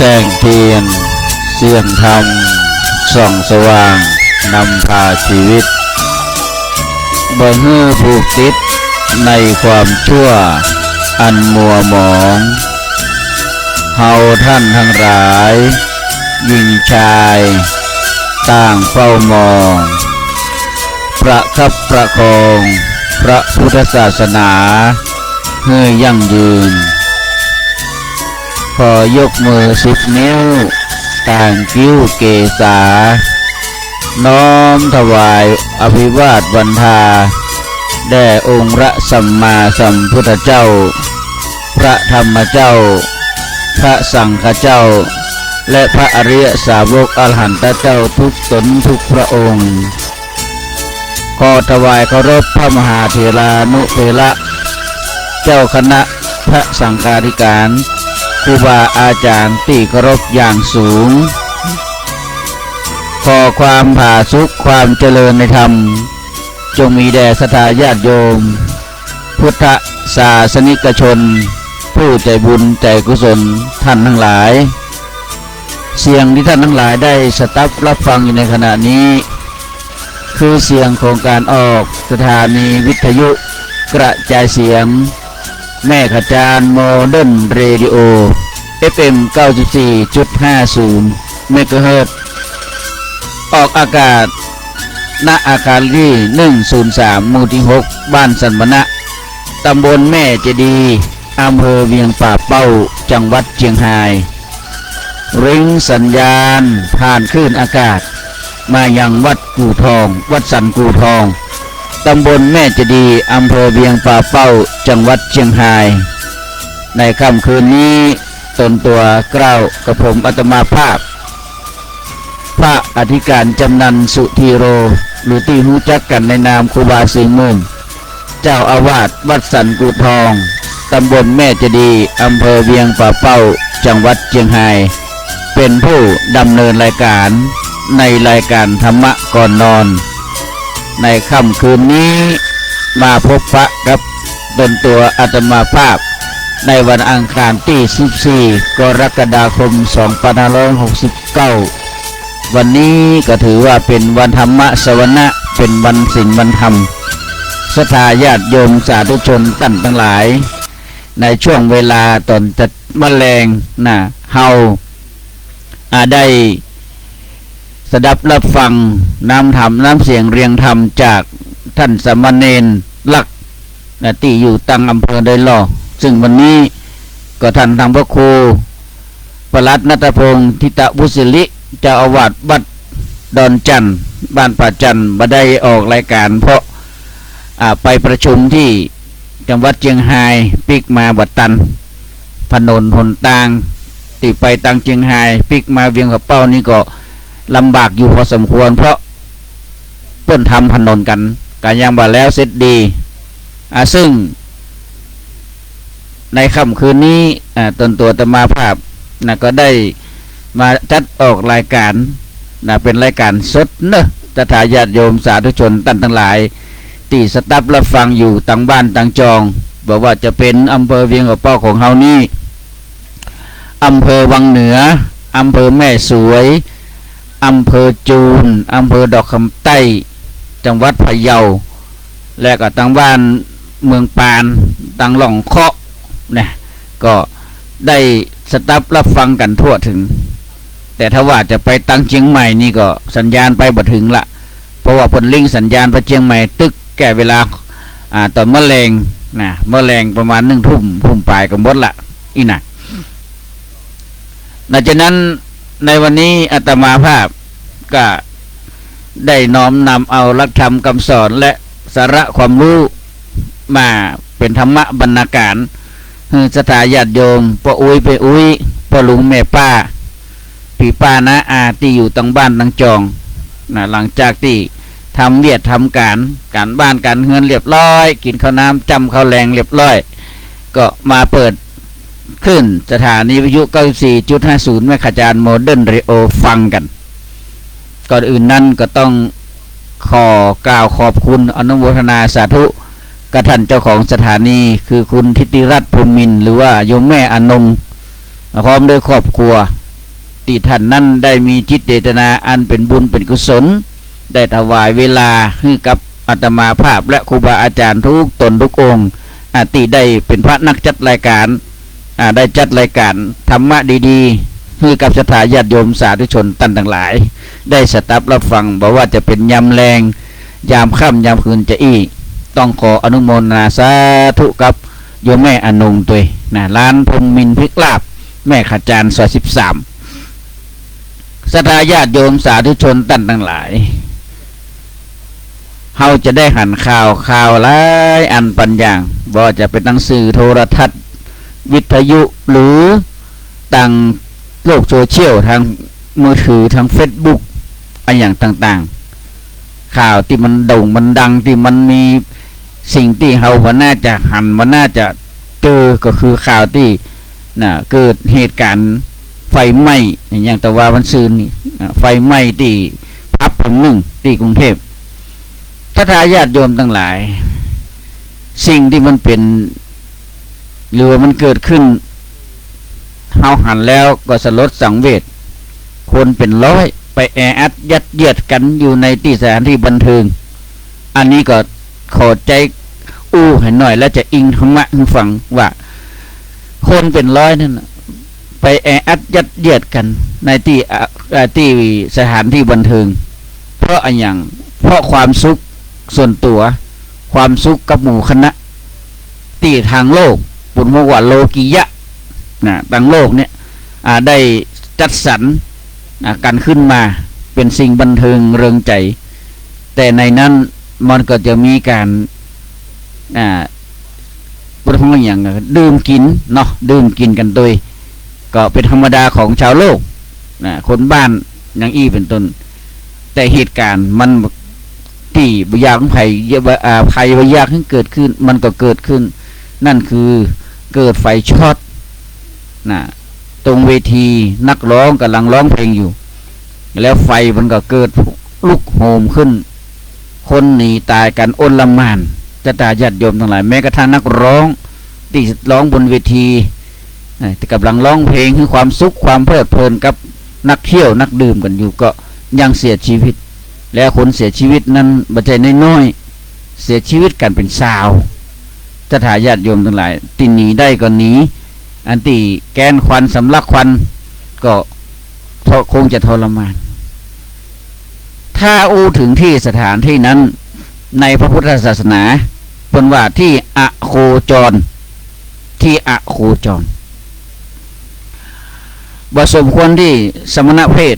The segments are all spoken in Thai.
แสงเทียนเสียงธรรมส่องสว่างนำพาชีวิตบ่ฮื้อผูกติดในความชั่วอันมัวหมองเฮาท่านทั้งหลายหญิงชายต่างเฝ้ามองประคับประคองพระพุทธศาสนาให้ยั่งยืนขอยกมือ10 นิ้วต่างคิ้วเกษาน้อมถวายอภิวาทวันทาแด่องค์พระสัมมาสัมพุทธเจ้าพระธรรมเจ้าพระสังฆเจ้าและพระอริยสาวกอรหันตเจ้าทุกตนทุกพระองค์ขอถวายเคารพพระมหาเถรานุเถระเจ้าคณะพระสังฆาธิการครูบาอาจารย์ที่เคารพอย่างสูงขอความผาสุกความเจริญในธรรมจงมีแด่ศรัทธาญาติโยมพุทธศาสนิกชนผู้ใจบุญใจกุศลท่านทั้งหลายเสียงที่ท่านทั้งหลายได้สดับรับฟังอยู่ในขณะนี้คือเสียงของการออกสถานีวิทยุกระจายเสียงแม่ขจารโมเดิร์นเรดิโอ FM 94.50 เมกะเฮิรตซ์ออกอากาศณอาคารที่103หมู่ที่6บ้านสันมณะตำบลแม่เจดีย์อำเภอเวียงป่าเป้าจังหวัดเชียงรายริงสัญญาณผ่านคลื่นอากาศมายังวัดกู่ทองวัดสันกู่ทองตำบลแม่เจดีย์อำเภอเวียงป่าเป้าจังหวัดเชียงรายในค่ำคืนนี้ตนตัวเกล้ากระผมอาตมาภาพพระอธิการจำนันสุธีโรหรือที่รู้จักกันในนามครูบาสิงห์มุ่งเจ้าอาวาสวัดสันกู่ทองตำบลแม่เจดีย์อำเภอเวียงป่าเป้าจังหวัดเชียงรายเป็นผู้ดำเนินรายการในรายการธรรมะก่อนนอนในค่ำคืนนี้มาพบปะกับตนตัวอาตมาภาพในวันอังคารที่14กรกฎาคม2569วันนี้ก็ถือว่าเป็นวันธรรมะสวนะเป็นวันศีลวันธรรมศรัทธาญาติโยมสาธุชนท่านทั้งหลายในช่วงเวลาตอนจะมแมลงเฮาได้สดับรับฟังน้ำธรรมน้ำเสียงเรียงธรรมจากท่านสามเณรลักษณ์ที่อยู่ตั้งอำเภอไดหล่อซึ่งวันนี้ก็ท่านทางพระครูปลัดณัฐพงศ์ทิตวุศิริเจ้าอาวาสวัดดอนจันทร์บ้านป่าจันทร์บ่ได้ออกรายการเพราะไปประชุมที่จังหวัดเชียงรายปิกมาบัดตันถนนหนทางที่ไปตังเชียงรายปิกมาเวียงกับเป้านี่ก็ลำบากอยู่พอสมควรเพราะเพิ่นทำถนนกันยังบ่แล้วเสร็จดีซึ่งในค่ำคืนนี้ตนตัวอาตมาภาพก็ได้มาจัดออกรายการเป็นรายการสดศรัทธาญาติโยมสาธุชนท่านทั้งหลายที่สดับรับฟังอยู่ต่างบ้านต่างจองบอกว่าจะเป็นอำเภอเวียงกับเป้าของเฮานี่อำเภอวังเหนืออำเภอแม่สวยอำเภอจูนอำเภอดอกคำใต้จังหวัดพะเยาและก็ต่างบ้านเมืองปานต่างหล่องเคาะก็ได้สดับรับฟังกันทั่วถึงแต่ถ้าว่าจะไปตังเชียงใหม่นี่ก็สัญญาณไปบ่ถึงละเพราะว่าผลลิงสัญญาณไปเชียงใหม่ตึกแก่เวลาตอนมะแรงประมาณ1 ทุ่มปลายก็หมดละอีน่ะจากนั้นในวันนี้อาตมาภาพก็ได้น้อมนำเอาหลักธรรมคำสอนและสาระความรู้มาเป็นธรรมะบรรณาการให้ศรัทธาญาติโยมพ่ออุ้ยไปอุ้ยพ่อลุงแม่ป้าพี่ป้านะอาที่อยู่ตั้งบ้านตั้งจองหลังจากที่ทำเวียดทำการบ้านการเงินเรียบร้อยกินข้าวน้ำจำข้าวแรงเรียบร้อยก็มาเปิดขึ้นสถานีวิทยุ 94.50 แม่ขจารโมเดิร์นเรดิโอฟังกันก่อนอื่นนั้นก็ต้องขอกล่าวขอบคุณอนุโมทนาสาธุกับท่านเจ้าของสถานีคือคุณทิติรัตน์ภูมินทร์หรือว่าโยมแม่อนงพร้อมด้วยครอบครัว ที่ท่านนั้นได้มีจิตเจตนาอันเป็นบุญเป็นกุศลได้ถวายเวลาให้กับอาตมาภาพและครูบาอาจารย์ทุกตนทุกองค์ที่ได้เป็นพระนักจัดรายการได้จัดรายการธรรมะดีๆให้กับศรัทธาญาติโยมสาธุชนท่านทั้งหลายได้สดับรับฟังบอกว่าจะเป็นยามแรงยามค่ำยามคืนจะต้องขออนุโมทนาสาธุกับโยมแม่อนงตัวนะร้านพงมินพริกลาบแม่ขจารซอย13ศรัทธาญาติโยมสาธุชนท่านทั้งหลายเฮาจะได้หันข่าวหลายอันปัญญางบ่จะเป็นหนังสือโทรทัศน์วิทยุหรือต่างโลกโซเชียลทางมือถือทาง Facebook อะไรอย่างต่างๆข่าวที่มันโด่งมันดังที่มันมีสิ่งที่เฮาว่าน่าจะหันว่าน่าจะเจอก็คือข่าวที่เกิดเหตุการณ์ไฟไหม้อย่างแต่ว่าวันซืนนี่ไฟไหม้ที่ผับแห่งหนึ่งที่กรุงเทพถ้าทายาทโยมทั้งหลายสิ่งที่มันเป็นหรือว่ามันเกิดขึ้นเฮาหันแล้วก็สลดสังเวชคนเป็นร้อยไปแออัดยัดเยียดกันอยู่ในที่สถานที่บันเทิงอันนี้ก็ขอใจให้หน่อยแล้วจะอิงธรรมะให้ฟังว่าคนเป็นร้อยนั่นไปแออัดยัดเยียดกันในที่สถานที่บันเทิงเพราะอะไรอย่างเพราะความสุขส่วนตัวความสุขกับหมู่คณะที่ทางโลกปุณณวะโลกิยะทางโลกเนี่ยได้จัดสรรกันขึ้นมาเป็นสิ่งบันเทิงเริงใจแต่ในนั้นมันก็จะมีการพูดถึงอย่างดื่มกินเนาะดื่มกินกันโดยก็เป็นธรรมดาของชาวโลกคนบ้านอย่างเป็นต้นแต่เหตุการณ์มันที่บยากของภัยบยากที่เกิดขึ้นมันก็เกิดขึ้นนั่นคือเกิดไฟช็อตตรงเวทีนักร้องกำลังร้องเพลงอยู่แล้วไฟมันก็เกิดลุกโหมขึ้นคนหนีตายกันโอลหม่านจะตาญาติโยมทั้งหลายแม้กระทั่งนักร้องที่ร้องบนเวทีแต่กำลังร้องเพลงคือความสุขความเพลิดเพลินกับนักเที่ยวนักดื่มกันอยู่ก็ยังเสียชีวิตแล้วคนเสียชีวิตนั้นบัจจัยน้อยๆเสียชีวิตกันเป็นสาวจะถ่ายญาติโยมทั้งหลายที่หนีได้ก็หนีอันที่แกนควันสำลักควันก็คงจะทรมานถ้าถึงที่สถานที่นั้นในพระพุทธศาสนาเป็นว่าที่อโคจรบ่สมควรที่สมณเพศ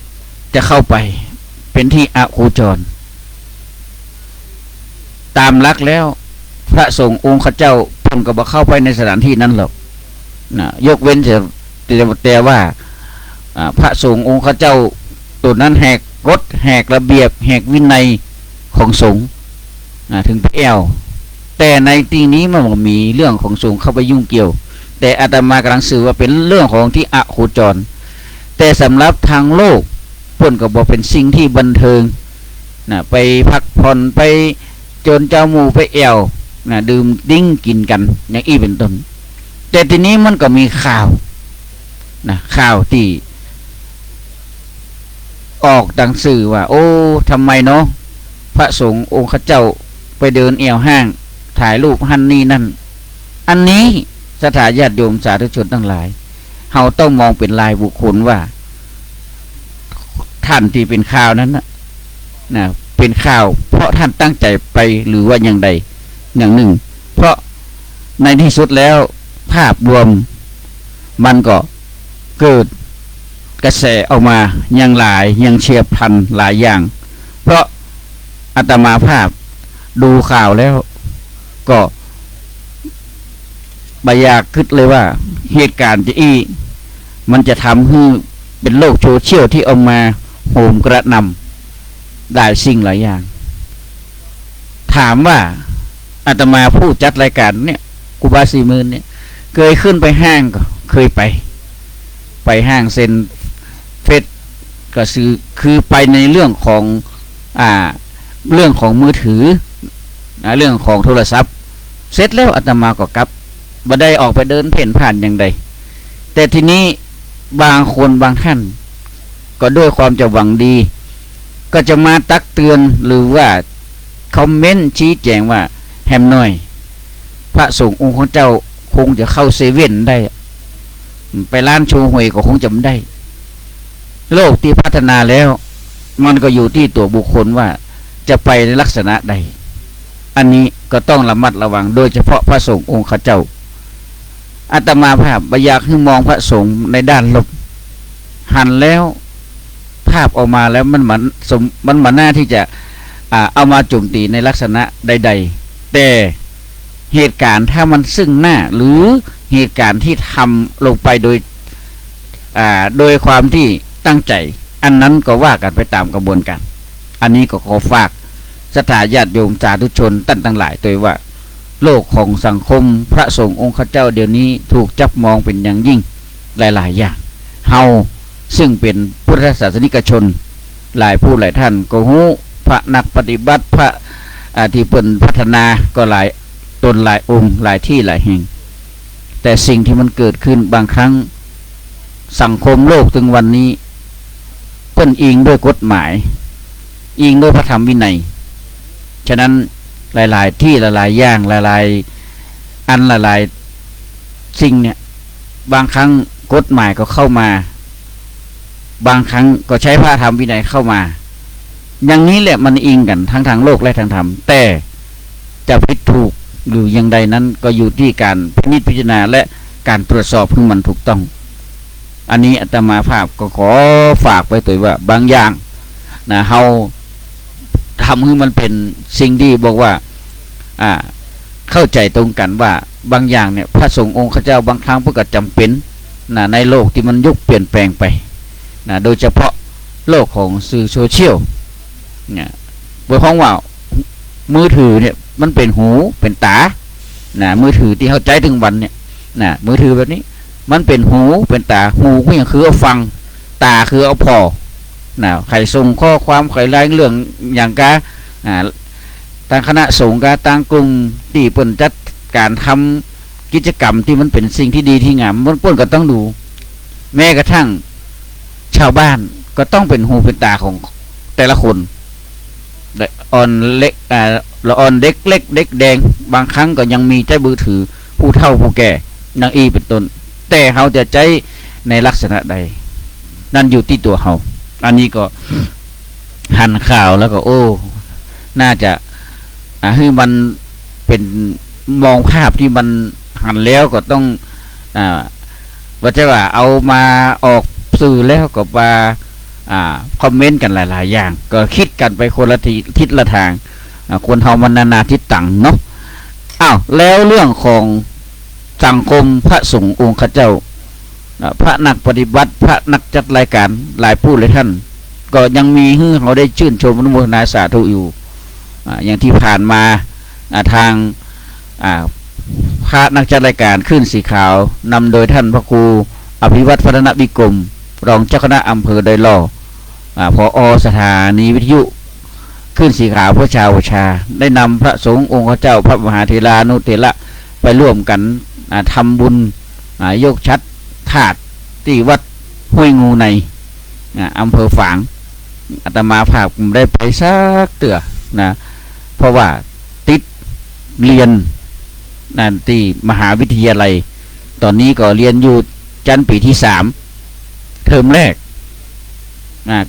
จะเข้าไปเป็นที่อโคจรตามหลักแล้วพระสงฆ์องค์ข้าเจ้าเพิ่นก็บ่เข้าไปในสถานที่นั้นหรอกยกเว้นแต่ว่าพระสงฆ์องค์ข้าเจ้าตัวนั้นแหกกฎแหกระเบียบแหกวินัยของสงฆ์ถึงไปแต่ในที่นี้มันมีเรื่องของสงฆ์เข้าไปยุ่งเกี่ยวแต่อาตมากำลังสื่อว่าเป็นเรื่องของที่อโคจรแต่สำหรับทางโลกเพิ่นก็บอกเป็นสิ่งที่บันเทิงไปพักผ่อนไปจนเจ้าหมู่ไปดื่มดิ้งกินกันอย่างเป็นต้นแต่ทีนี้มันก็มีข่าวที่ออกดังสื่อว่าโอ้ทำไมเนาะพระสงฆ์องค์ข้าเจ้าไปเดินห้างถ่ายรูปหันนี่นั่นอันนี้สถาญาติโยมสาธุชนทั้งหลายเฮาต้องมองเป็นรายบุคคลว่าท่านที่เป็นข่าวนั้นเป็นข่าวเพราะท่านตั้งใจไปหรือว่าอย่างใดอย่างหนึ่งเพราะในที่สุดแล้วภาพรวมมันก็เกิดกระแสออกมาอย่างหลายอย่างเฉียบพลันหลายอย่างเพราะอาตมาภาพดูข่าวแล้วก็บ่อยากคิดเลยว่าเหตุการณ์มันจะทำให้เป็นโลกโซเชียลที่เอามาโหมกระหน่ำได้สิ่งหลายอย่างถามว่าอาตมาผู้จัดรายการเนี่ยครูบา40,000เนี่ยเคยขึ้นไปห้างก็เคยไปห้างเซ็นเฟสก็คือไปในเรื่องของมือถือเรื่องของโทรศัพท์เสร็จแล้วอาตมาก็กลับบ่ได้ออกไปเดินเพ่นผ่านอย่างใดแต่ทีนี้บางคนบางท่าน ก็ด้วยความจะหวังดี ก็จะมาตักเตือนหรือว่าคอมเมนต์ชี้แจงว่าแฮมหน่อยพระสงฆ์องค์ของเจ้าคงจะเข้าเซเว่นได้ไปร้านโชว์หวยก็คงจำได้โลกที่พัฒนาแล้วมันก็อยู่ที่ตัวบุคคลว่าจะไปในลักษณะใดอันนี้ก็ต้องระมัดระวังโดยเฉพาะพระสงฆ์องค์ข้าเจ้าอาตมาภาพอยากให้มองพระสงฆ์ในด้านลบหันแล้วภาพออกมาแล้วมันเหมือนหน้าที่จะเอามาโจมตีในลักษณะใดๆแต่เหตุการณ์ถ้ามันซึ่งหน้าหรือเหตุการณ์ที่ทำลงไปโดยความที่ตั้งใจอันนั้นก็ว่ากันไปตามกระบวนการอันนี้ก็ขอฝากศรัทธาญาติโยมสาธุชนตั้งทั้งหลายตัวว่าโลกของสังคมพระสงฆ์องค์ข้าเจ้าเดี๋ยวนี้ถูกจับมองเป็นอย่างยิ่งหลายๆอย่างเฮาซึ่งเป็นพุทธศาสนิกชนหลายผู้หลายท่านก็ฮู้พระนักปฏิบัติพระที่เปิ่นพัฒนาก็หลายตนหลายองค์หลายที่หลายแห่งแต่สิ่งที่มันเกิดขึ้นบางครั้งสังคมโลกถึงวันนี้เปิ้นอิงด้วยกฎหมายอิงด้วยพระธรรมวินัยฉะนั้นหลายๆที่หลายๆอย่างหลายๆอันหลายๆสิ่งเนี่ยบางครั้งกฎหมายก็เข้ามาบางครั้งก็ใช้พระธรรมวินัยเข้ามาอย่างนี้แหละมันอิงกันทั้งทางโลกและทางธรรมแต่จะผิดถูกหรืออย่างใดนั้นก็อยู่ที่การพิจารณาและการตรวจสอบให้มันถูกต้องอันนี้อาตมาภาพก็ขอฝากไว้ตัวว่าบางอย่างนะเฮาทำให้มันเป็นสิ่งที่บอกว่าเข้าใจตรงกันว่าบางอย่างเนี่ยพระสงฆ์องค์ข้าเจ้าบางครั้งเพื่อจำเป็นนะในโลกที่มันยุคเปลี่ยนแปลงไปนะโดยเฉพาะโลกของสื่อโซเชียลเนี่ยโดยของว่ามือถือเนี่ยมันเป็นหูเป็นตานะมือถือที่เข้าใจถึงวันเนี่ยนะมือถือแบบนี้มันเป็นหูเป็นตาหูก็ยังคือเอาฟังตาคือเอาพอนะใครส่งข้อความใครรายเรื่องอย่างกาทางคณะสงฆ์กาต่างกลุ่มที่เปิ่นจัดการทำกิจกรรมที่มันเป็นสิ่งที่ดีที่งามมันเปิ่นก็ต้องดูแม้กระทั่งชาวบ้านก็ต้องเป็นหูเป็นตาของแต่ละคนอ่อนเล็กละอ่อนเด็กเล็กเด็กแดงบางครั้งก็ยังมีใจมือถือผู้เฒ่าผู้แก่นางอีเป็นต้นแต่เขาจะใจในลักษณะใดนั่นอยู่ที่ตัวเขาอันนี้ก็หันข่าวแล้วก็โอ้น่าจะให้มันเป็นมองภาพที่มันหันแล้วก็ต้องว่าจะว่าเอามาออกสื่อแล้วก็มาคอมเมนต์กันหลายๆอย่างก็คิดกันไปคนละทิศละทางคนเฮามันนานาทิศต่างเนาะอ้าวแล้วเรื่องของสังคมพระสงฆ์องค์ข้าเจ้าพระนักปฏิบัติพระนักจัดรายการหลายผู้หลายท่านก็ยังมีให้เขาได้ชื่นชมอนุโมทนาสาธุอยู่อย่างที่ผ่านมาทางพระนักจัดรายการขึ้นสีขาวนำโดยท่านพระครูอภิวัตรพัฒนวิกรมรองเจ้าคณะอำเภอไดหล่อผอ.สถานีวิทยุขึ้นสีขาวพระชาวชาได้นำพระสงฆ์องค์เจ้าพระมหาเถรานุเถระไปร่วมกันทำบุญยกชัดถาดที่วัดห้วยงูในอำเภอฝางอาตมาภาพได้ไปสักเตือนะเพราะว่าติดเรียนนั่นที่มหาวิทยาลัยตอนนี้ก็เรียนอยู่ชั้นปีที่3เทอมแรก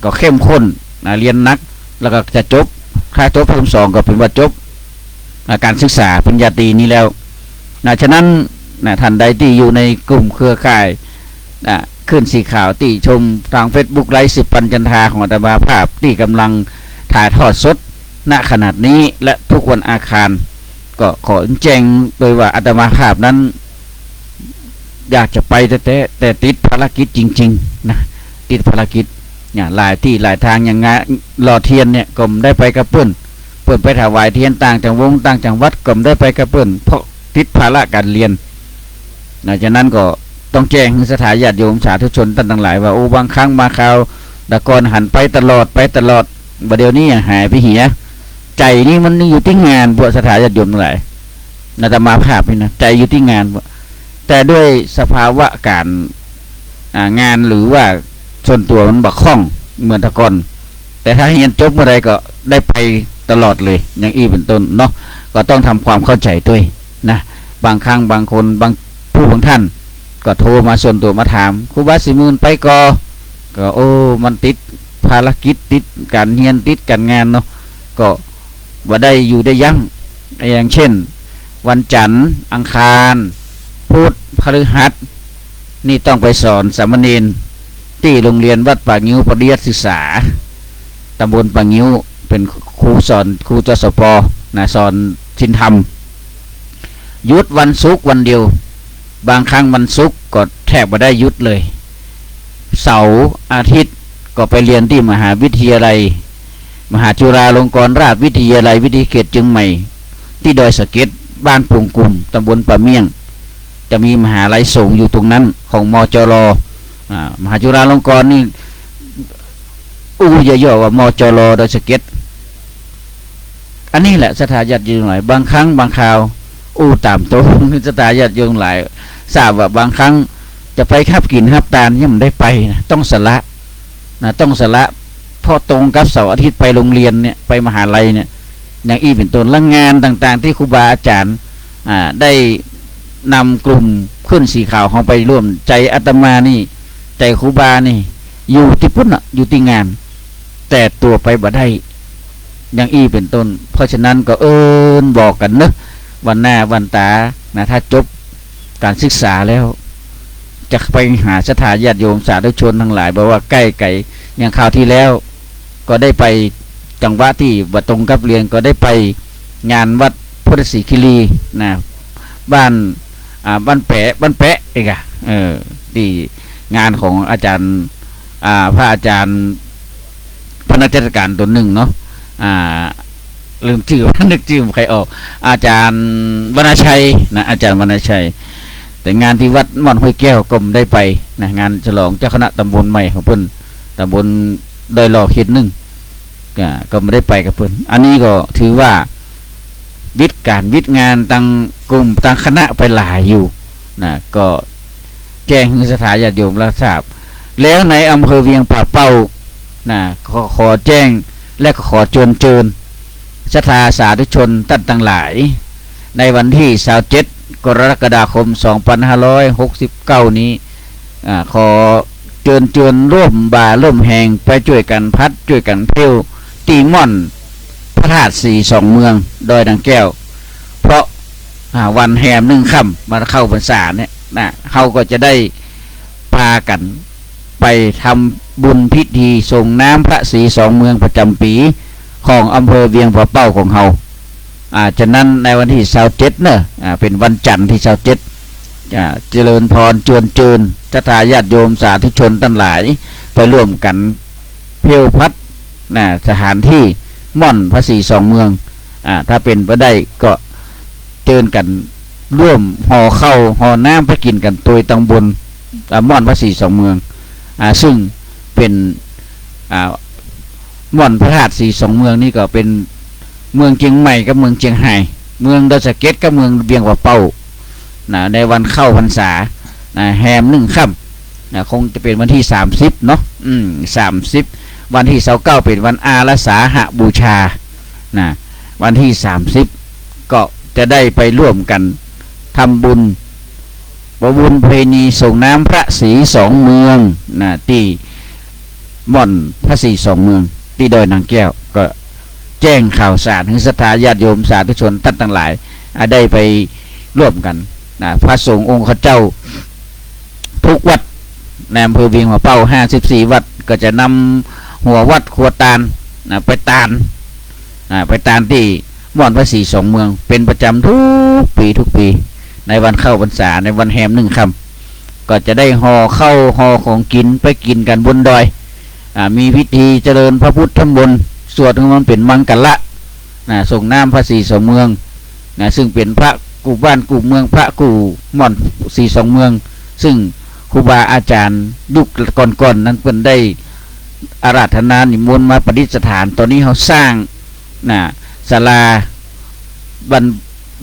ก็เข้มข้นเรียนนักแล้วก็จะจบค่าจบเทอม2ก็เป็นว่าจบการศึกษาปริญญาตรีนี้แล้วฉะนั้นท่านใดที่อยู่ในกลุ่มเครือข่ายขึ้นสีขาวที่ชมทาง Facebook ไลฟ์10 ปัญจันทาของอาตมาภาพที่กำลังถ่ายทอดสดณขนาดนี้และทุกวันอาคารก็ขอแจ้งโดยว่าอาตมาภาพนั้นอยากจะไปแต่ติดภารกิจจริงๆนะติดภารกิจเนี่ยหลายที่หลายทางอย่างงานหล่อเทียนเนี่ยก็ได้ไปกับเปิ้นไปถวายเทียนต่างจังวงต่างจังวัดก็ได้ไปกับเปิ้นเพราะติดภาระการเรียนฉะนั้นก็ต้องแจ้งสถาญาติโยมสาธุชนท่านทั้งหลายว่าโอ้บางครั้งมาคราวตะกอนหันไปตลอดบัดเดี๋ยวนี้หายไปเหียใจนี่มันอยู่ที่งานพวกสถาญาติโยมทั้งหลายอาตมาภาพนี่นะใจอยู่ที่งานแต่ด้วยสภาวะการงานหรือว่าส่วนตัวมันบักคล่อง เหมือนแตะก่อนแต่ถ้าเรียนจบเมื่อไรก็ได้ไปตลอดเลยอย่างอีเป็นต้นเนาะก็ต้องทำความเข้าใจด้วยนะบางครั้งบางคนบางผู้บางท่านก็โทรมาส่วนตัวมาถามครูบาสิมื่นไปก็โอ้มันติดภารกิจติดการเรียนติดการงานเนาะก็บ่ได้อยู่ได้ยั้งอย่างเช่นวันจันทร์อังคารพุธพฤหัสนี่ต้องไปสอนสามเณรที่โรงเรียนวัดป่างิ้วปริยัติศึกษาตำบลป่างิ้วเป็นครูสอนครูจสปนะสอนศีลธรรมหยุดวันศุกร์วันเดียวบางครั้งวันศุกร์ก็แทบไม่ได้หยุดเลยเสาร์อาทิตย์ก็ไปเรียนที่มหาวิทยาลัยมหาจุฬาลงกรณราชวิทยาลัยวิทยาเขตเชียงใหม่ที่ดอยสะเก็ดบ้านปุงกุ่มตำบลป่าเมี่ยงจะมีมหาลัยสงฆ์อยู่ตรงนั้นของมจรมหาจุฬาลงกรณ์นี่ย่อๆว่ามจรดอยสะเก็ดอันนี้แหละสถาญาติโยมหลายบางครั้งบางคราวตามตรงสถาญาติโยมหลายทราบว่าบางครั้งจะไปขับกินขับตาลยังไม่ได้ไปนะต้องสละต้องสละพอตรงกับเสาร์อาทิตย์ไปโรงเรียนเนี่ยไปมหาลัยเนี่ยอย่างอีเป็นต้นและงานต่างๆที่ครูบาอาจารย์ได้นำกลุ่มขึ้นสีขาวของไปร่วมใจอาตมานี่ใจครูบานี่อยู่ที่พุ่นอยู่ที่งานแต่ตัวไปบ่ได้อย่างอีเป็นต้นเพราะฉะนั้นก็บอกกันเนอะวันหน้าวันตานะถ้าจบการศึกษาแล้วจะไปหาสถานญาติโยมสาธุชนทั้งหลายบอกว่าใกล้ไกลอย่างคราวที่แล้วก็ได้ไปจังหวะที่บัตรงกับเรียนก็ได้ไปงานวัดพุทธศรีคิรีนะบ้านแปะเองที่งานของอาจารย์พระอาจารย์พระนักเทศการตัวหนึ่งเนาะลืมชื่อนึกชื่อใครออกอาจารย์วรรณชัยนะอาจารย์วรรณชัยแต่งานที่วัดม่อนห้วยแก้วก็ได้ไปนะงานฉลองเจ้าคณะตำบลใหม่ของเพิ่นตำบลดอยหล่อเขตหนึ่งก็ไม่ได้ไปกับเพิ่นอันนี้ก็ถือว่าวิทย์งานตั้งกลุ่มตั้งคณะไปหลายอยู่นะก็แจ้งให้สถานญาติโยมรับทราบแล้วในอำเภอเวียงป่าเป้านะขอแจ้งและขอเชิญศรัทธาสาธุชนท่านทั้งหลายในวันที่27กรกฎาคม2569นี้ขอเชิญร่วมบ่าร่วมแหงไปช่วยกันพัดช่วยกันเพลวตีม่อนพระธาตุสีสองเมืองดอยดังแก้วเพราะวันแหม1 ค่ำมาเข้าพรรษาเนี่ยนะเขาก็จะได้พากันไปทำบุญพิธีส่งน้ำพระศรีสองเมืองประจำปีของอำเภอเวียงป่าเป้าของเขาฉะนั้นในวันที่27เนอะเป็นวันจันทร์ที่27เจริญพรเชิญศรัทธาญาติโยมสาธุชนทั้งหลายไปร่วมกันเพลวพัดสถานที่ม่อนพระศรีสองเมืองถ้าเป็นไปได้ก็เชิญกันร่วมห่อข้าวห่อน้ำไปกินกันโดยตังบนม่อนพระศรีสองเมืองซึ่งเป็นม่อนพระธาตุสีสองเมืองนี่ก็เป็นเมืองเชียงใหม่กับเมืองเชียงไฮ้เมืองดอยสะเก็ดกับเมืองเวียงป่าเป้าในวันเข้าพรรษาแหม1 ค่ำคงจะเป็นวันที่30เนาะ30วันที่29เป็นวันอาราสาหบูชาวันที่30ก็จะได้ไปร่วมกันทำบุญเพณีส่งน้ำพระศรีสองเมืองที่ม่อนพระศรีสองเมืองที่ดอยนางแก้วก็แจ้งข่าวสารถึงศรัทธาญาติโยมสาธุชนท่านทั้งหลายได้ไปร่วมกันพระสงฆ์องค์ข้าเจ้าทุกวัดในอำเภอเวียงป่าเป้า54วัดก็จะนำหัววัดขัวตาลไปตาลที่ม่อนพระศรีสองเมืองเป็นประจำทุกปีในวันเข้าพรรษาในวันแหม1 ค่ำก็จะได้ห่อข้าวห่อของกินไปกินกันบนดอยมีพิธีเจริญพระพุทธมนต์สวดของมันเป็นมังกรส่งน้ำพระศรีสองเมืองซึ่งเป็นพระกู่บ้านกู่เมืองพระกู่ม่อนศรีสองเมืองซึ่งครูบาอาจารย์ยุคก่อนนั้นเพิ่นได้อาราธนานิมนต์มาประดิษฐานตอนนี้เขาสร้างศาลา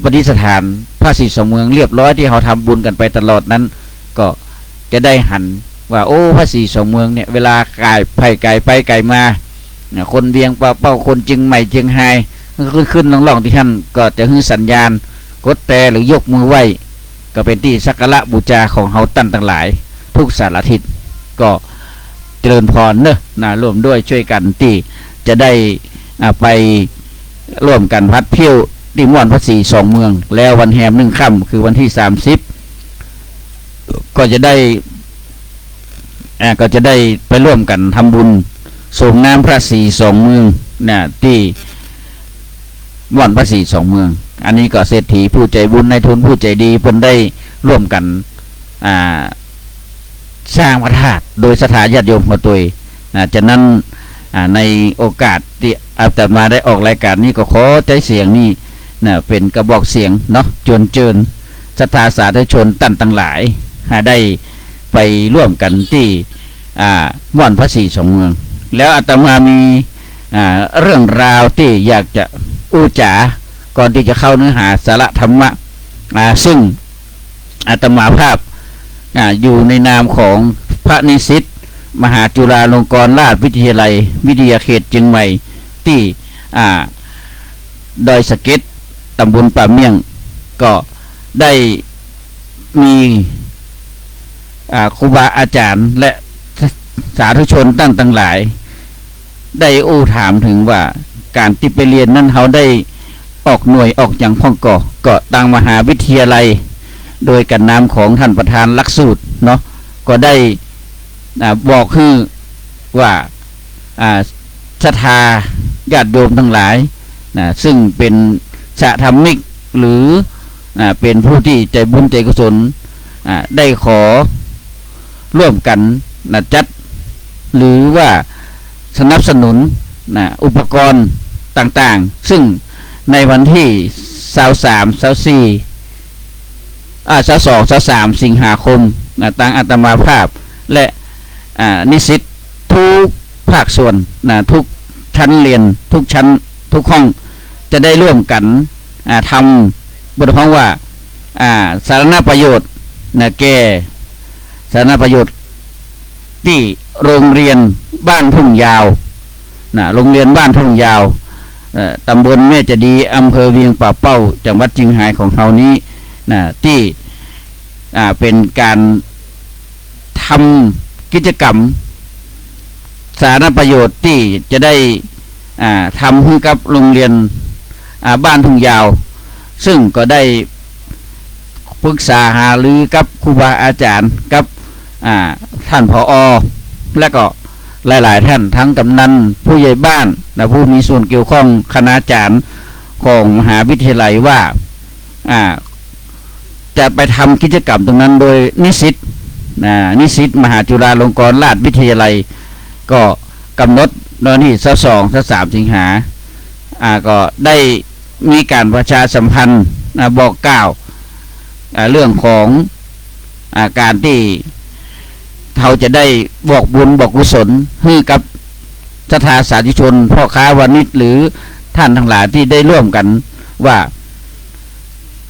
ประดิษฐานพระศรีสองเมืองเรียบร้อยที่เขาทำบุญกันไปตลอดนั้นก็จะได้หัน ว่าโอ้พระศรีสองเมืองเนี่ยเวลาไก่ไก่ไปไก่มาคนเวียงเป้าคนจึงใหม่จึงไฮขึ้นล่องที่ท่านก็จะให้สัญญาณกดแต่หรือยกมือไหวก็เป็นที่สักการะบูชาของเฮาตั้นทั้งหลายทุกสารทิศก็เจริญพรเนอะร่วมด้วยช่วยกันที่จะได้ไปร่วมกันพัดเพี้ยวที่ม่วนพระศรีสองเมืองแล้ววันแฮม1 ค่ำคือวันที่30ก็จะได้ไปร่วมกันทำบุญส่งน้ำพระศรีสองเมืองที่ม่วนพระศรีสองเมืองอันนี้ก็เศรษฐีผู้ใจบุญในทุนผู้ใจดีเพิ่นได้ร่วมกันสร้างพระธาตุโดยสถาญาติโยมของตัวจากนั้นในโอกาสที่อาตมาได้ออกรายการนี้ก็ขอใจเสียงนี้เป็นกระบอกเสียงเนาะจวนเจิญศรัทธาสาธุชนตั้นทั้งหลายได้ไปร่วมกันที่ม่วนพระศรีสองเมืองแล้วอาตมามีเรื่องราวที่อยากจะอู้จ๋าก่อนที่จะเข้าเนื้อหาสาระธรรมะซึ่งอาตมาภาพอยู่ในนามของพระนิสิตมหาจุฬาลงกรณราชวิทยาลัยวิทยาเขตเชียงใหม่ที่ดอยสะเก็ดตำบลป่าเมี่ยงก็ได้มีครูบาอาจารย์และสาธุชนตั้งหลายได้ถามถึงว่าการที่ไปเรียนนั้นเขาได้ออกหน่วยออกอย่างพ่องก็ตั้งมหาวิทยาลัยโดยกันนามของท่านประธานหลักสูตรเนาะก็ได้บอกคือว่าศรัทธาญาติโยมทั้งหลายซึ่งเป็นสะธรรมิกหรือเป็นผู้ที่ใจบุญใจกุศลได้ขอร่วมกันจัดหรือว่าสนับสนุนอุปกรณ์ต่างๆซึ่งในวันที่23 23 สิงหาคมทางอาตมาภาพและนิสิตทุกภาคส่วนทุกชั้นเรียนทุกชั้นทุกห้องจะได้ร่วมกันทำบทความว่าสาธารณประโยชน์แก่สาธารณประโยชน์ที่โรงเรียนบ้านทุ่งยาวโรงเรียนบ้านทุ่งยาวตำบลแม่จะดีอำเภอเวียงป่าเป้าจังหวัดเชียงรายของเรานี้ที่เป็นการทำกิจกรรมสาธารณประโยชน์ที่จะได้ทำให้กับโรงเรียนบ้านทุ่งยาวซึ่งก็ได้ปรึกษาหารือกับครูบาอาจารย์กับท่านผอ.และก็หลายๆท่านทั้งกำนันผู้ใหญ่บ้านและผู้มีส่วนเกี่ยวข้องคณาจารย์ของมหาวิทยาลัยว่าจะไปทำกิจกรรมตรงนั้นโดยนิสิตมหาจุฬาลงกรณราชวิทยาลัยก็กำหนดตอนที่23 สิงหาก็ได้มีการประชาสัมพันธ์บอกกล่าวเรื่องของการที่เขาจะได้บอกบุญบอกกุศลให้กับศรัทธาสาธุชนพ่อค้าวานิชหรือท่านทั้งหลายที่ได้ร่วมกันว่า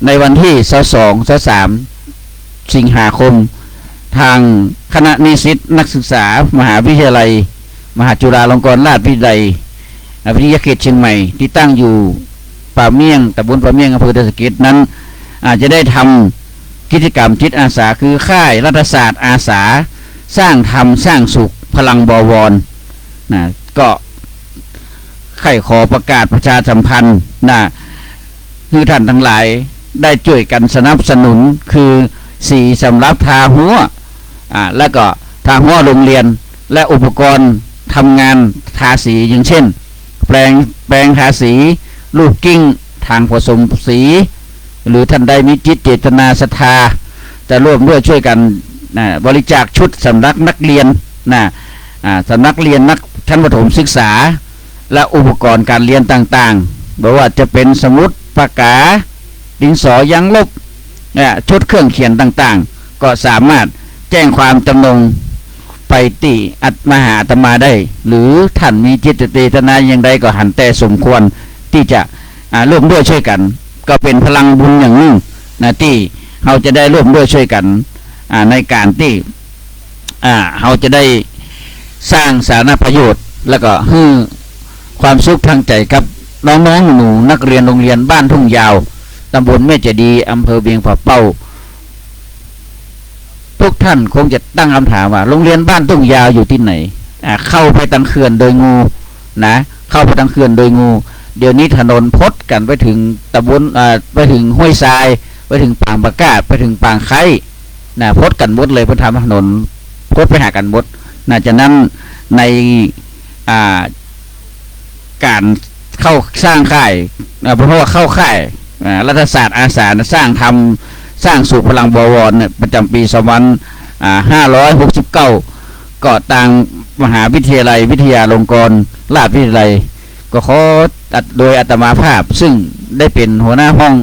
ในวันที่23 สิงหาคมทางคณะนิสิตนักศึกษามหาวิทยาลัยมหาจุฬาลงกรณราชวิทยาลัยวิทยาเขตเชียงใหม่ที่ตั้งอยู่ป่าเมี่ยงตำบลป่าเมี่ยงอำเภอดอยสะเก็ดนั้นอาจจะได้ทำกิจกรรมจิตอาสาคือค่ายรัฐศาสตร์อาสาสร้างธรรมสร้างสุขพลังบวรก็ใครขอประกาศประชาสัมพันธ์คือท่านทั้งหลายได้ช่วยกันสนับสนุนคือสีสำหรับทาหัวแล้วก็ทาหัวโรงเรียนและอุปกรณ์ทำงานทาสีอย่างเช่นแปรงทาสีลูกกิ้งทางผสมสีหรือท่านใดมีจิตเจตนาศรัทธาจะร่วมด้วยช่วยกันบริจาคชุดสำนักนักเรียนสำนักเรียนนักชั้นประถมศึกษาและอุปกรณ์การเรียนต่างๆไม่ว่าจะเป็นสมุดปากกาดินสอยั้งลบชุดเครื่องเขียนต่างๆก็สามารถแจ้งความจำนงไปที่มหาอาตมาได้หรือท่านมีจิตเจตนาอย่างใดก็หันแต่สมควรที่จะร่วมด้วยช่วยกันก็เป็นพลังบุญอย่างหนึ่งที่เราจะได้ร่วมด้วยช่วยกันในการที่ เราจะได้สร้างสาธารณประโยชน์แล้วก็ให้ความสุขทางใจกับน้องๆหนูนักเรียนโรงเรียนบ้านทุ่งยาวตำบลแม่เจดีย์อำเภอเวียงป่าเป้าทุกท่านคงจะตั้งคำถามว่าโรงเรียนบ้านทุ่งยาวอยู่ที่ไหนเข้าไปทางเขื่อนโดยงูนะเข้าไปทางเขื่อนโดยงูเดี๋ยวนี้ถนนพดกันไปถึงตำบลไปถึงห้วยทรายไปถึงปางปะกาศไปถึงปางไข่นะพดกันหมดเลยเพื่อทำถนนพดไปหากันหมดจากนั้นในการเข้าสร้างค่ายเพราะว่าเข้าค่ายรัฐศาสตร์อาสาสร้างสู่พลังบวรประจำปี2569ก็ต่างมหาวิทยาลัยวิทยาลงกรณราชวิทยาลัยก็ขอโดยอาตมาภาพซึ่งได้เป็นหัวหน้าห้อง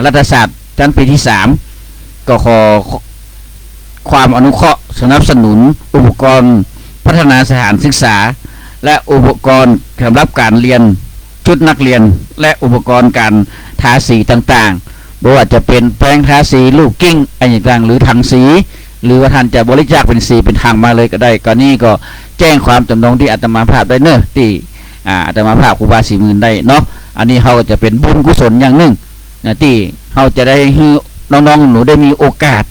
รัฐศาสตร์ชั้นปีที่3ก็ขอความอนุเคราะห์สนับสนุนอุปกรณ์พัฒนาสถานศึกษาและอุปกรณ์สำหรับการเรียนชุดนักเรียนและอุปกรณ์การทาสีต่างๆไม่ว่าจะเป็นแปรงทาสีลูกกิ้งอะไรต่างๆหรือถังสีหรือว่าท่านจะบริจาคเป็นสีเป็นทางมาเลยก็ได้ก็นี่ก็แจ้งความจำนงที่อาตมาภาพได้เนอะที่อาตมาภาพครูบา40,000ได้เนาะอันนี้เขาจะเป็นบุญกุศลอย่างหนึ่งที่เขาจะได้ให้น้องๆหนูได้มีโอกาส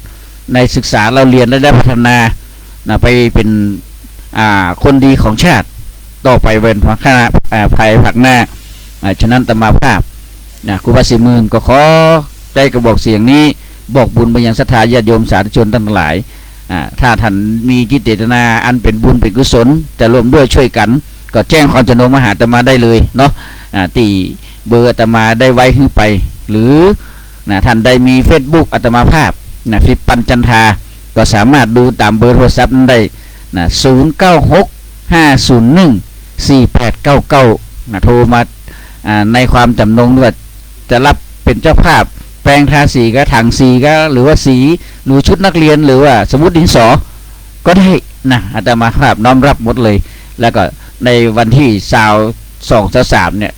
ในศึกษาเราเรียนและได้พัฒนาไปเป็นคนดีของชาติต่อไปเป็นภายภาคหน้าฉะนั้นอาตมาภาพครูบา40,000ก็ขอได้กระบอกเสียงนี้บอกบุญไปยังศรัทธาญาติโยมสาธุชนทั้งหลายถ้าท่านมีจิตเจตนาอันเป็นบุญเป็นกุศลจะร่วมด้วยช่วยกันก็แจ้งความจำนงมาหาอาตมาได้เลยเนาะตีเบอร์อาตมาได้ไว้ขึ้นไปหรือท่านได้มี Facebook อาตมาภาพฟิปันจันทาก็สามารถดูตามเบอร์โทรศัพท์นั้นได้0965014899โทรมาในความจำนงว่าจะรับเป็นเจ้าภาพแปรงทาสีก็ถังสีก็หรือว่าสีหรือชุดนักเรียนหรือว่าสมุดดินสอก็ได้อาตมาภาพน้อมรับหมดเลยแล้วก็ในวันที่22-23เนี่ย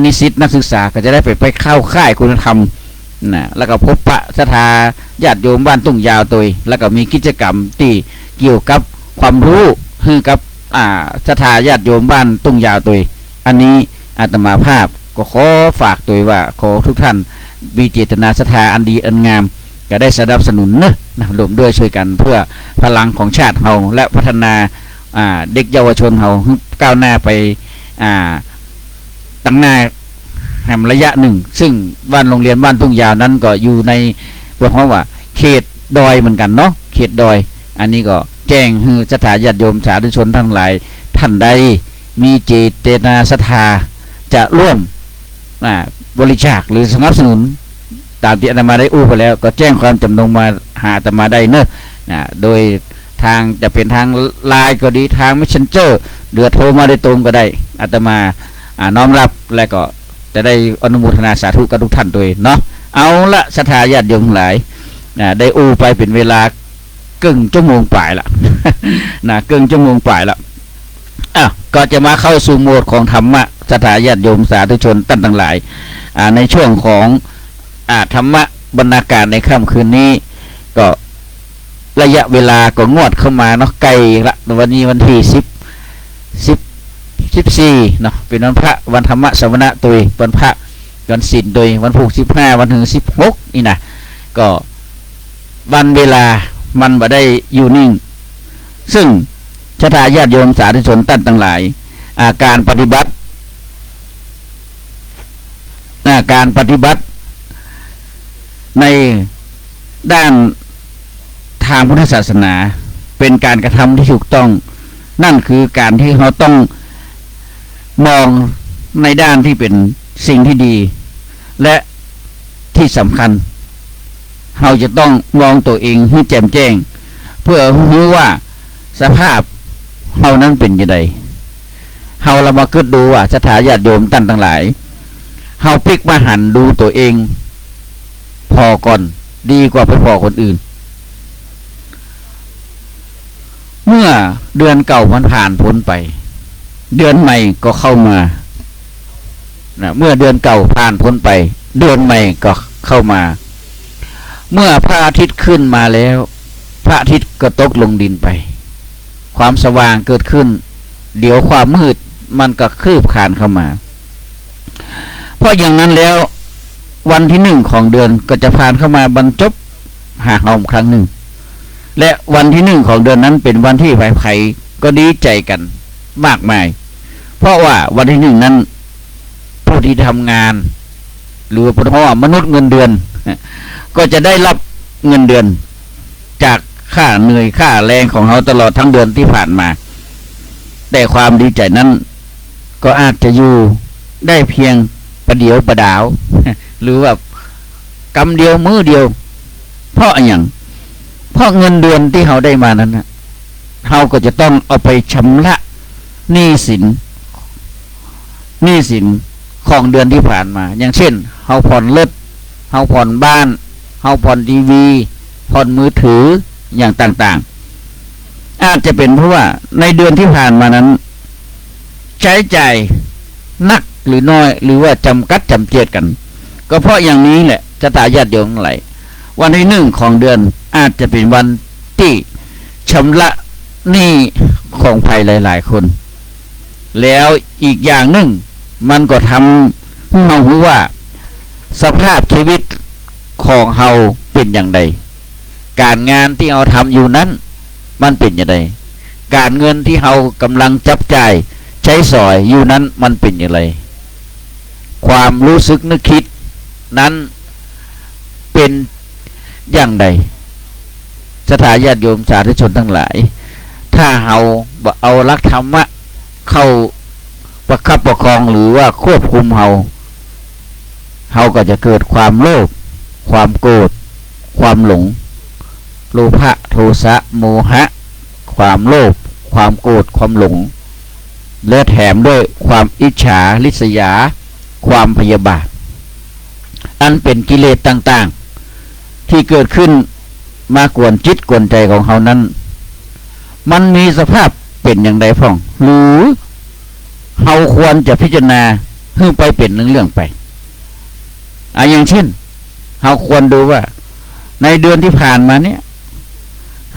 นิสิตนักศึกษาก็จะได้ไปเข้าค่ายคุณธรรมแล้วก็พบปะศรัทธาญาติโยมบ้านตุ้งยาวตัวแล้วก็มีกิจกรรมที่เกี่ยวกับความรู้ให้กับศรัทธาญาติโยมบ้านตุ้งยาวตัวอันนี้อาตมาภาพก็ขอฝากตัวว่าขอทุกท่านมีเจตนาศรัทธาอันดีอันงามก็ได้สนับสนุนนะรวมด้วยช่วยกันเพื่อพลังของชาติเราและพัฒนาเด็กเยาวชนเราก้าวหน้าไปตั้งหน้าแห่งระยะหนึ่งซึ่งบ้านโรงเรียนบ้านทุ่งยาวนั้นก็อยู่ในเพราะว่าเขตดอยเหมือนกันเนาะเขตดอยอันนี้ก็แจ้งให้ศรัทธาญาติโยมสาธุชนทั้งหลายท่านใดมีเจตนาศรัทธาจะร่วมบริจาคหรือสนับสนุนตามที่อาตมาได้อู้ไปแล้วก็แจ้งความจำนงมาหาอาตมาได้เนอะโดยทางจะเป็นทางไลน์ก็ดีทาง Messenger หรือโทรมาได้ตรงก็ได้อาตมาน้อมรับและก็จะได้อนุโมทนาสาธุกับทุกท่านด้วยเนาะเอาละศรัทธาญาติโยมหลายได้อู้ไปเป็นเวลาครึ่งชั่วโมงปลายละ ครึ่งชั่วโมงปลายละก็จะมาเข้าสู่โหมดของธรรมะศรัทธาญาติโยมสาธุชนท่านทั้งหลายในช่วงของธรรมะบรรณาการในค่ำคืนนี้ก็ระยะเวลาก็งวดเข้ามาเนาะไกลละวันนี้วันที่14เนาะเป็นวันพระวันธรรมะสวนะตุยวันพระวันศีลโดยวันพุธ15วันถึง16นี่นะก็วันเวลามันบ่ได้อยู่นิ่งซึ่งศรัทธาญาติโยมสาธุชนท่านทั้งหลายการปฏิบัติในด้านทางพุทธศาสนาเป็นการกระทำที่ถูกต้องนั่นคือการที่เราต้องมองในด้านที่เป็นสิ่งที่ดีและที่สำคัญเราจะต้องมองตัวเองให้แจ่มแจ้งเพื่อรู้ว่าสภาพเรานั้นเป็นยังไงเรามาคิดดูว่าศรัทธาญาติโยมท่านทั้งหลายเราพลิกมาหันดูตัวเองพอก่อนดีกว่าไปพอคนอื่นเมื่อเดือนเก่ามันผ่านพ้นไปเดือนใหม่ก็เข้ามาเมื่อเดือนเก่าผ่านพ้นไปเดือนใหม่ก็เข้ามาเมื่อพระอาทิตย์ขึ้นมาแล้วพระอาทิตย์ก็ตกลงดินไป ความสว่างเกิดขึ้นเดี๋ยวความมืดมันก็คืบคลานเข้ามาเพราะอย่างนั้นแล้ววันที่1ของเดือนก็จะผ่านเข้ามาบรรจบหาเฮาครั้งหนึ่งและวันที่1ของเดือนนั้นเป็นวันที่ไผๆก็ดีใจกันมากมายเพราะว่าวันที่1นั้นผู้ที่ทำงานหรือเพราะว่ามนุษย์เงินเดือนก็จะได้รับเงินเดือนจากค่าเหนื่อยค่าแรงของเขาตลอดทั้งเดือนที่ผ่านมาแต่ความดีใจนั้นก็อาจจะอยู่ได้เพียงประเดี๋ยวประดาวหรือว่ากำเดียวมือเดียวเพราะอย่างเพราะเงินเดือนที่เขาได้มานั้นนะเขาก็จะต้องเอาไปชำระหนี้สินของเดือนที่ผ่านมาอย่างเช่นเขาผ่อนรถเขาผ่อนบ้านเขาผ่อนทีวีผ่อนมือถืออย่างต่างๆอาจจะเป็นเพราะว่าในเดือนที่ผ่านมานั้นใช้จ่ายนักหรือน้อยหรือว่าจำกัดจำเจกัน ก็เพราะอย่างนี้แหละจะตาญาติโยมทั้งหลายวันที่1ของเดือนอาจจะเป็นวันที่ชำระหนี้ของภัยหลายๆคนแล้วอีกอย่างหนึ่งมันก็ทำให้เรารู้ว่าสภาพชีวิตของเราเป็นอย่างไรการงานที่เราทำอยู่นั้นมันเป็นอย่างไรการเงินที่เรากำลังจับจ่ายใช้สอยอยู่นั้นมันเป็นอย่างไรความรู้สึกนึกคิดนั้นเป็นอย่างใดสถาญาติโยมสาธุชนทั้งหลายถ้าเราเอาหลักธรรมะเข้าประคับประคองหรือว่าควบคุมเราก็จะเกิดความโลภความโกรธความหลงโลภะโทสะโมหะความโลภความโกรธความหลงและแถมด้วยความอิจฉาริษยาความพยาบาทอันเป็นกิเลสต่างๆที่เกิดขึ้นมากวนจิตกวนใจของเขานั้นมันมีสภาพเป็นอย่างไรพ่องหรือเราควรจะพิจารณาให้ไปเป็นเรื่องไปอย่างเช่นเราควรดูว่าในเดือนที่ผ่านมาเนี่ย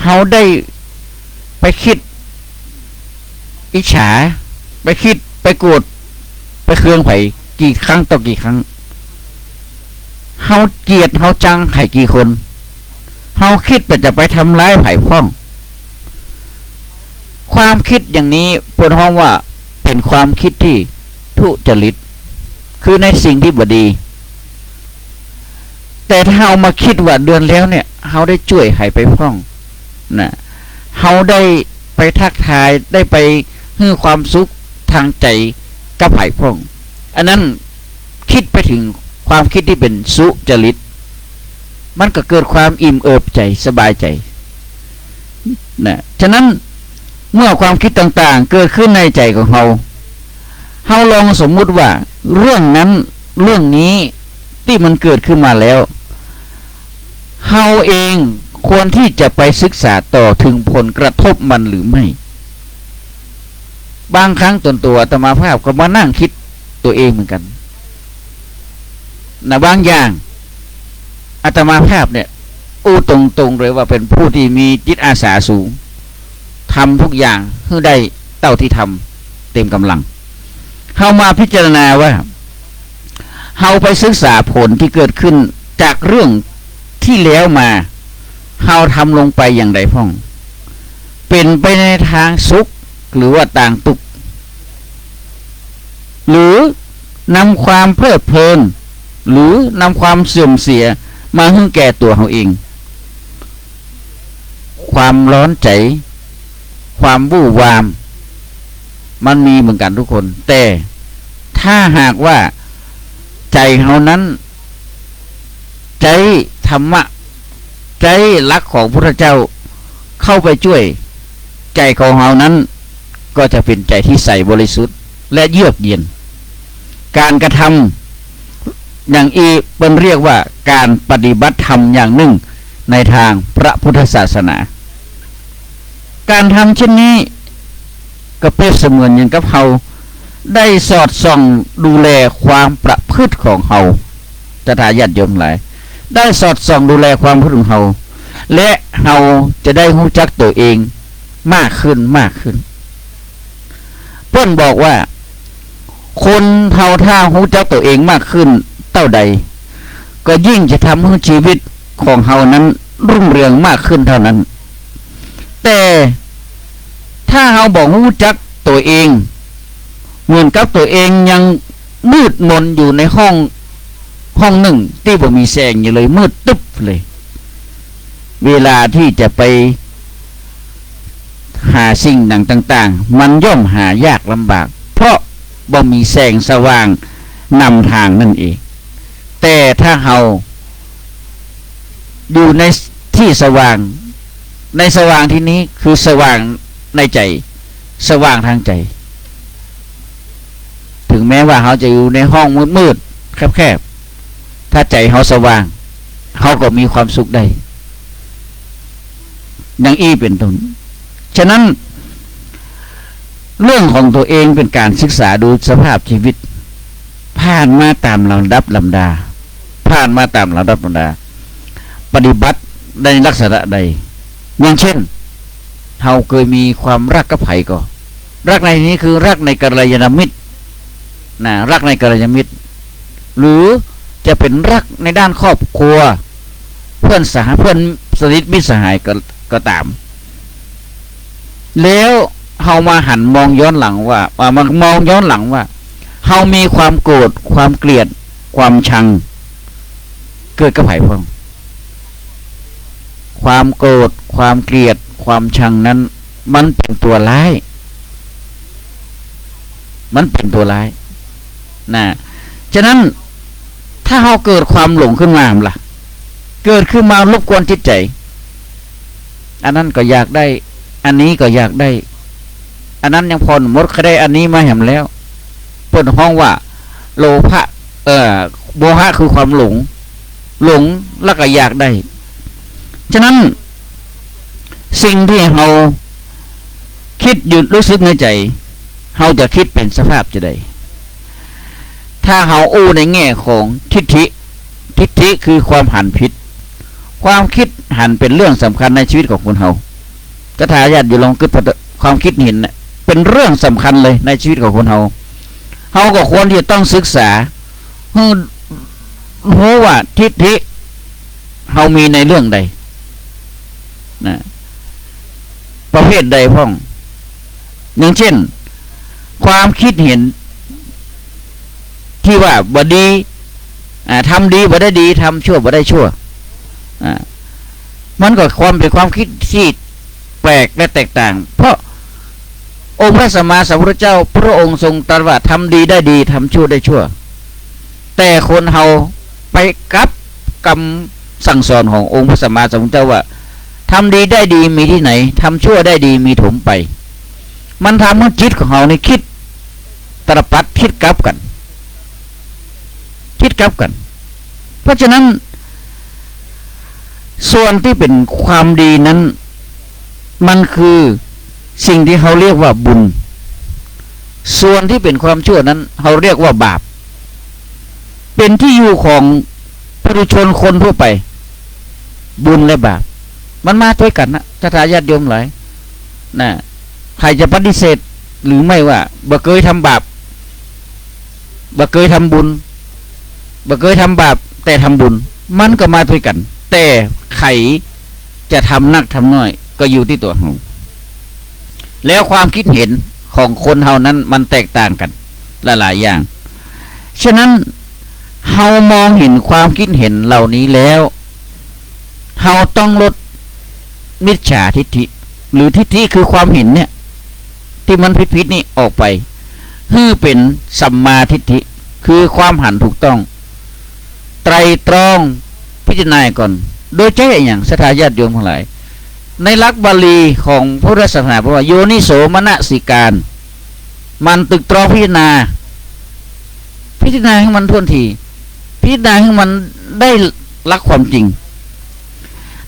เราได้ไปคิดอิจฉาไปคิดไปโกรธไปเคืองไผ่กี่ครั้งต่อกี่ครั้งเฮาเกลียดเฮาจังไผ่กี่คนเฮาคิดแต่จะไปทำร้ายไผ่พ้องความคิดอย่างนี้ปวดห้องว่าเป็นความคิดที่ทุจริตคือในสิ่งที่บดีแต่ถ้าเฮามาคิดว่าเดือนแล้วเนี่ยเฮาได้ช่วยไผ่ไปพ้องนะเฮาได้ไปทักทายได้ไปให้ความสุขทางใจกับไผ่พ้องอันนั้นคิดไปถึงความคิดที่เป็นสุจริตมันก็เกิดความอิ่มเอิบใจสบายใจนะฉะนั้นเมื่อความคิดต่างๆเกิดขึ้นในใจของเราลองสมมุติว่าเรื่องนั้นเรื่องนี้ที่มันเกิดขึ้นมาแล้วเราเองควรที่จะไปศึกษาต่อถึงผลกระทบมันหรือไม่บางครั้งตนตัวอาตมาภาพก็มานั่งคิดตัวเองเหมือนกันบางอย่างอาตมาภาพเนี่ยอู้ตรงๆเลยว่าเป็นผู้ที่มีจิตอาสาสูงทำทุกอย่างให้ได้เท่าที่ทำเต็มกำลังเข้ามาพิจารณาว่าเราไปศึกษาผลที่เกิดขึ้นจากเรื่องที่แล้วมาเราทำลงไปอย่างไรพ่องเป็นไปในทางสุขหรือว่าต่างตุกหรือนำความเพลิดเพลินหรือนำความเสื่อมเสียมาให้แก่ตัวเขาเองความร้อนใจความวู่วามมันมีเหมือนกันทุกคนแต่ถ้าหากว่าใจเขานั้นใจธรรมะใจรักของพระพุทธเจ้าเข้าไปช่วยใจของเขานั้นก็จะเป็นใจที่ใสบริสุทธิ์และเยือกเย็นการกระทำอย่างเป็นเรียกว่าการปฏิบัติธรรมอย่างหนึ่งในทางพระพุทธศาสนาการทำเช่นนี้ก็เปรียบเสมือนอย่างกับเขาได้สอดส่องดูแลความประพฤติของเขาจะทายาทโยมหลายได้สอดส่องดูแลความประพฤติของเขาและเราจะได้รู้จักตัวเอง มากขึ้นเพิ่นบอกว่าคนเฮาถ้ารู้จักตัวเองมากขึ้นเท่าใดก็ยิ่งจะทำให้ชีวิตของเฮานั้นรุ่งเรืองมากขึ้นเท่านั้นแต่ถ้าเฮาบอกรู้จักตัวเองเหมือนกับตัวเองยังมืดมนอยู่ในห้องหนึ่งที่บ่มีแสงอยู่เลยมืดตึ๊บเลยเวลาที่จะไปหาสิ่งต่างๆมันย่อมหายากลำบากเพราะบ่มีแสงสว่างนำทางนั่นเองแต่ถ้าเฮาอยู่ในที่สว่างในสว่างที่นี้คือสว่างในใจสว่างทางใจถึงแม้ว่าเฮาจะอยู่ในห้องมืดๆแคบๆถ้าใจเฮาสว่างเฮาก็มีความสุขได้ดังอี้เป็นต้นฉะนั้นเรื่องของตัวเองเป็นการศึกษาดูสภาพชีวิตผ่านมาตามลำดับลำดาปฏิบัติในลักษณะใดอย่างเช่นเฮาเคยมีความรักกับไผก็รักในนี้คือรักในกัลยาณมิตรรักในกัลยาณมิตรหรือจะเป็นรักในด้านครอบครัวเพื่อนสนิทมิตรสหายก็ตามแล้วเฮามาหันมองย้อนหลังว่ามองย้อนหลังว่าเฮามีความโกรธความเกลียดความชังเกิดกับไผพ้องความโกรธความเกลียดความชังนั้นมันเป็นตัวร้ายฉะนั้นถ้าเฮาเกิดความหลงขึ้นมาล่ะเกิดขึ้นมารบกวนจิตใจอันนั้นก็อยากได้อันนี้ก็อยากได้อันนั้นยังพอหมดก็ได้อันนี้มาแหมแล้วเปิดห้องว่าโลภะโมหะคือความหลงแล้วก็อยากได้ฉะนั้นสิ่งที่เราคิดหยุดรู้สึกในใจเราจะคิดเป็นสภาพจะได้ถ้าเราอู้ในแง่ของทิฏฐิคือความหันผิดความคิดหันเป็นเรื่องสำคัญในชีวิตของคนเรากระถาญาติอยู่ลองคิดความคิดเห็นเป็นเรื่องสำคัญเลยในชีวิตของคนเราก็ควรที่จะต้องศึกษารู้ว่าทิฏฐิเรามีในเรื่องใดประเภทใดพ้องอย่างเช่นความคิดเห็นที่ว่าบ่ดีทำดีบ่ได้ดีทำชั่วบ่ได้ชั่วมันก็เป็นความคิดที่แปลกและแตกต่างเพราะองค์พระสัมมาสัมพุทธเจ้าพระองค์ทรงตรัสว่าทำดีได้ดีทำชั่วได้ชั่วแต่คนเฮาไปกับคำสั่งสอนขององค์พระสัมมาสัมพุทธเจ้าว่าทำดีได้ดีมีที่ไหนทำชั่วได้ดีมีถมไปมันทำให้จิตของเราในคิดตรปัดคิดกลับกันเพราะฉะนั้นส่วนที่เป็นความดีนั้นมันคือสิ่งที่เขาเรียกว่าบุญส่วนที่เป็นความชั่วนั้นเขาเรียกว่าบาปเป็นที่อยู่ของปุถุชนคนทั่วไปบุญและบาปมันมาด้วยกันนะญาติโยมหลายใครจะปฏิเสธหรือไม่ว่าบ่เคยทำบาปบ่เคยทำบุญบ่เคยทำบาปแต่ทำบุญมันก็มาด้วยกันแต่ใครจะทำนักทำน้อยก็อยู่ที่ตัวเราแล้วความคิดเห็นของคนเฮานั้นมันแตกต่างกันหลายอย่างฉะนั้นเฮามองเห็นความคิดเห็นเหล่านี้แล้วเฮาต้องลดมิจฉาทิฏฐิหรือทิฏฐิคือความเห็นเนี่ยที่มันผิดๆนี่ออกไปคือเป็นสัมมาทิฏฐิคือความหันถูกต้องไตรตรองพิจารณาก่อนโดยใช้อย่างศรัทธาญาติโยมทั้งหลายในหลักบาลีของพุทธศาสนาบอกว่าโยนิโสมนสิการมันตึกตรองพิจารณาให้มันท่วนทีพิจารณาให้มันได้หลักความจริง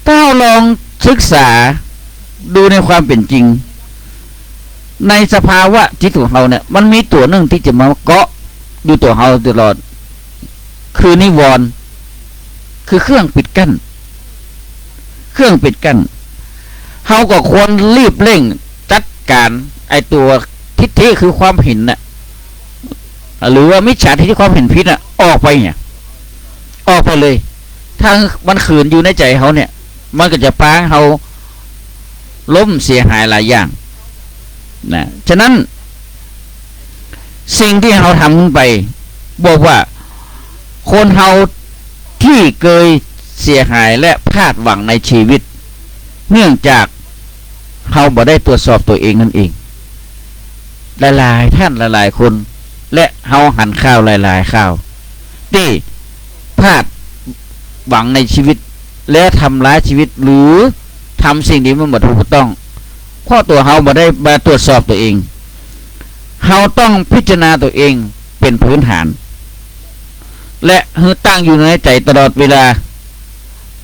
ถ้าเราลองศึกษาดูในความเป็นจริงในสภาวะจิตของเราเนี่ยมันมีตัวหนึ่งที่จะมาเกาะดูตัวเราตลอดคือนิวรณ์คือเครื่องปิดกั้นเฮาก็ควรรีบเร่ง การไอตัวทิฏฐิคือความเห็นน่ะหรือว่ามิจฉาทิฏฐิความเห็นผิดน่ะออกไปเนี่ยออกไปเลยถ้ามันขืนอยู่ในใจเขาเนี่ยมันก็จะพาเขาล้มเสียหายหลายอย่างนะฉะนั้นสิ่งที่เขาทำขึ้นไปบอกว่าคนเขาที่เคยเสียหายและพลาดหวังในชีวิตเนื่องจากเขาบ่ได้ตรวจสอบตัวเองนั่นเองหลายๆท่านหลายๆคนและเขาหันข้าวหลายๆข้าวที่พลาดหวังในชีวิตและทำร้ายชีวิตหรือทำสิ่งที่มันบ่ถูกต้องเพราะตัวเขาบ่ได้มาตรวจสอบตัวเองเขาต้องพิจารณาตัวเองเป็นพื้นฐานและตั้งอยู่ในใจตลอดเวลา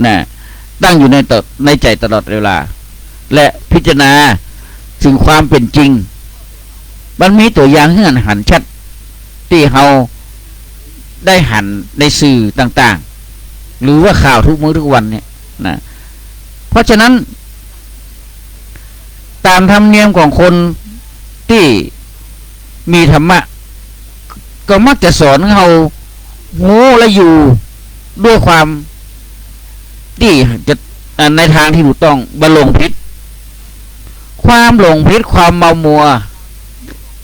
นะตั้งอยู่ในใจตลอดเวลาและพิจารณาถึงความเป็นจริงมันมีตัวอย่างให้หันชัดที่เขาได้หันในสื่อต่างๆหรือว่าข่าวทุกมื้อทุกวันเนี่ยนะเพราะฉะนั้นตามธรรมเนียมของคนที่มีธรรมะก็มักจะสอนให้เราโง่และอยู่ด้วยความที่จะในทางที่ถูกต้องบ่หลงผิดความหลงผิดความเมามัว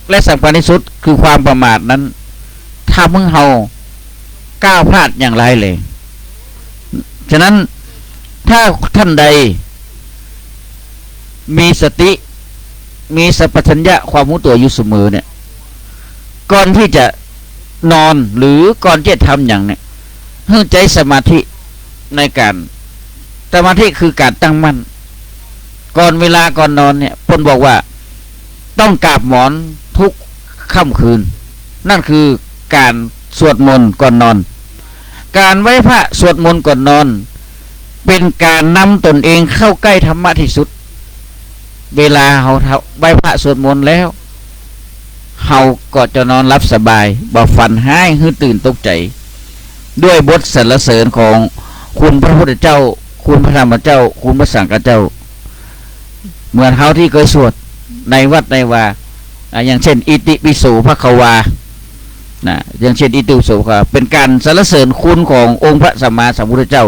และสำคัญที่สุดคือความประมาทนั้นทำให้เราก้าวพลาดอย่างไรเลยฉะนั้นถ้าท่านใดมีสติมีสัพพัญญะความรู้ตัวอยู่เสมอเนี่ยก่อนที่จะนอนหรือก่อนที่จะทำอย่างเนี่ยให้ใจสมาธิในการสมาธิคือการตั้งมั่นก่อนเวลาก่อนนอนเนี่ยพนบอกว่าต้องกราบหมอนทุกค่ำคืนนั่นคือการสวดมนต์ก่อนนอนการไหว้พระสวดมนต์ก่อนนอนเป็นการนำตนเองเข้าใกล้ธรรมะที่สุดเวลาเราไหว้พระสวดมนต์แล้วเราก็จะนอนรับสบายบ่ฝันหายหรือตื่นตกใจด้วยบทสรรเสริญของคุณพระพุทธเจ้าคุณพระธรรมเจ้าคุณพระสังฆเจ้าเหมือนเขาที่เคยสวดในวัดในวาอย่างเช่นอิติปิโสภควานะอย่างเช่นอิติปิโสภควาเป็นการสรรเสริญคุณขององค์พระสัมมาสัมพุทธเจ้า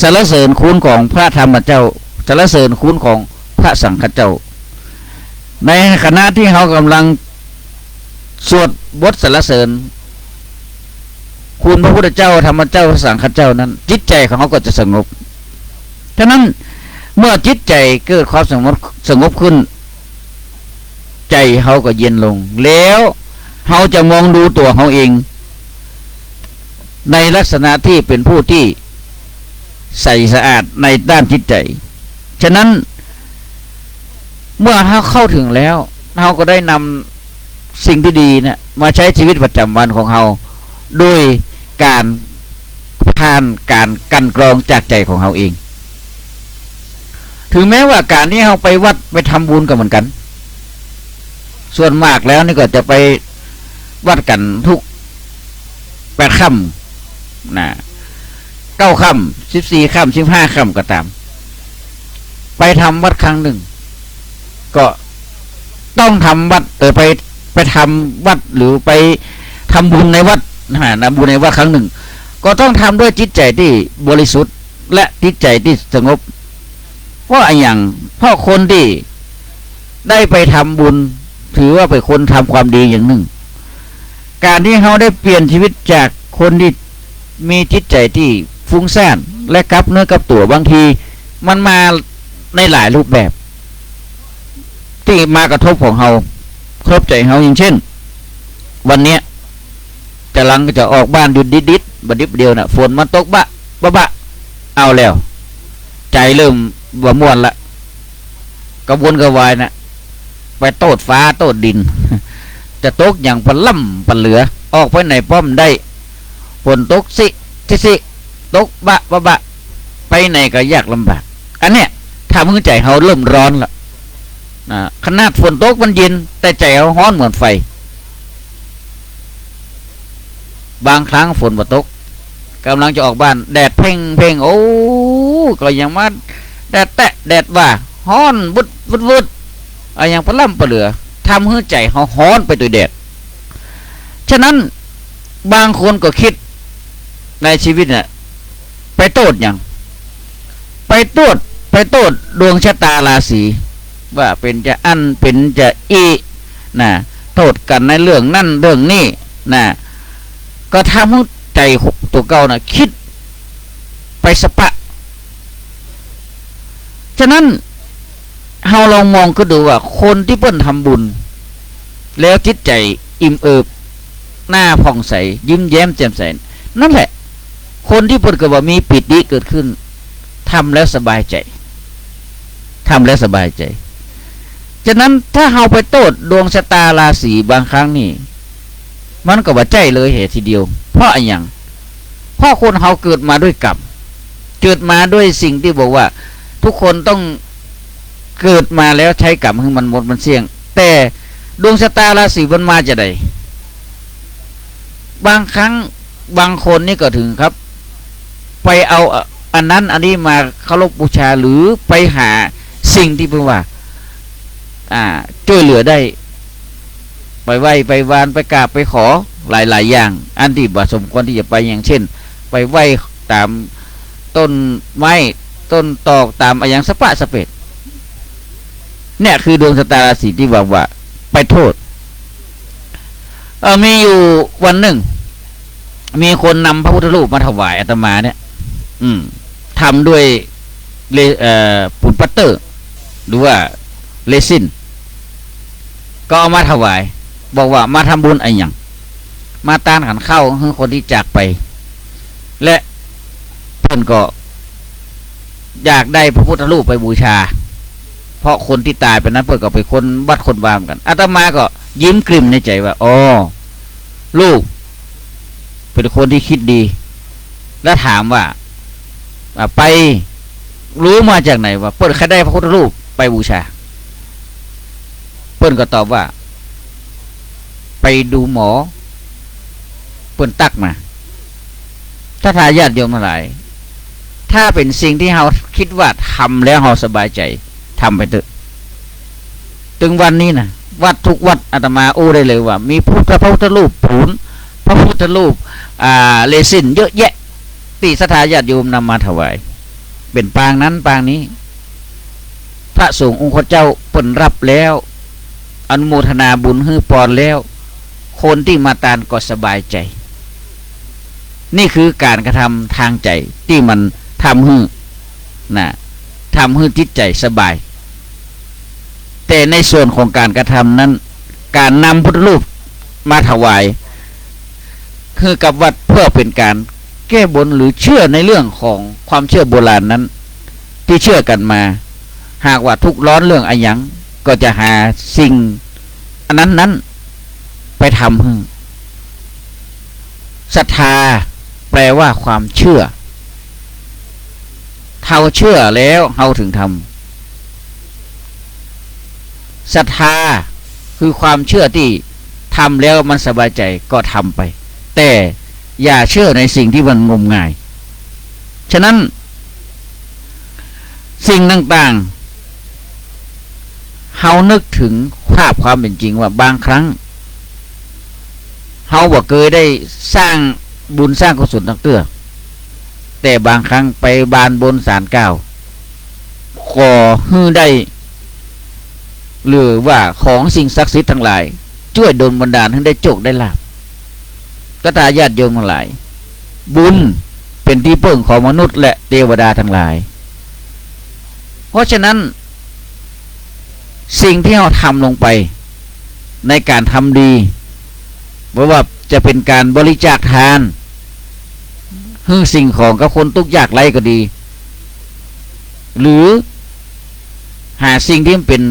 สรรเสริญคุณของพระธรรมเจ้าสรรเสริญคุณของพระสังฆเจ้าในขณะที่เขากำลังสวดบทสรรเสริญคุณพระพุทธเจ้าธรรมเจ้าพระสังฆเจ้านั้นจิตใจของเขาก็จะสงบฉะนั้นเมื่อจิตใจเกิดความสงบขึ้นใจเขาก็เย็นลงแล้วเขาจะมองดูตัวเขาเองในลักษณะที่เป็นผู้ที่ใสสะอาดในด้านจิตใจฉะนั้นเมื่อเขาเข้าถึงแล้วเขาก็ได้นำสิ่งที่ดีนะมาใช้ชีวิตประจำวันของเขาโดยการผ่านการกันกรองจากใจของเขาเองถึงแม้ว่าการที่เขาไปวัดไปทำบุญก็เหมือนกันส่วนมากแล้วนี่ก็จะไปวัดกันทุก8 ค่ำนะ9 ค่ำ14 ค่ำ15 ค่ำก็ตามไปทำวัดครั้งหนึ่งก็ต้องทำวัดไปทำวัดหรือไปทำบุญในวัดนะบุญในวัดครั้งหนึ่งก็ต้องทำด้วยจิตใจที่บริสุทธิ์และจิตใจที่สงบเพราะอย่างพ่อคนที่ได้ไปทำบุญถือว่าเป็นคนทำความดีอย่างหนึ่งการที่เขาได้เปลี่ยนชีวิตจากคนที่มีจิตใจที่ฟุ้งซ่านและกลับเนื้อกลับตัวบางทีมันมาในหลายรูปแบบที่มากระทบของเขาครบใจเขาอย่างเช่นวันเนี้ยกำลังจะออกบ้านหยุดดิดบัดดิบเดียวน่ะฝนมันตกบะเอาแล้วใจเริ่มบ่ม่วนละกระวนกระวายน่ะไปโตดฟ้าโตดดินจะตกอย่างปล่ำปเหลือออกไปไหนป้อมได้ฝนตกสิตกบะไปไหนก็ยากลำบากอันเนี้ยทำให้ใจเขาเริ่มร้อนละขนาดฝนตกมันเย็นแต่ใจเขาร้อนเหมือนไฟบางครั้งฝนบ่ตกกำลังจะออกบ้านแดดเพ่งโอ้ก็ยังมาแดดแตะแดดว่าร้อนบุดโ เอาอย่างปลาล่ำปลาเหลือทำให้ใจเขาฮ้อนไปตัวแดดฉะนั้นบางคนก็คิดในชีวิตเนี่ยไปโทษอย่างไปโทษดวงชะตาราศีว่าเป็นจะอันเป็นจะอีนะโทษกันในเรื่องนั่นเรื่องนี้นะก็ทำให้ใจตัวเก่านะคิดไปสปะฉะนั้นเราลองมองก็ดูว่าคนที่เพิ่นทำบุญแล้วจิตใจอิ่มเอิบหน้าผ่องใสยิ้มแย้มแจ่มใสนั่นแหละคนที่เพิ่นก็ว่ามีปิติเกิดขึ้นทำแล้วสบายใจทำแล้วสบายใจฉะนั้นถ้าเราไปโทษดวงชะตาราศีบางครั้งนี่มันก็บ่ใจเลยเหตุทีเดียวเพราะอะไรอย่างเพราะคนเราเกิดมาด้วยกรรมเกิดมาด้วยสิ่งที่บอกว่าทุกคนต้องเกิดมาแล้วใช้กรรมให้มันหมดมันเสี่ยงแต่ดวงชะตาราศีมันมาจะได้บางครั้งบางคนนี่ก็ถึงครับไปเอาอันนั้นอันนี้มาเคารพบูชาหรือไปหาสิ่งที่เพิ่งว่าช่วยเหลือได้ไปไหว้ไปวานไปกราบไปขอหลายๆอย่างอันที่บ่สมควรที่จะไปอย่างเช่นไปไหว้ตามต้นไม้ต้นตอกตามอย่างสปะสเปดเนี่ยคือดวงชะตาราศีที่ว่าไปโทษมีอยู่วันหนึ่งมีคนนำพระพุทธรูปมาถวายอาตมาเนี่ยทำด้วยปูนปัตเตอร์หรือว่าเรซินก็เอามาถวายบอกว่ามาทำบุญอะไรอย่างมาตานขันเข้าให้คนที่จากไปและเพิ่นก็อยากได้พระพุทธรูปไปบูชาเพราะคนที่ตายไปนั้นเพิ่นก็ไปคนวัดคนวามกันอาตมาก็ยิ้มกลิ่มในใจว่าอ๋อลูกเป็นคนที่คิดดีแล้วถามว่าไปรู้มาจากไหนว่าเพิ่นใครได้พระพุทธรูปไปบูชาเพิ่นก็ตอบว่าไปดูหมอเพิ่นตักมาถ้าทายาทโยมทั้งหลายถ้าเป็นสิ่งที่เราคิดว่าทำแล้วเราสบายใจทำไปเถอะถึงวันนี้นะวัดทุกวัดอาตมาโอ้ได้เลยว่ามีพระพุทธรูปผูนพระพุทธรูปเรซินเยอะแยะที่ศรัทธาญาติโยมนำมาถวายเป็นปางนั้นปางนี้พระสงฆ์องค์เจ้าเปิ่นรับแล้วอนุโมทนาบุญฮือปอนแล้วคนที่มาตานก็สบายใจนี่คือการกระทำทางใจที่มันทำให้จิตใจสบายแต่ในส่วนของการกระทำนั้นการนำพุทธรูปมาถวายคือกับวัดเพื่อเป็นการแก้บนหรือเชื่อในเรื่องของความเชื่อโบราณนั้นที่เชื่อกันมาหากว่าทุกร้อนเรื่องอะไรอย่างก็จะหาสิ่งอันนั้นไปทำให้ศรัทธาแปลว่าความเชื่อเราเชื่อแล้วเราถึงทำศรัทธาคือความเชื่อที่ทำแล้วมันสบายใจก็ทำไปแต่อย่าเชื่อในสิ่งที่มันงมงายฉะนั้นสิ่งต่างๆเรานึกถึงภาพความเป็นจริงว่าบางครั้งเราบ่เคยได้สร้างบุญสร้างกุศลตั้งเตื้อแต่บางครั้งไปบานบนศาลกล่าวขอให้ได้หรือว่าของสิ่งศักดิ์สิทธิ์ทั้งหลายช่วยดลบันดาลให้ได้โชคได้ลาภก็ตาญาติโยมทั้งหลายบุญเป็นที่พึ่งของมนุษย์และเทวดาทั้งหลายเพราะฉะนั้นสิ่งที่เราทำลงไปในการทำดีไม่ว่าจะเป็นการบริจาคทานให้สิ่งของกับคนทุกข์ยากไร้ก็ดีหรือหาสิ่งที่เป็น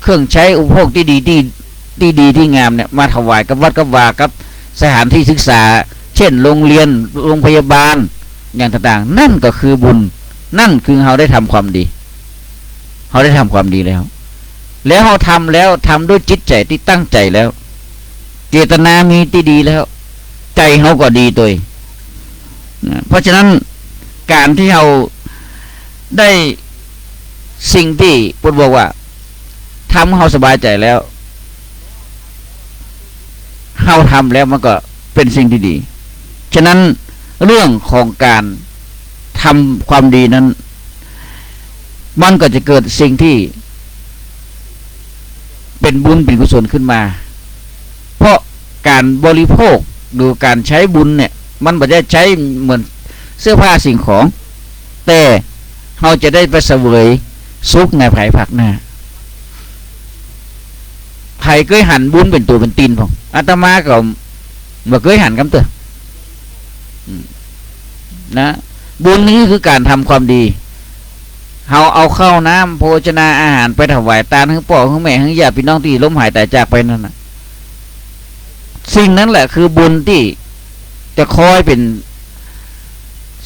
เครื่องใช้อุปโภคที่ดีที่งามเนี่ยมาถวายกับวัดกับวากับสถานที่ศึกษาเช่นโรงเรียนโรงพยาบาลอย่างต่างๆนั่นก็คือบุญนั่นคือเราได้ทำความดีเราได้ทำความดีแล้วเราทำแล้วทำด้วยจิตใจที่ตั้งใจแล้วเจตนามีที่ดีแล้วใจเราก็ดีตัวเพราะฉะนั้นการที่เราได้สิ่งที่พุทธบอกว่า ทำเฮาสบายใจแล้วเฮาทำแล้วมันก็เป็นสิ่งที่ดีฉะนั้นเรื่องของการทำความดีนั้นมันก็จะเกิดสิ่งที่เป็นบุญเป็นกุศลขึ้นมาเพราะการบริโภคหรือการใช้บุญเนี่ยมันไม่ได้ใช้เหมือนเสื้อผ้าสิ่งของแต่เราจะได้ไปเสวยสุขในภายภาคหน้าใครเคยหันบุญเป็นตัวเป็นตีนผมอาตมาก็บ่เคยหันกันเถอะนะบุญนี้คือการทำความดีเราเอาข้าวน้ำโภชนาอาหารไปถวายตาให้พ่อให้แม่ให้ญาติพี่น้องที่ล้มหายตายจากไปนั่นนะสิ่งนั้นแหละคือบุญที่จะคอยเป็น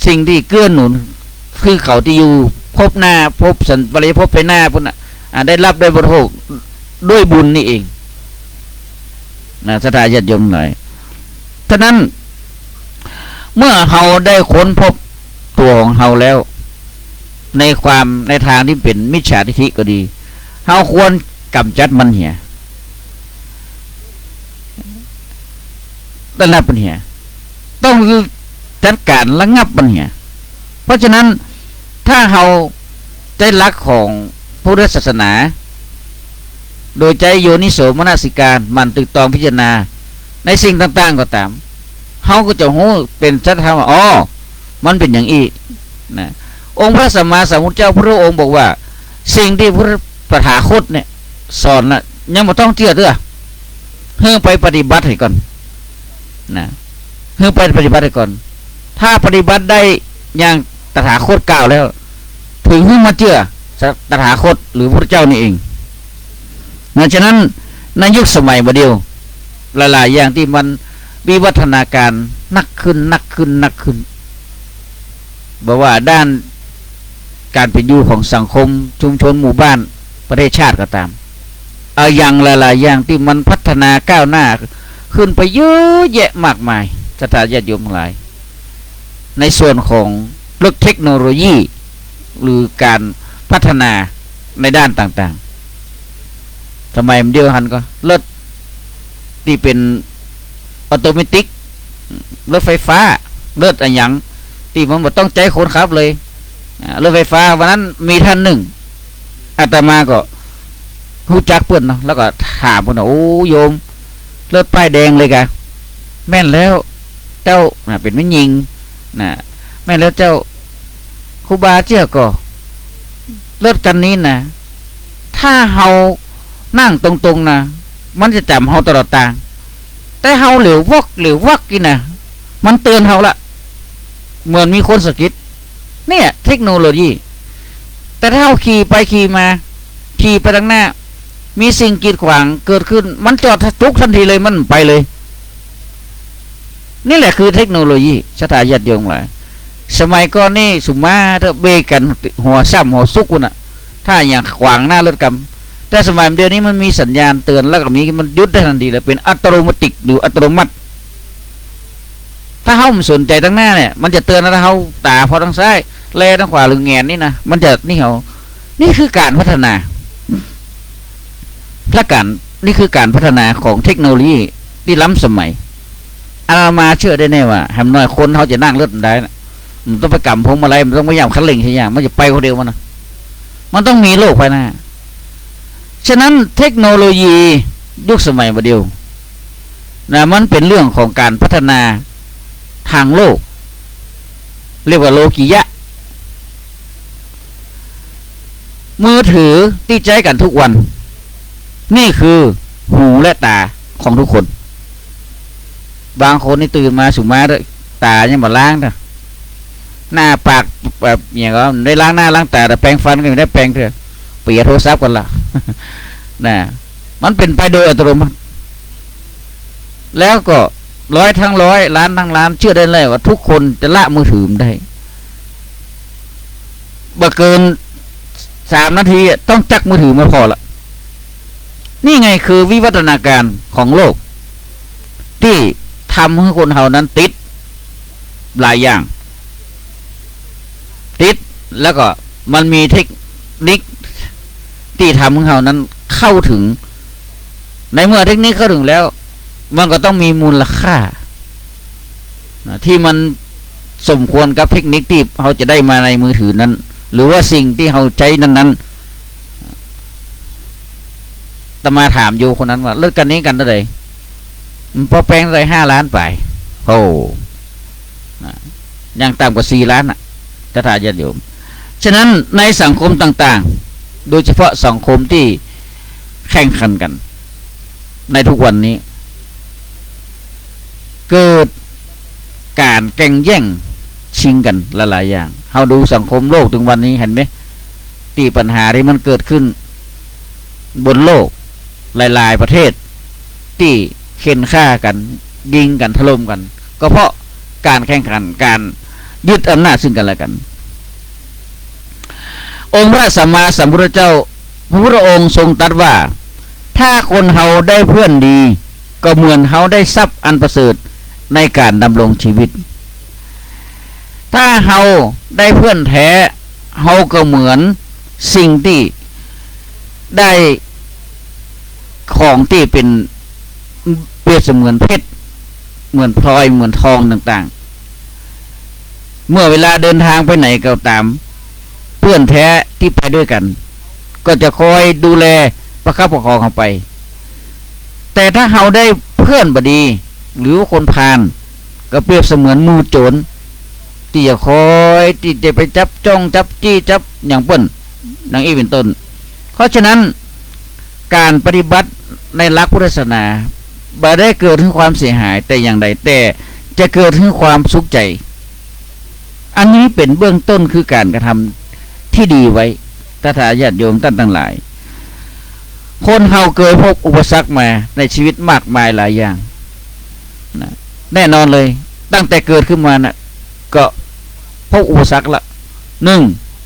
สิ่งที่เกื้อหนุนคือเขาที่อยู่พบหน้าพบสันปริพบไปหน้าพุ่นน่ะได้รับได้บริโภคด้วยบุญนี่เองนะศรัทธาญาติโยมหน่อยฉะนั้นเมื่อเราได้ค้นพบตัวของเราแล้วในทางที่เป็นมิจฉาทิฏฐิก็ดีเราควรกำจัดมันเหี่ยระงับมันเหี่ยต้องจัดการระงับมันเหี่ยเพราะฉะนั้นถ้าเราใจรักของพุทธศาสนาโดยใจโยนิโสมนสิการมันตึกตองพิจารณาในสิ่งต่างๆก็ตามเขาก็จะรู้เป็นสัจธรรมว่าอ๋อมันเป็นอย่างอีนะองค์พระสัมมาสัมพุทธเจ้าพระองค์บอกว่าสิ่งที่พระตถาคตเนี่ยสอนน่ะยังไม่ต้องเชื่อเด้อเพื่อไปปฏิบัติให้ก่อนนะเพื่อไปปฏิบัติให้ก่อนถ้าปฏิบัติได้อย่างตถาคตกล่าวแล้วถึงเพื่อมาเชื่อตถาคตหรือพระเจ้านี่เองนะฉะนั้นในยุคสมัยบัดเดียวหลายๆอย่างที่มันวิวัฒนาการนักขึ้นบอกว่าด้านการเป็นอยู่ของสังคมชุมชนหมู่บ้านประเทศชาติก็ตามอย่างหลายๆอย่างที่มันพัฒนาก้าวหน้าขึ้นไปเยอะแยะมากมายศรัทธาญาติโยมทั้งหลายในส่วนของเรื่องเทคโนโลยีหรือการพัฒนาในด้านต่างๆทำไมมันเดียวหันก็รถที่เป็นออโตเมติกรถไฟฟ้าเลิศอะไรอย่างที่มันไม่ต้องใจคนขับเลยรถไฟฟ้าวันนั้นมีท่านหนึ่งอาตมาก็รู้จักเพื่อนเนาะแล้วก็ถามเพื่อนโอ้โยมรถป้ายแดงเลยกะแม่นแล้วเจ้าเป็นไม่ยิงนะแม่นแล้วเจ้าครูบาเจ้าก็รถกันนี้นะถ้าเฮานั่งตรงๆนะมันจะจำเฮาตลอดทางแต่เฮาเหลววักกินนะมันเตือนเฮาละเหมือนมีคนสะกิดเนี่ยเทคโนโลยีแต่ถ้าเฮาขี่ไปขี่มาขี่ไปทางหน้ามีสิ่งกีดขวางเกิดขึ้นมันจอดทุกทันทีเลยมันไปเลยนี่แหละคือเทคโนโลยีศรัทธาญาติโยมหลายสมัยก่อนนี่สุมาเถอะเบกันหัวซ้ำหัวซุกน่ะถ้าอย่างขวางหน้ารถกำแต่สมัยเดี๋ยวนี้มันมีสัญญาณเตือนแล้วก็มีมันยุดได้ทันทีเลยเป็นอัตโนมัติหรืออัตโนมัติถ้าเฮาไม่สนใจตั้งหน้าเนี่ยมันจะเตือนนะถ้าเฮาตาพอทางซ้ายแลทางขวาหรือแงนนี่นะมันจะนี่เฮานี่คือการพัฒนานี่คือการพัฒนาของเทคโนโลยีที่ล้ำสมัยอามาเชื่อได้แน่ว่าแฮมน้อยคนเขาจะนั่งรถได้นะมันต้องไปกำพวงมาลัยมันต้องพยายามคันเร่งใช่ไหมมันจะไปคนเดียวมันต้องมีโลกภายหน้าฉะนั้นเทคโนโลยียุคสมัยบัดเดียวนะมันเป็นเรื่องของการพัฒนาทางโลกเรียกว่าโลกิยะมือถือที่ใช้กันทุกวันนี่คือหูและตาของทุกคนบางคนนี่ตื่นมาสุมาด้วยตายังมาล้างนะหน้าปากแบบอย่างก็ได้ล้างหน้าล้างตาแต่แปรงฟันก็ไม่ได้แปรงเถอะเปียโทรศัพท์กันละนะมันเป็นไปโดยอัตโนมัติแล้วก็ร้อยทั้งร้อยล้านทั้งล้านเชื่อได้เลยว่าทุกคนจะละมือถือได้บ่เกิน3 นาทีต้องจักมือถือมาพอละนี่ไงคือวิวัฒนาการของโลกที่ทำให้คนเฮานั้นติดหลายอย่างติดแล้วก็มันมีเทคนิคที่ทำให้เฮานั้นข เข้าถึงในเมื่อเทคนิคเข้าถึงแล้วมันก็ต้องมีมูลค่าที่มันสมควรกับเทคนิคที่เขาจะได้มาในมือถือนั้นหรือว่าสิ่งที่เขาใช้นั้นๆตมาถามอยู่คนนั้นว่าเลิกกันนี้กันเท่าไหร่พอแปลงได้5 ล้านไปโอ้ยังต่ำกว่า4 ล้านจะถ่ายญาติโยมฉะนั้นในสังคมต่างๆโดยเฉพาะสังคมที่แข่งขันกันในทุกวันนี้เกิดการแข่งแย่งชิงกันหลายๆอย่างเราดูสังคมโลกถึงวันนี้เห็นไหมที่ปัญหาที่มันเกิดขึ้นบนโลกหลายๆประเทศที่เข็นฆ่ากันยิงกันถล่มกันก็เพราะการแข่งขันการยึดอำนาจซึ่งกันและกันองค์พระสัมมาสัมพุทธเจ้าพระพุทธองค์ทรงตรัสว่าถ้าคนเฮาได้เพื่อนดีก็เหมือนเฮาได้ทรัพย์อันประเสริฐในการดำรงชีวิตถ้าเฮาได้เพื่อนแท้เฮาก็เหมือนสิ่งที่ได้ของที่เป็นเปรียบเสมือนเพชรเหมือนพลอยเหมือนทองต่างๆเมื่อเวลาเดินทางไปไหนก็ตามเพื่อนแท้ที่ไปด้วยกันก็จะคอยดูแลประคับประคองเขาไปแต่ถ้าเฮาได้เพื่อนบดีหรือคนพาลก็เปรียบเสมือนมือโจรที่จะคอยที่จะไปจับจ้องจับจี้จับอย่างเปิ้นดังนี้เป็นต้นเพราะฉะนั้นการปฏิบัติในหลักพุทธศาสนาบ่ได้เกิดถึงความเสียหายแต่อย่างใดแต่จะเกิดถึงความสุขใจอันนี้เป็นเบื้องต้นคือการกระทำที่ดีไว้ถ้าญาติโยมท่านทั้งหลายคนเฮาเคยพบอุปสรรคมาในชีวิตมากมายหลายอย่างนะแน่นอนเลยตั้งแต่เกิดขึ้นมานะก็พบอุปสรรคละ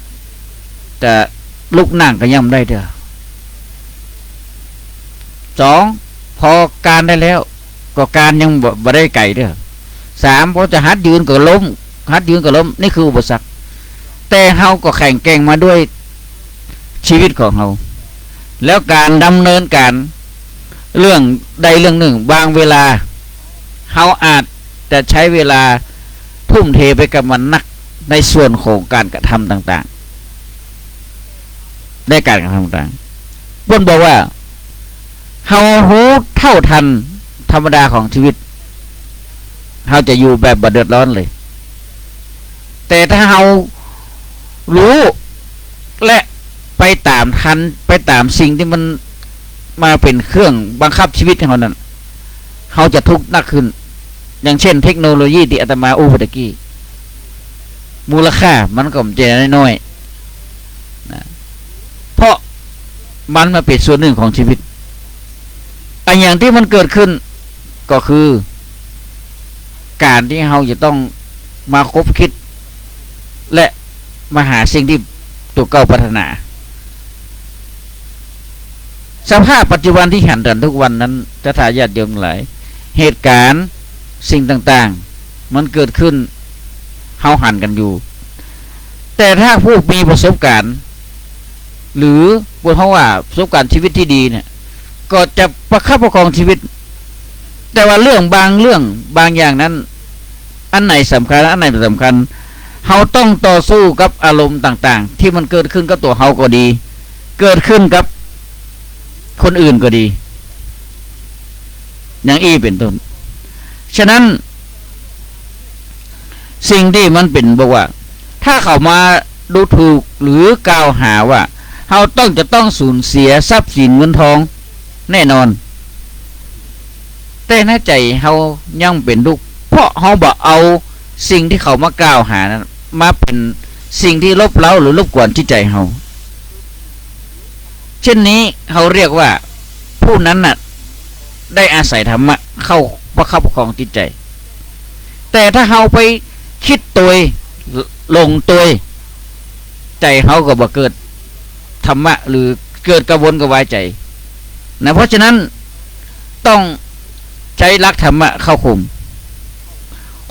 1แต่ลุกนั่งก็ย่ำได้เด้อ2พอการได้แล้วก็การยังบ่ได้ไก่เด้อ3พอจะหัดยืนก็ล้มนี่คืออุปสรรคแต่เฮาก็แข่งแกร่งมาด้วยชีวิตของเฮาแล้วการดำเนินการเรื่องใดเรื่องหนึ่งบางเวลาเฮาอาจจะใช้เวลาทุ่มเทไปกับมันนักในส่วนของการกระทำต่างๆได้การกระทำต่างๆบ่นบอกว่าเฮารู้เท่าทันธรรมดาของชีวิตเฮาจะอยู่แบบบ่เดือดร้อนเลยแต่ถ้าเฮารู้และไปตามทันไปตามสิ่งที่มันมาเป็นเครื่องบังคับชีวิตของเรานั้นเฮาจะทุกข์หนักขึ้นอย่างเช่นเทคโนโลยีที่อาตมาอู้เมื่อกี้มูลค่ามันก็จะน้อยๆนะเพราะมันมาเป็นส่วนหนึ่งของชีวิตอันอย่างที่มันเกิดขึ้นก็คือการที่เฮาจะต้องมาคบคิดและมาหาสิ่งที่ตัวเก่าพัฒนาสภาพปัจจุบันที่หันกันทุกวันนั้นจะถ่ายญาติโยมหลายเหตุการณ์สิ่งต่างๆมันเกิดขึ้นเฮาหันกันอยู่แต่ถ้าผู้มีประสบการณ์หรือพูดเพราะว่าประสบการณ์ชีวิตที่ดีเนี่ยก็จะประคับประคองชีวิตแต่ว่าเรื่องบางอย่างนั้นอันไหนสำคัญอันไหนไม่สำคัญเฮาต้องต่อสู้กับอารมณ์ต่างๆที่มันเกิดขึ้นกับตัวเฮาก็ดีเกิดขึ้นกับคนอื่นก็ดีอย่างอี้เป็นต้นฉะนั้นสิ่งที่มันเป็นบอกว่าถ้าเขามาดูถูกหรือกล่าวหาว่าเฮาจะต้องสูญเสียทรัพย์สินเงินทองแน่นอนแต่ในใจเฮายังเป็นทุกข์เพราะเฮาบ่เอาสิ่งที่เขามากล่าวหานั้นมาเป็นสิ่งที่ลบเล้าหรือรบกวนจิตใจเฮาเช่นนี้เขาเรียกว่าผู้นั้นน่ะได้อาศัยธรรมะเข้าประคับประคองจิตใจแต่ถ้าเฮาไปคิดตัวลงตัวใจเฮาก็บ่เกิดธรรมะหรือเกิดกระวนกระวายใจนะเพราะฉะนั้นต้องใช้หลักธรรมะเข้าคุม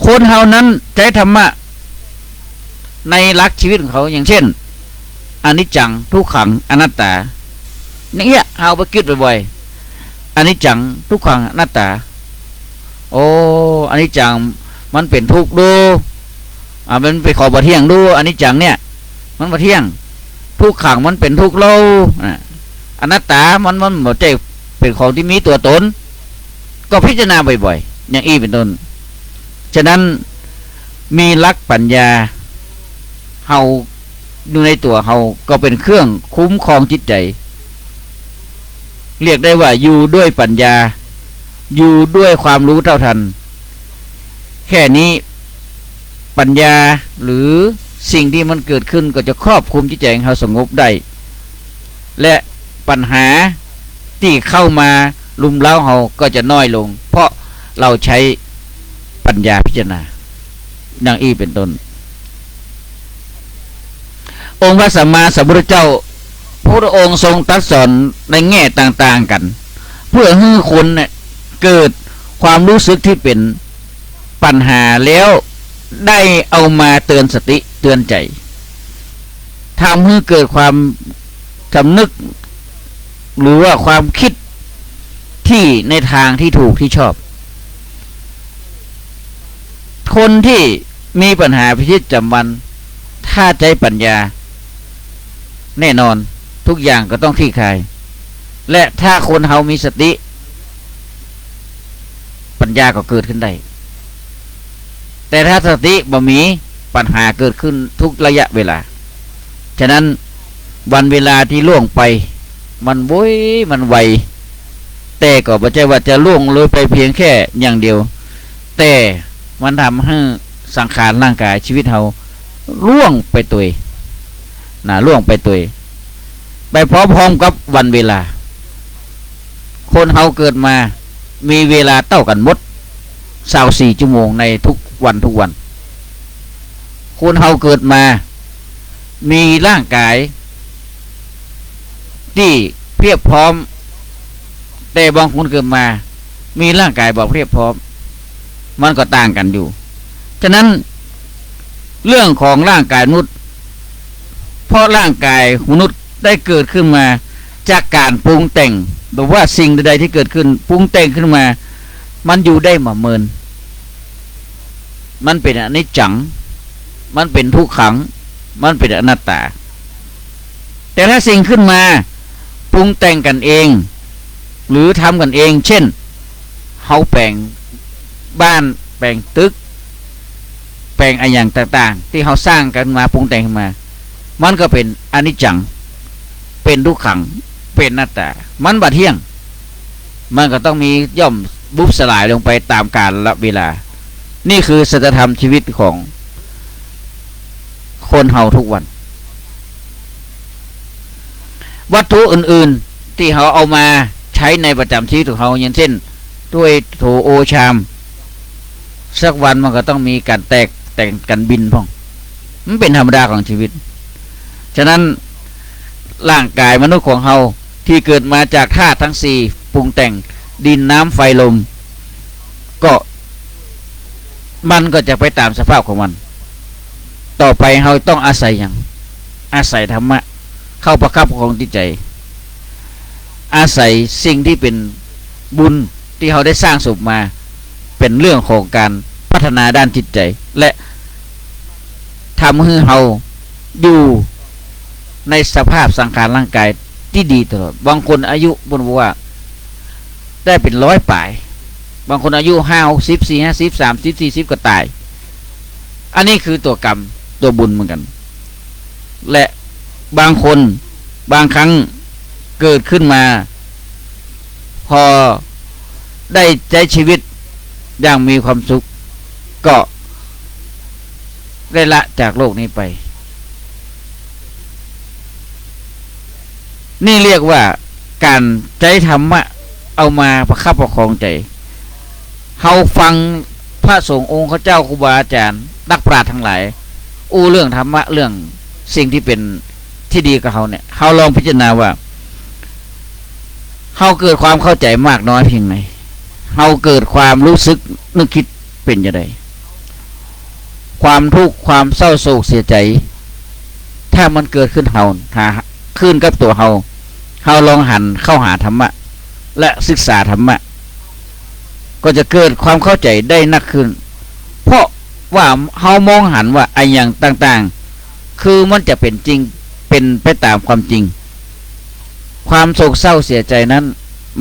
คนเฮานั้นใช้ธรรมะในหลักชีวิตของเขาอย่างเช่นอนิจจังทุกขังอนัตตา เนี่ยเอาไปคิดบ่อยๆอันนี้จังทุกขังอนัตตาโอ้อันนี้จังมันเป็นทุกข์ดูมันไปขอบ่เที่ยงดูอันนี้จังเนี่ยมันบ่เที่ยงทุกขังมันเป็นทุกข์โลอนัตตามันบ่ใจเป็นของที่มีตัวตนก็พิจารณาบ่อยๆอย่างอี้เป็นต้นฉะนั้นมีหลักปัญญาเฮาอยู่ในตัวเฮาก็เป็นเครื่องคุ้มครองจิตใจเรียกได้ว่าอยู่ด้วยปัญญาอยู่ด้วยความรู้เท่าทันแค่นี้ปัญญาหรือสิ่งที่มันเกิดขึ้นก็จะครอบคลุมจิตใจของเฮาสงบได้และปัญหาที่เข้ามาลุมเล้าเฮาก็จะน้อยลงเพราะเราใช้ปัญญาพิจารณาดังอี้เป็นต้นองค์พระสัมมาสัมพุทธเจ้าพระองค์ทรงตรัสสอนในแง่ต่างๆกันเพื่อให้คนเนี่ยเกิดความรู้สึกที่เป็นปัญหาแล้วได้เอามาเตือนสติเตือนใจทำให้เกิดความสำนึกหรือว่าความคิดที่ในทางที่ถูกที่ชอบคนที่มีปัญหาพิจิตจำวันถ้าใช้ปัญญาแน่นอนทุกอย่างก็ต้องคลี่คลายและถ้าคนเฮามีสติปัญญาก็เกิดขึ้นได้แต่ถ้าสติบ่มีปัญหาเกิดขึ้นทุกระยะเวลาฉะนั้นวันเวลาที่ล่วงไปมันโว้ยมันไวแต่ก็บ่ใช่ว่าจะล่วงเลยไปเพียงแค่อย่างเดียวแต่มันทำให้สังขารร่างกายชีวิตเฮาล่วงไปตัวล่วงไปตัวไปพร้อมๆกับวันเวลาคนเฮาเกิดมามีเวลาเท่ากันหมด24ชั่วโมงในทุกวันคนเฮาเกิดมามีร่างกายที่เพียบพร้อมแต่บางคนเกิดมามีร่างกายบ่เพียบพร้อมมันก็ต่างกันอยู่ฉะนั้นเรื่องของร่างกายมนุษย์เพราะร่างกายมนุษย์ได้เกิดขึ้นมาจากการปรุงแต่งหรือว่าสิ่งใดๆที่เกิดขึ้นปรุงแต่งขึ้นมามันอยู่ได้มาเมินมันเป็นอนิจจังมันเป็นทุกขังมันเป็นอนัตตาแต่ถ้าสิ่งขึ้นมาปรุงแต่งกันเองหรือทำกันเองเช่นเฮาแปลงบ้านแปลงตึกแปลงอะไรอย่างต่างๆที่เฮาสร้างกันมาปรุงแต่งขึ้นมามันก็เป็นอนิจจังเป็นทุกขังเป็นอนัตตามันบ่เที่ยงมันก็ต้องมีย่อมบุบสลายลงไปตามกาลและเวลานี่คือสัจธรรมชีวิตของคนเฮาทุกวันวัตถุอื่นๆที่เขาเอามาใช้ในประจำชีวิตของเขาอย่างเช่นด้วยโถโอชามสักวันมันก็ต้องมีการแต่งกันบินพ่องมันเป็นธรรมดาของชีวิตฉะนั้นร่างกายมนุษย์ของเราที่เกิดมาจากธาตุทั้งสี่ปรุงแต่งดินน้ำไฟลมก็มันก็จะไปตามสภาพของมันต่อไปเราต้องอาศัยอย่างอาศัยธรรมะเข้าประคับของจิตใจอาศัยสิ่งที่เป็นบุญที่เราได้สร้างสมมาเป็นเรื่องของการพัฒนาด้านจิตใจและทำให้เราอยู่ในสภาพสังขารร่างกายที่ดีตลอดบางคนอายุบนว่าได้เป็น100 ปีบางคนอายุ50 40 50 30 40ก็ตายอันนี้คือตัวกรรมตัวบุญเหมือนกันและบางคนบางครั้งเกิดขึ้นมาพอได้ใช้ชีวิตอย่างมีความสุขก็ได้ละจากโลกนี้ไปนี่เรียกว่าการใช้ธรรมะเอามาประคับประคองใจเฮาฟังพระสงฆ์องค์เจ้าครูบาอาจารย์นักปราชญ์ทั้งหลายเรื่องธรรมะเรื่องสิ่งที่เป็นที่ดีกับเฮาเนี่ยเฮาลองพิจารณาว่าเฮาเกิดความเข้าใจมากน้อยเพียงไหนเฮาเกิดความรู้สึกนึกคิดเป็นอย่างไรความทุกข์ความเศร้าโศกเสียใจถ้ามันเกิดขึ้นเฮาขึ้นกับตัวเฮา เฮาลองหันเข้าหาธรรมะและศึกษาธรรมะก็จะเกิดความเข้าใจได้นักขึ้นเพราะว่าเฮามองหันว่าไอ้อย่างต่างๆคือมันจะเป็นจริงเป็นไปตามความจริงความโศกเศร้าเสียใจนั้น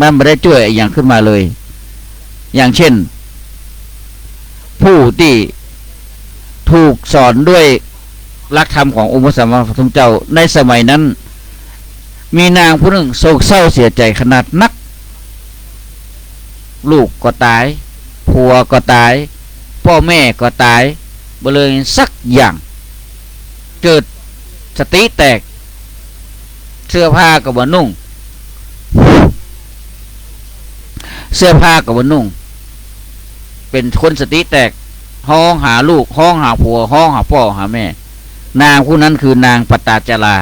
มันไม่ได้ช่วยไอ้อย่างขึ้นมาเลยอย่างเช่นผู้ที่ถูกสอนด้วยหลักธรรมขององค์พระสัมมาสัมพุทธเจ้าในสมัยนั้นมีนางผู้หนึ่งโศกเศร้าเสียใจขนาดนักลูกก็ตายผัวก็ตายพ่อแม่ก็ตายบ่เลยสักอย่างเกิดสติแตกเสื้อผ้าก็บ่นุ่งเสื้อผ้าก็บ่นุ่งเป็นคนสติแตกห้องหาลูกห้องหาผัวห้องหาพ่อหาแม่นางผู้นั้นคือนางปตาจารา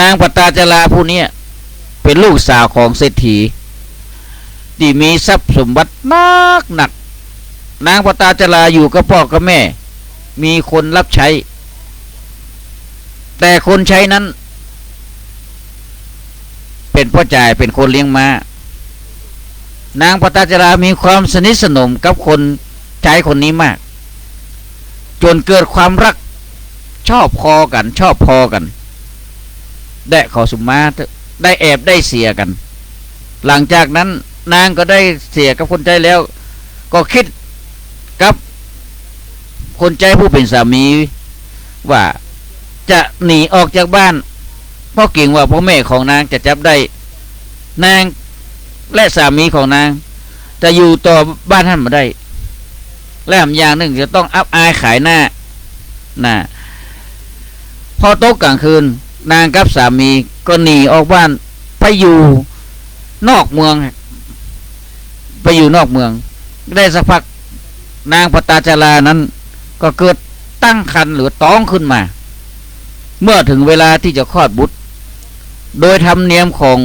นางปตาจาราผู้นี้เป็นลูกสาวของเศรษฐีที่มีทรัพย์สมบัติหนักนางปตาจาราอยู่กับพ่อกับแม่มีคนรับใช้แต่คนใช้นั้นเป็นพ่อจ่ายเป็นคนเลี้ยงม้านางปตาจารามีความสนิทสนมกับคนใช้คนนี้มากจนเกิดความรักชอบพอกันได้ขอสุมาได้แอบได้เสียกันหลังจากนั้นนางก็ได้เสียกับคนใจแล้วก็คิดกับคนใจผู้เป็นสามีว่าจะหนีออกจากบ้านเพราะเก่งว่าพ่อแม่ของนางจะจับได้นางและสามีของนางจะอยู่ต่อบ้านท่านมาได้และอย่างหนึ่งจะต้องอับอายขายหน้าพอตกกลางคืนนางกับสามีก็หนีออกบ้านไปอยู่นอกเมืองได้สักพักนางปตาจารานั้นก็เกิดตั้งครรภ์หรือท้องขึ้นมาเมื่อถึงเวลาที่จะคลอดบุตรโดยธรรมเนียมของ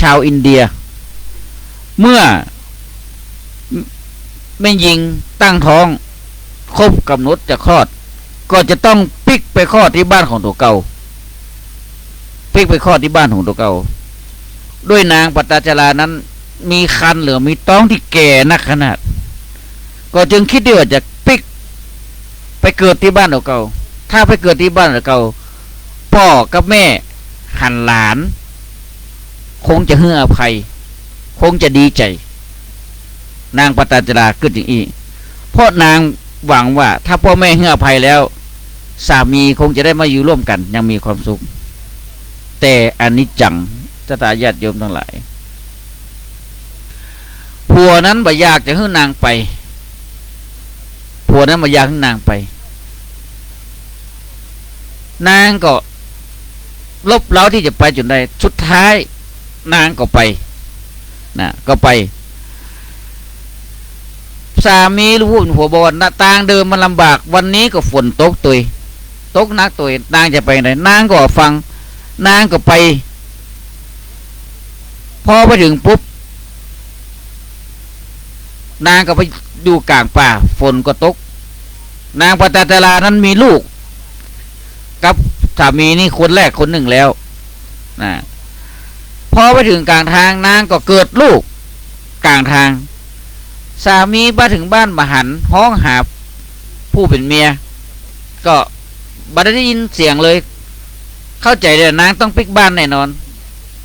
ชาวอินเดียเมื่อแม่หญิงตั้งท้องครบกำหนดจะคลอดก็จะต้องปิกไปคลอดที่บ้านของตัวเก่าด้วยนางปตาจารานั้นมีคันหรือมีท้องที่แก่นักขนาดก็จึงคิดว่าจะปิกไปเกิดที่บ้านตัวเก่าถ้าไปเกิดที่บ้านตัวเก่าพ่อกับแม่หันหลานคงจะให้อภัยคงจะดีใจนางปตาจาราคิดอย่างนี้เพราะนางหวังว่าถ้าพ่อแม่ให้อภัยแล้วสามีคงจะได้มาอยู่ร่วมกันยังมีความสุขแต่อนิจจังตาญาติโยมทั้งหลายผัวนั้นบ่อยากจะให้นางไปนางก็ลบเล้าที่จะไปจนได้สุดท้ายนางก็ไปสามีรู้ผัวบอกว่าต่างเดิมมันลำบากวันนี้ก็ฝนตกนักตัวนางจะไปไหนนางก็ฟังนางก็ไปพอไปถึงปุ๊บนางก็ไปอยู่กลางป่าฝนก็ตกนางปตาจารานั้นมีลูกกับสามีนี่คนแรกคนหนึ่งแล้วพอไปถึงกลางทางนางก็เกิดลูกกลางทางสามีมาถึงบ้านมาหันห้องหาผู้เป็นเมียก็บัดได้ยินเสียงเลยเข้าใจเลยนางต้องปิกบ้านแน่นอน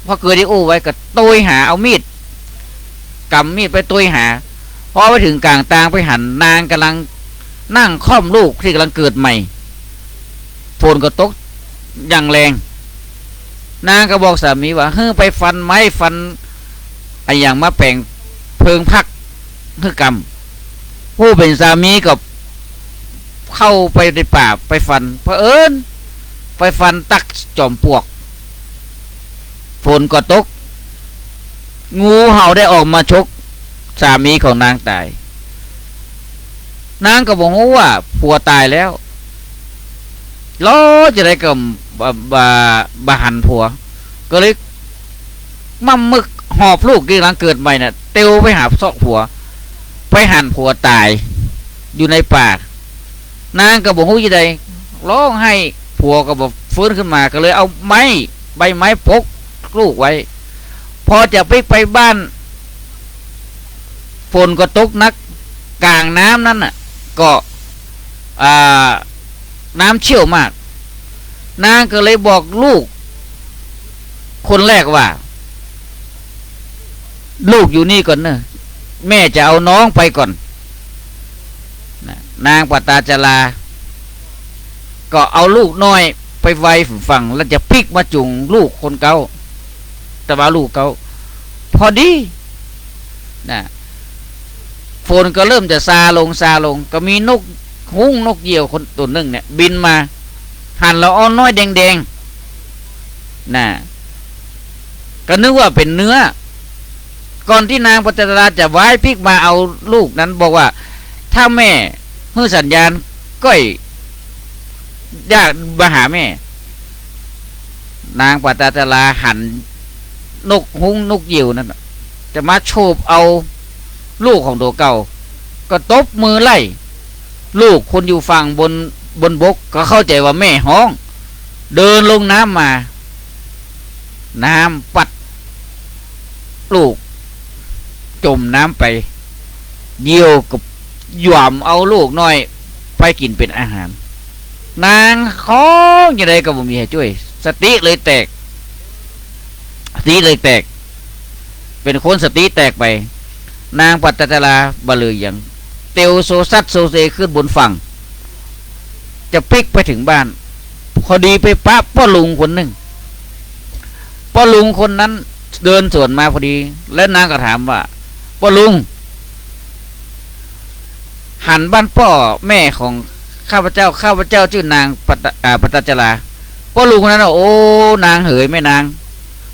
พอเกิดที่อู้ไว้ก็ตุยหาเอามีดกำมีดไปตุยหาพอไปถึงกลางทางไปหันนางกำลังนั่งค่อมลูกที่กำลังเกิดใหม่ฝนก็ตกอย่างแรงนางก็บอกสามีว่าเฮ้ยไปฟันไม้ฟันไอ้อย่างมาแปลงเพิงพักเฮ้ยกำผู้เป็นสามีก็เข้าไปในป่าไปฟันเผอิญไปฟันตักจอมปลวกฝนก็ตกงูเห่าได้ออกมาชกสามีของนางตายนางก็บอกว่าผัวตายแล้วล้อจะได้กับบาหันผัวก็เลยมั่มมึกหอบลูกที่กำลังเกิดใหม่น่ะเตียวไปหาซอกผัวไปหันผัวตายอยู่ในป่านางก็บอกว่าจะได้ร้องให้ผัวก็บอกฟื้นขึ้นมาก็เลยเอาไม้ ใบไม้ปกลูกไว้พอจะไปบ้านฝนก็ตกนักกลางน้ำนั้นน่ะก็น้ำเชี่ยวมากนางก็เลยบอกลูกคนแรกว่าลูกอยู่นี่ก่อนเนอะแม่จะเอาน้องไปก่อนนางปตาจาราก็เอาลูกน้อยไปไว้ฝั่งแล้วจะพลิกมาจุงลูกคนเก่าแต่ว่าลูกเก่าพอดีนะฝนก็เริ่มจะซาลงก็มีนกหุ้งนกเหยี่ยวคนตัวหนึ่งเนี่ยบินมาหันละอ้อนน้อยแดงๆนะก็นึกว่าเป็นเนื้อก่อนที่นางปตาจาราจะไว้พลิกมาเอาลูกนั้นบอกว่าถ้าแม่ให้สัญญาณก็อยากมาหาแม่นางปตาจาราหันนกหุ้งนกเหยี่ยวนั่นจะมาโฉบเอาลูกของตัวเก่าก็ตบมือไล่ลูกคนอยู่ฝั่งบนบกก็เข้าใจว่าแม่ห้องเดินลงน้ำมาน้ำปัดลูกจมน้ำไปเหยี่ยวกับหย่อมเอาลูกน้อยไปกินเป็นอาหารนางท้องยังไงก็บ่มีให้ช่วยสติเลยแตกเป็นคนสติแตกไปนางปัตตาลาบลืออย่างเตียวโซซัดโซเซขึ้นบนฝั่งจะพลิกไปถึงบ้านพอดีไปป้าพ่อลุงคนหนึ่งพ่อลุงคนนั้นเดินสวนมาพอดีแล้วนางก็ถามว่าพ่อลุงหันบ้านพ่อแม่ของข้าพเจ้าชื่อนางปัตตาจาราพ่อลุงคนนั้นโอ้นางเหยไม่นาง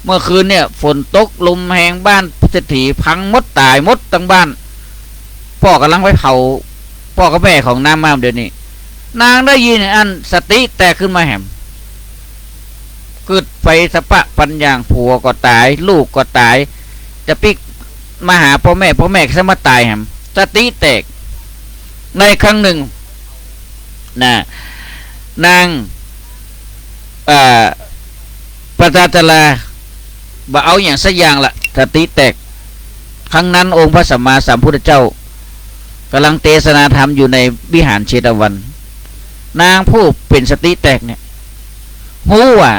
เมื่อคืนเนี่ยฝนตกลมแหงบ้านเศรษฐีพังมดตายมดทั้งบ้านพ่อกำลังไปเผาพ่อกับแม่ของนางมาเดี๋ยวนี้นางได้ยินอันสติแตกขึ้นมาแหมเกิดไปสะปะปัญญาผัวก็ตายลูกก็ตายจะปิกมาหาพ่อแม่ก็จะมาตายแหมสติแตกในครั้งหนึ่งนางปัตตาจาราบ่เอาอย่างสักอย่างละสติแตกครั้งนั้นองค์พระสัมมาสัมพุทธเจ้ากำลังเทศนาธรรมอยู่ในวิหารเชตวันนางผู้เป็นสติแตกเนี่ยรู้ว่า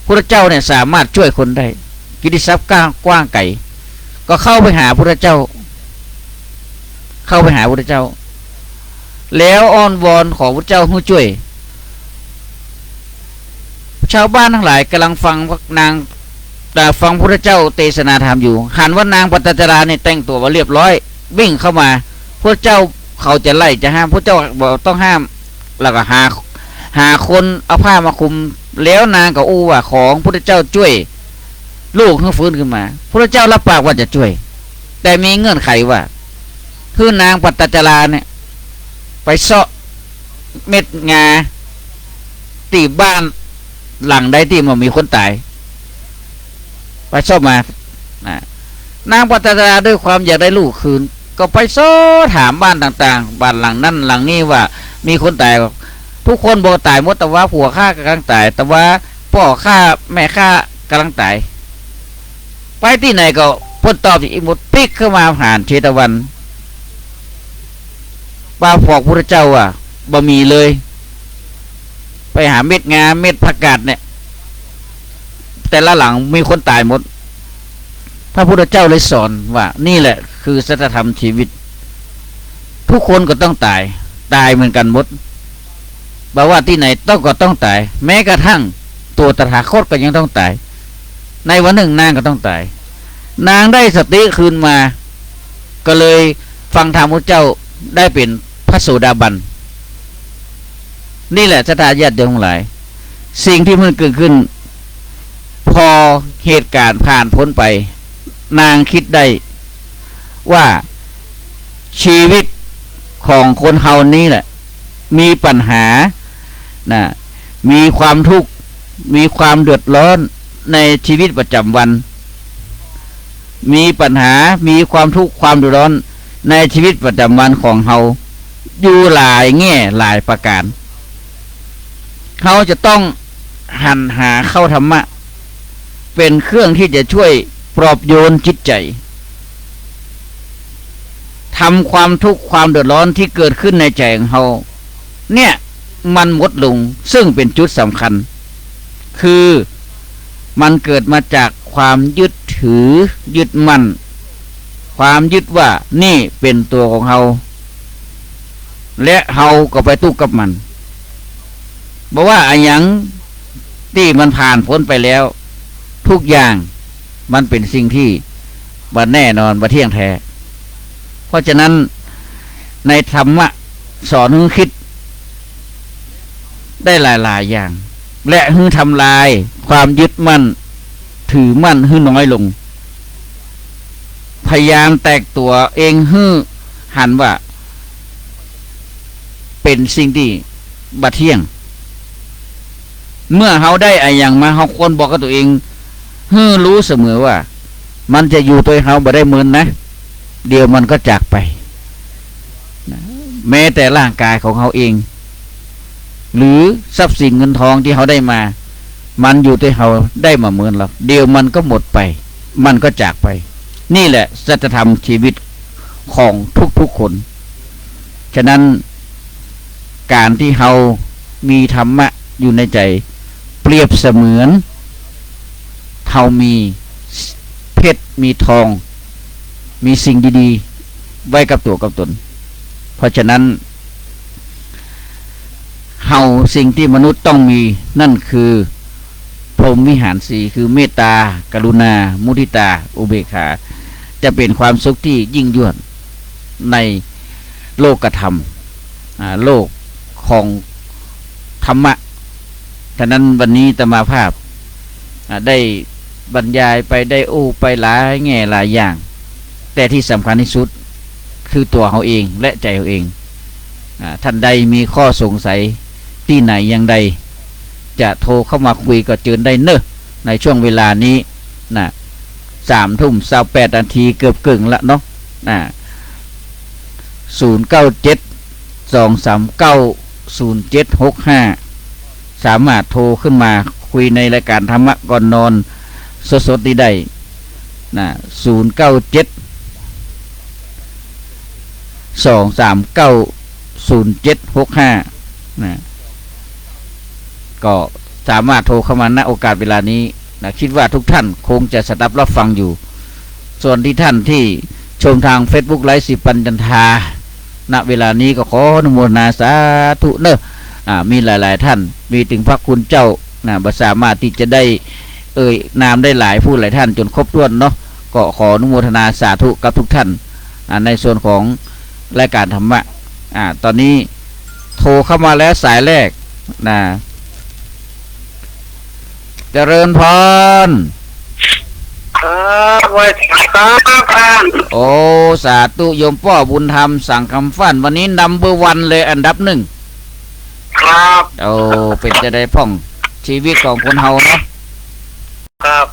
พระเจ้าเนี่ยสามารถช่วยคนได้กิตติศัพท์กว้างไกลก็เข้าไปหาพระเจ้าแล้วอ้อนวอนขอพระเจ้าให้ช่วยชาวบ้านทั้งหลายกำลังฟังนางฟังพระเจ้าเทศนาธรรมอยู่หันว่านางปัตตาจาราเนี่ยแต่งตัวมาเรียบร้อยวิ่งเข้ามาพระเจ้าเขาจะไล่จะห้ามพระเจ้าบอกต้องห้ามแล้วก็หาคนเอาผ้ามาคลุมแล้วนางก็อู้ว่าของพระเจ้าช่วยลูกให้ฟื้นขึ้นมาพระเจ้ารับปากว่าจะช่วยแต่มีเงื่อนไขว่าคือนางปัตตาจาราเนี่ยไปเซาะเม็ดงาตีบ้านหลังใดที่มันมีคนตายไปเซาะมานางปัตตาจาราด้วยความอยากได้ลูกคืนก็ไปโซ่ถามบ้านต่างๆบ้านหลังนั้นหลังนี้ว่ามีคนตายทุกคนบอกตายหมดแต่ว่าผัวข้ากำลังตายแต่ว่าพ่อข้าแม่ข้ากำลังตายไปที่ไหนก็พ้นตอบอีกหมดปิกเข้ามาผ่านเชตวันป้าบอกพระเจ้าว่าบ่มีเลยไปหาเม็ดงาเม็ดผักกาดเนี่ยแต่ละหลังมีคนตายหมดพระพุทธเจ้าเลยสอนว่านี่แหละคือสัจธรรมชีวิตทุกคนก็ต้องตายเหมือนกันหมดบอกว่าที่ไหนก็ต้องตายแม้กระทั่งตัวตถาคตก็ยังต้องตายในวันหนึ่งนางก็ต้องตายนางได้สติคืนมาก็เลยฟังธรรมพระเจ้าได้เป็นพระโสดาบันนี่แหละสัทธาญาติโยมทั้งหลายสิ่งที่มันเกิดขึ้นพอเหตุการณ์ผ่านพ้นไปนางคิดได้ว่าชีวิตของคนเฮานี้แหละมีปัญหามีความทุกข์มีความเดือดร้อนในชีวิตประจำวันมีปัญหามีความทุกข์ความเดือดร้อนในชีวิตประจำวันของเฮาอยู่หลายแง่หลายประการเขาจะต้องหันหาเข้าธรรมะ เป็นเครื่องที่จะช่วยปลอบโยนจิตใจทำความทุกข์ความเดือดร้อนที่เกิดขึ้นในใจของเราเนี่ยมันหมดลงซึ่งเป็นจุดสำคัญคือมันเกิดมาจากความยึดถือยึดมั่นความยึดว่านี่เป็นตัวของเราและเราก็ไปทุกข์กับมันบอกว่าอันยังที่มันผ่านพ้นไปแล้วทุกอย่างมันเป็นสิ่งที่บ่แน่นอนบ่เที่ยงแท้เพราะฉะนั้นในธรรมะสอนให้คิดได้หลายๆอย่างและให้ทำลายความยึดมั่นถือมั่นให้น้อยลงพยายามแตกตัวเองให้หันว่าเป็นสิ่งที่บ่เที่ยงเมื่อเขาได้อะไรอย่างมาเขาควรบอกกับตัวเองให้รู้เสมอว่ามันจะอยู่ตัวเขาบ่ได้เหมือนนะเดี๋ยวมันก็จากไปแม้แต่ร่างกายของเขาเองหรือทรัพย์สินเงินทองที่เขาได้มามันอยู่ตัวเขาได้มาเหมือนหรอกเดี๋ยวมันก็หมดไปมันก็จากไปนี่แหละสัจธรรมชีวิตของทุกๆคนฉะนั้นการที่เขามีธรรมะอยู่ในใจเปรียบเสมือนเขามีเพชรมีทองมีสิ่งดีๆไว้กับตัวกับตนเพราะฉะนั้นเฮาสิ่งที่มนุษย์ต้องมีนั่นคือพรหมวิหารสี่คือเมตตากรุณามุทิตาอุเบกขาจะเป็นความสุขที่ยิ่งยวดในโลกธรรมโลกของธรรมะฉะนั้นวันนี้อาตมาภาพได้บรรยายไปได้ไปหลายแง่หลายอย่างแต่ที่สำคัญที่สุดคือตัวเขาเองและใจเขาเองท่านใดมีข้อสงสัยที่ไหนอย่างใดจะโทรเข้ามาคุยก็เชิญได้เนอะในช่วงเวลานี้นะ3:28 นาทีเกือบกึ่งละเนาะ097-239-0765สามารถโทรขึ้นมาคุยในรายการธรรมะก่อนนอนสดๆได้097-239-0765ก็สามารถโทรเข้ามาณโอกาสเวลานี้คิดว่าทุกท่านคงจะสดับรับฟังอยู่ส่วนที่ท่านที่ชมทาง Facebook ไลฟ์สิปัญจันทาณเวลานี้ก็ขออนุโมทนาสาธุเนอะมีหลายๆท่านมีถึงพระคุณเจ้าบ่สามารถที่จะได้นามได้หลายผู้หลายท่านจนครบถ้วนเนาะก็ขออนุโมทนาสาธุกับทุกท่านในส่วนของรายการธรรมะตอนนี้โทรเข้ามาแล้วสายแรกเจริญพรครับไว้ครับโอ้สาธุโยมพ่อบุญธรรมสั่งคำฟันวันนี้นัมเบอร์วันเลยอันดับ1ครับโอ้เป็นจะได้พ่องชีวิตของคนเฮาเนาะครับ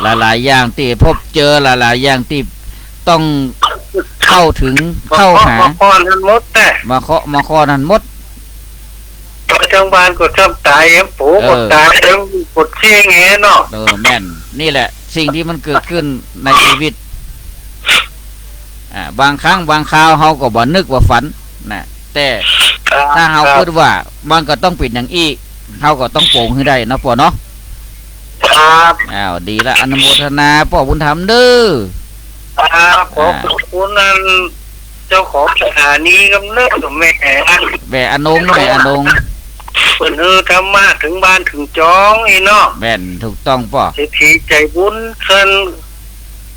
หลายๆอย่างที่พบเจอหลายๆอย่างที่ต้องเข้าถึงเข้าหามาข้อนั้นมดแต่มาข้อนั้นมดประจำบานก็ทำตายปู่ก็ตายปวดเชี่ยงเงี้ยเนาะแม่นนี่แหละสิ่งที่มันเกิดขึ้นในชีวิตบางครั้งบางคราวเฮาก็บ่นึกว่าฝันนะแต่ถ้าเฮาพูดว่ามันก็ต้องเป็นอย่างอีกเฮาก็ต้องโป่งให้ได้นะพ่อเนาะครับดีละอนุโมทนาพ่อบุญธรรมเด้อขอบคุณนั่นเจ้าของสถานีกำเนิดแม่อนงแม่อนงเพิ่นธรรมะถึงบ้านถึงจองอีเนาะแม่นถูกต้องป่ะเศรษฐีใจบุญเพิ่น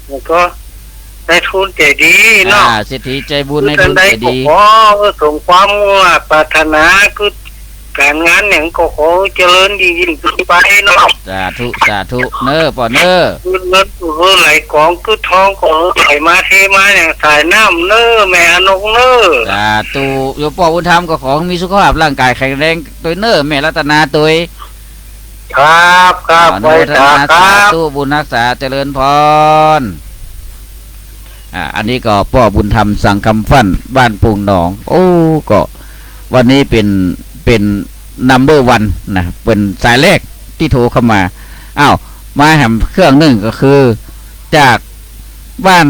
แล้วก็ได้ทุนใจดีเนาะเศรษฐีใจบุญในทุนใจดีขอส่งความปรารถนาคือการงานอย่างก็ขอเจริญยิ่งขึ้นไปเนาะสาธุเน้อป่อเน้อเงินไหลของคือทองก็ไหลมาเทมาอย่างสายน้ำเน้อแม่อนงเน้อสาธุโยมพ่อบุญธรรมก็ขอมีสุขภาพร่างกายแข็งแรงตัวเน้อแม่รัตนาตัวครับไว้สาธุบุญรักษาเจริญพรอันนี้ก็พ่อบุญธรรมสั่งคำฟั่นบ้านปุ่งหนองก็วันนี้เป็นนัมเบอร์วันนะเป็นสายแรกที่โทรเข้ามา มาแหมเครื่องหนึ่งก็คือจากบ้าน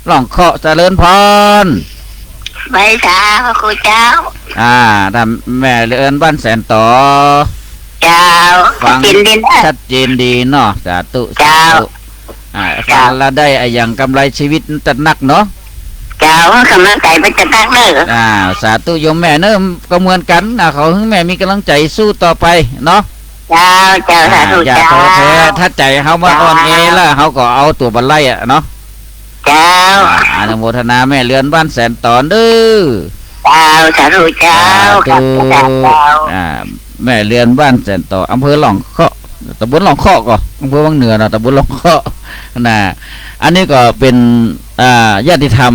หล่องเคาะเจริญพร ใบชาพระครูเจ้า ทำแม่เรือนบ้านแสนต่อ เจ้า ฟัง กินดินนะ ชัดเจนดีเนาะสาธุสา เจ้า ธุฟังแล้วได้อย่างกำไรชีวิตจะนักเนาะ เจ้ากำลังใจมันจะตั้งเลิก สาธุโยมแม่เนอะก็เหมือนกันเขาให้แม่มีกำลังใจสู้ต่อไปเนาะ เจ้าเจ้าสาธุ อย่า เจ้า ท้อแท้ถ้าใจเขามาอ่อนแอแล้วเขาก็เอาตัวบันไล่เนาะ เจ้า อนุโมทนาแม่เรือนบ้านแสนต่อเด้อ เจ้าสาธุเจ้า สา กับ ธุ เจ้า แม่เรือนบ้านแสนต่ออำเภอหล่องเคาะตำบลหล่องเคาะก็อำเภอวังเหนือเนาะตำบลหล่องเคาะนะอันนี้ก็เป็นญาติธรรม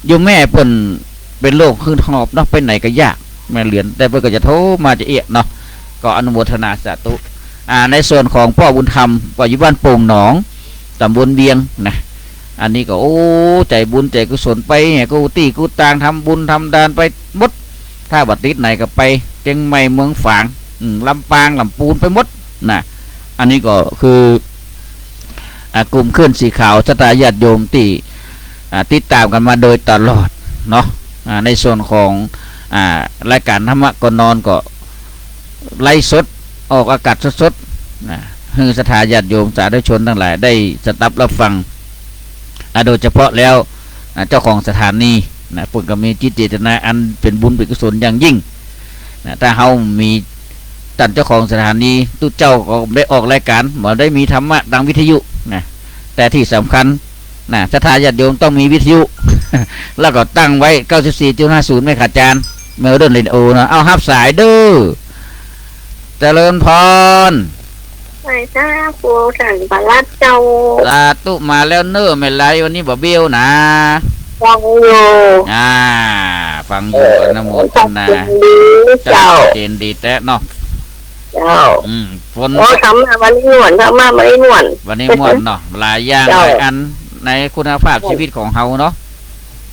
โยมแม่เพิ่นเป็นโรคขึ้นหอบเนาะไปไหนก็ยากแม่เรือนแต่เพิ่นก็จะโทรมาจะเอะเนาะก็อนุโมทนาสาธุในส่วนของพ่อบุญธรรมก็อยู่บ้านโป่งหนองตำบลเบียงนะอันนี้ก็โอ้ใจบุญใจกุศลไปเนี่ยกูตีกูตางทำบุญทำทานไปหมดถ้าบัดติดไหนก็ไปเชียงใหม่เมืองฝางลำปางลำปูนไปหมดนะอันนี้ก็คือกลุ่มเคลื่อนสีขาวชะตาญาติโยมที่ติดตามกันมาโดยตลอดเนาะในส่วนของรายการธรรมะก่อนนอนก็ไล่สดออกอากาศสดๆให้สถาญาติโยมสาธุชนทั้งหลายได้สดับรับฟังโดยเฉพาะแล้วเจ้าของสถานีปุ่นก็มีจิตเจตนาอันเป็นบุญเป็นกุศลอย่างยิ่งถ้าเฮามีท่านเจ้าของสถานีตู้เจ้าก็ได้ออกรายการบ่ได้มีธรรมะดังวิทยุแต่ที่สำคัญสถาญาติโยมต้องมีวิทยุ แล้วก็ตั้งไว้ 94.50 ไม่ขาดจานเมลเดิร์นเรดิโอนะเอาฮับสายเด้อเจริญพร ใบชาปูสันปลัดเจ้า สาธุมาแล้วเนอะไม่ไรวันนี้บ่เบี้ยวนะ ฟังอยู่ ฟังอยู่อนุโมทนา ดีเจ้า เจนดีแท้เนาะ เจ้า ฝน โอ้ทำมาวันนี้หนวดทำมาวันนี้หนวด วันนี้ม่วนเนาะหลายอย่าง เจ้า หลายอันในคุณภาพชีวิตของเฮาเนาะ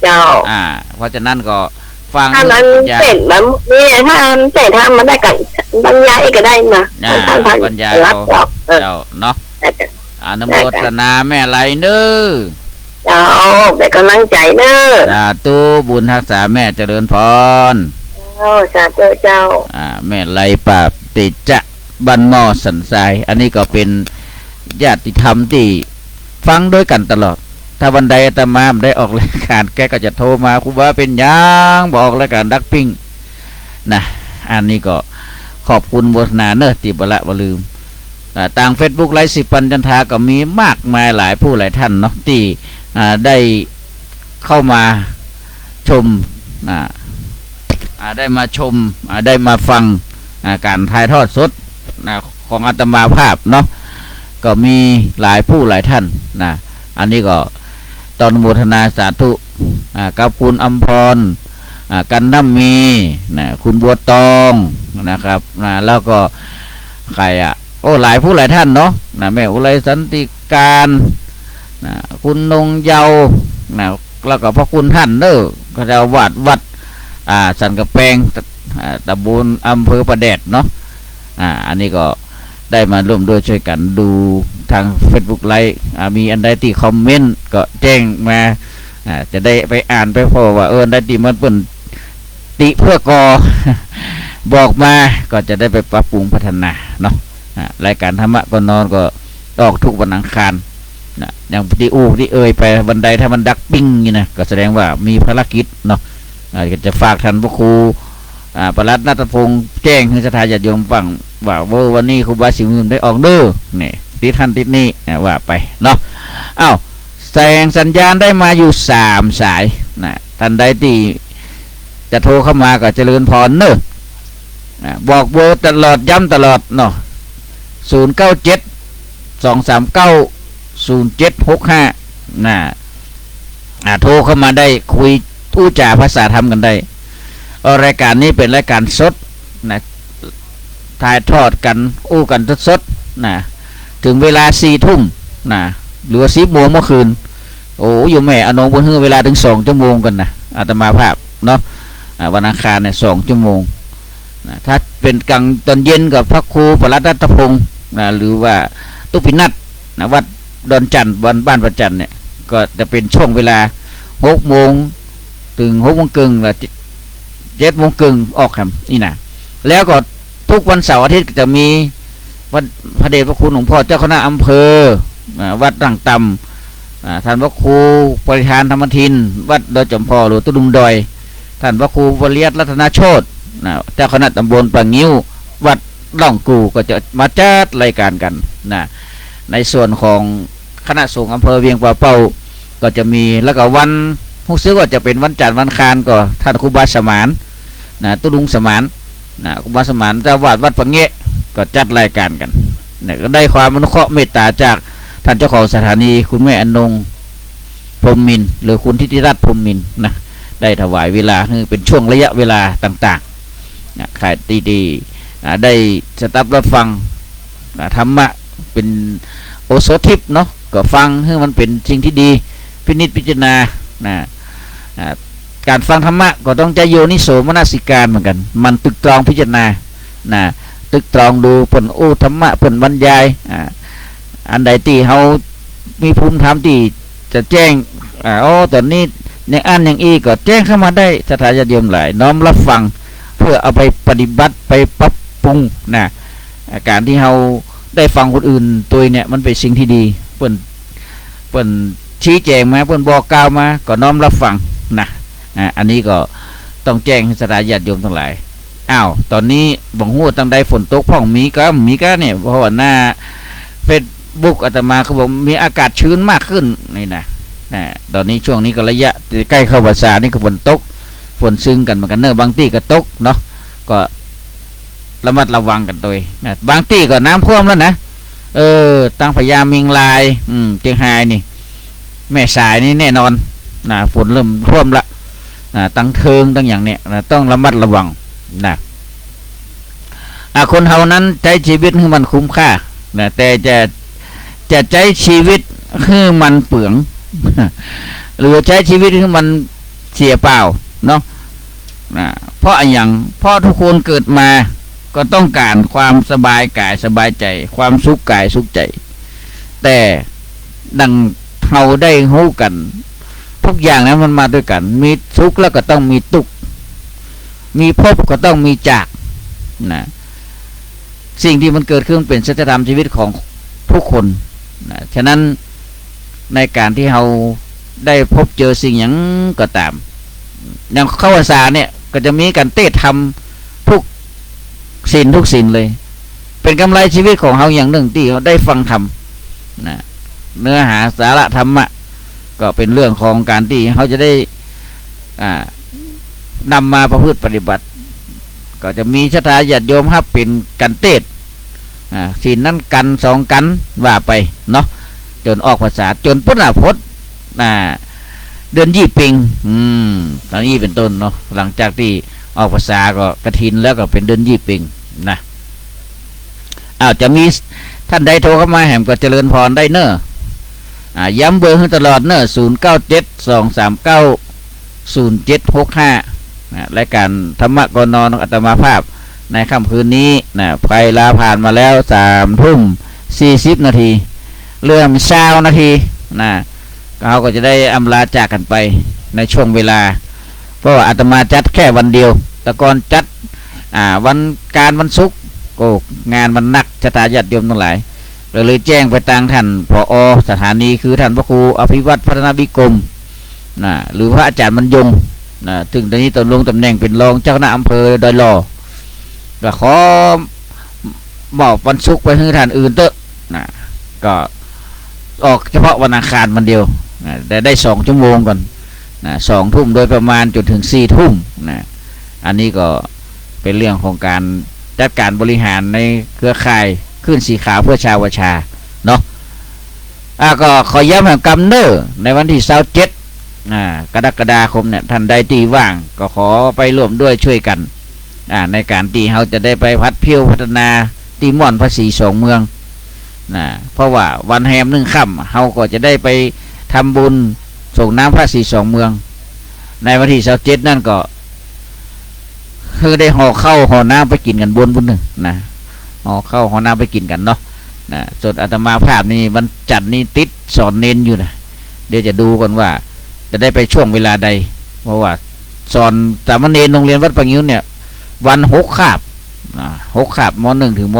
เจ้า เพราะฉะนั้นก็ฟัง ถ้ามัน อย่า เสร็จแบบนี้ถ้ามันเสร็จถ้ามันได้กันบรรยายก็ได้นะ บรรยาย รับ เอา เจ้า เจ้าเนาะอนุโมทนาแม่ไรเนอ เจ้าเป็นกำลังใจเนอะ สาธุบุญรักษาแม่เจริญพร สาธุเจ้า แม่ไรปราบติจะบันหมอสันทรายอันนี้ก็เป็นญาติธรรมที่ฟังด้วยกันตลอดถ้าวันใดอาตมาได้ออกรายการแกก็จะโทรมาครูบาเป็นยังบอกรายการดักปิ้งนะอันนี้ก็ขอบคุณโมทนาเนอะติบละบลืมต่าง Facebook ไลฟ์สิปัญจันทาก็มีมากมายหลายผู้หลายท่านเนาะที่ได้เข้ามาชมได้มาชมได้มาฟังการถ่ายทอดสดของอาตมาภาพเนาะก็มีหลายผู้หลายท่านอันนี้ก็ตอนโมทนาสาธุกับคุณอัมพรกันน้ำมีคุณบัวตองนะครับแล้วก็ใครโอ้หลายผู้หลายท่านเนาะแม่อุไรสันติการคุณนงเยาแล้วก็พระคุณท่านเด้อก็จะวัดสันกระแปงตำบลอำเภอประแดดเนาะอันนี้ก็ได้มาร่วมด้วยช่วยกันดูทาง Facebook ไลฟ์มีอันใดที่คอมเมนต์ก็แจ้งมาจะได้ไปอ่านไปพอว่าได้ที่มันเป็นติเพื่อกอ บอกมาก็จะได้ไปปรับปรุงพัฒนาเนาะรายการธรรมะก็นอนก็ออกทุกวันอังคารอย่างที่ที่ไปวันใดถ้ามันดักปิ้งนี่นะก็แสดงว่ามีภารกิจเนาะก็จะฝากท่านพระครูประหลัดณัฐพงษ์แจ้งให้สถาญาติโยมฟังว่าวันนี้ครูบาสิงห์ได้ออกเด้อนี่ติดท่านติดนี่ว่าไปเนาะแสงสัญญาณได้มาอยู่3 สายท่านใดที่จะโทรเข้ามาก็เจริญพรเนอะบอกเบอร์ตลอดย้ำตลอดเนาะ097-239-0765โทรเข้ามาได้คุยอู้จ่าภาษาธรรมกันได้รายการนี้เป็นรายการสดถ่ายทอดกันอู้กันสดถึงเวลา4 ทุ่มหรือ10 โมงเมื่อคืนโอ้อยู่แม่อนงบนเฮือเวลาถึง2 ชั่วโมงกันอาตมาภาพเนาะวันอังคาร2 ชั่วโมงถ้าเป็นกลางตอนเย็นกับพระครูประหลัดณัฐพงษ์ หรือว่าตุปินัทวัดดอนจันทร์บ้านประจันเนี่ยก็จะเป็นช่วงเวลา6 โมงถึง6 โมงครึ่งและ7 โมงครึ่งออกครับนี่นะแล้วก็ทุกวันเสาร์อาทิตย์จะมีวัดพระเดชพระคุณหลวงพ่อเจ้าคณะอำเภอวัดต่างต่ำท่านพระครูปริธานธรรมทินวัดดอยจอมพอหรือตุลุมดอยท่านพระครูวริยรัตนโชติเจ้าคณะตำบลปางงิ้ววัดล่องกูก็จะมาจัดรายการกันนะในส่วนของคณะสงฆ์อำเภอเวียงป่าเป้าก็จะมีแล้วก็วันผู้ซื้อก็จะเป็นวันจันทร์วันคารก็ท่านครูบาสมานตุลุงสมานครูบาสมานเจ้าวาดวัดปางเงะก็จัดรายการกันก็ได้ความอนุเคราะห์เมตตาจากท่านเจ้าของสถานีคุณแม่อนงพรหมมินทร์หรือคุณทิติรัตน์พรหมมินทร์นะได้ถวายเวลาเป็นช่วงระยะเวลาต่างๆใครดีๆได้สตับรับฟังธรรมะเป็นโอโสทิพย์เนาะก็ฟังให้มันเป็นสิ่งที่ดีพินิจพิจารณาการฟังธรรมะก็ต้องใจโยนิโสมนสิการเหมือนกันมันตึกตรองพิจารณาตึกตรองดูผลธรรมะผลบรรยายอันใดที่เขามีภูมิธรรมที่จะแจ้งตอนนี้อย่างอันอย่างอีก็แจ้งเข้ามาได้สถาญาติโยมหลายน้อมรับฟังเพื่อเอาไปปฏิบัติไปปรับปรุงการที่เขาได้ฟังคนอื่นตัวเนี่ยมันเป็นสิ่งที่ดีเปิ้นชี้แจงมาเปิ้นบอกกล่าวมาก็น้อมรับฟังอันนี้ก็ต้องแจ้งให้สถาญาติโยมทั้งหลายตอนนี้บังหัวตั้งใดฝนตกพ่องมีก็เนี่ยเพราะว่าหน้าเฟซบุ๊กอาตมาเขาบอกมีอากาศชื้นมากขึ้นนี่นะตอนนี้ช่วงนี้ก็ระยะใกล้เข้าพรรษานี่ก็ฝนตกฝนซึ้งกันเหมือนกันเนอะบางที่ก็ตกเนาะก็ระมัดระวังกันด้วยบางที่ก็น้ำท่วมแล้วนะตั้งพญามิงลายเชียงรายนี่แม่สายนี่แน่นอนฝนเริ่มท่วมละตั้งเทิงตั้งอย่างเนี้ยต้องระมัดระวังคนเฮานั้นใช้ชีวิตให้มันคุ้มค่าแต่จะใช้ชีวิตให้มันเปลือง หรือใช้ชีวิตให้มันเสียเปล่าเนาะเพราะอย่างเพราะทุกคนเกิดมาก็ต้องการความสบายกายสบายใจความสุขกายสุขใจแต่ดังเฮาได้รู้กันทุกอย่างนั้นมันมาด้วยกันมีสุขแล้วก็ต้องมีทุกข์มีพบก็ต้องมีจากสิ่งที่มันเกิดขึ้นเป็นสัจธรรมชีวิตของทุกคนฉะนั้นในการที่เราได้พบเจอสิ่งอย่างก็ตามอย่างเข้าพรรษาเนี่ยก็จะมีการเทศธรรมทุกสินเลยเป็นกำไรชีวิตของเราอย่างหนึ่งที่เราได้ฟังธรรมเนื้อหาสาระธรรมะก็เป็นเรื่องของการที่เขาจะได้นำมาประพฤติปฏิบัติก็จะมีชะตาญาติโยมครับเป็นกันเทศศีลนั้นกัน2 กันว่าไปเนาะจนออกพรรษาจนพุทธพจน์เดือนยี่ปิงตอนนี้เป็นต้นเนาะหลังจากที่ออกพรรษาก็กฐินแล้วก็เป็นเดือนยี่ปิงจะมีท่านใดโทรเข้ามาแหมก็เจริญพรได้เนอะย้ำเบอร์ให้ตลอดเนอะ0972390765รายการธรรมะก่อนนอนอาตมาภาพในค่ำคืนนี้ไพลาผ่านมาแล้ว3:40 นาทีเรื่อง20 นาทีเขาก็จะได้อำลาจากกันไปในช่วงเวลาเพราะว่าอาตมาจัดแค่วันเดียวแต่ก่อนจัดวันศุกร์ก็งานมันหนักชะตาญาติโยมทั้งหลายเลยแจ้งไปทางท่านผอ.สถานีคือท่านพระครูอภิวัตรพัฒนาภิกรมหรือพระอาจารย์บรรยงถึงตอนนี้ลงตำแหน่งเป็นรองเจ้าคณะอำเภอดอยหล่อก็ขอบอกวันศุกร์ไปให้ท่านอื่นเถอะก็ออกเฉพาะวันอังคารวันเดียวแต่ได้2 ชั่วโมงก่อน2 ทุ่มโดยประมาณจนถึง4 ทุ่มอันนี้ก็เป็นเรื่องของการจัดการบริหารในเครือข่ายขึ้นสีขาวเพื่อชาวชาเนาะก็ขอย้ำแห่งกำเนิดในวันที่27กรกฎาคมเนี่ยท่านใดที่ว่างก็ขอไปร่วมด้วยช่วยกันในการที่เขาจะได้ไปพัดเพียวพัฒนาตีม่อนภาษี2 เมืองเพราะว่าวันแฮม1 ค่ำเขาก็จะได้ไปทำบุญส่งน้ำภาษี2 เมืองในวันที่27นั่นก็คือได้ห่อข้าวห่อน้ำไปกินกันบนบุญหนึ่งห่อข้าวห่อน้ำไปกินกันเนาะ นะส่วนอาตมาภาพนี่วันจันทร์นี่ติดสอนเน้นอยู่นะเดี๋ยวจะดูก่อนว่าจะได้ไปช่วงเวลาใดเพราะว่าสอนสามเณรโรงเรียนวัดปะงิ้วเนี่ยวัน6 คาบ6 คาบม.1 ถึงม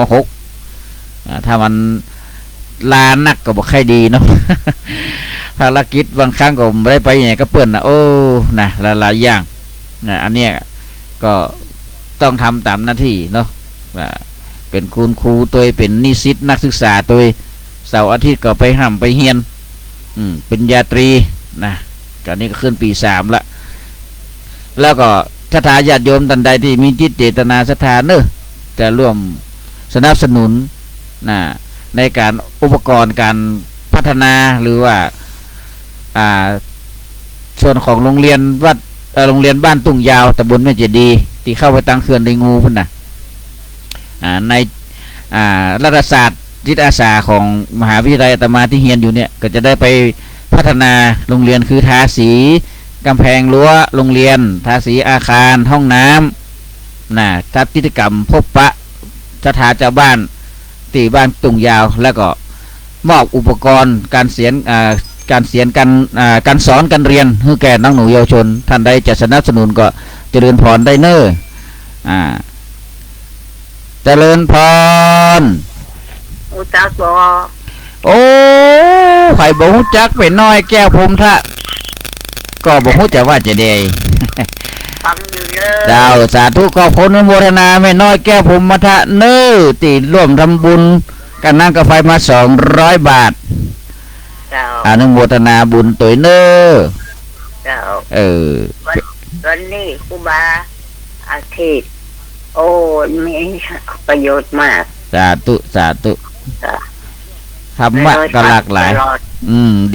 .6ถ้ามันลานักก็บอกใครดีเนาะ ภารกิจบางครั้งก็ไม่ได้ไปไหนก็เปื่อนนะโอ้นะหลายอย่างนะอันเนี้ยก็ต้องทำตามหน้าที่เนาะเป็นคุณครูตัวเป็นนิสิตนักศึกษาตัวเสาร์อาทิตย์ก็ไปห้ำไปเฮียนเป็นญาตรีนะก็นี่ก็ขึ้นปี 3ละแล้วก็ศรัทธาญาติโยมท่านใดที่มีจิตเจตนาศรัทธาเนอะจะร่วมสนับสนุนนะในการอุปกรณ์การพัฒนาหรือว่าส่วนของโรงเรียนวัดโรงเรียนบ้านตุ่งยาวตำบลแม่เจดีย์ที่เข้าไปตั้งเขื่อนในงูพุ่นนะในรัฐศาสตร์จิตอาสาของมหาวิทยาลัยอาตมาที่เฮียนอยู่เนี่ยก็จะได้ไปพัฒนาโรงเรียนคือทาสีกำแพงรั้วโรงเรียนทาสีอาคารห้องน้ำจัดกิจกรรมพบปะสถาเจ้าบ้านตีบ้านตุ่งยาวแล้วก็มอบอุปกรณ์การเสียนการสอนการเรียนให้แก่น้องหนูเยาวชนท่านใดจะสนับสนุนก็เจริญพรได้เนอเจริญพรอุจักบ่โอ้ไข่บ่ฮู้จักเป็นน้อยแก้วผมทะก็บ่ฮู้จักว่าจะได้ฟังอยู่เด้อดาวสาธุขอบคุณอนุโมทนาแม่น้อยแก้วผมมาทะเน้อที่ร่วมทำบุญกันนั่งกาแฟมา200 บาทอนุโมทนาบุญตัวเน้อวันนี้ครูบาอาทิตย์โอ้มีประโยชน์มากสาธุธรรมะก็หลากหลาย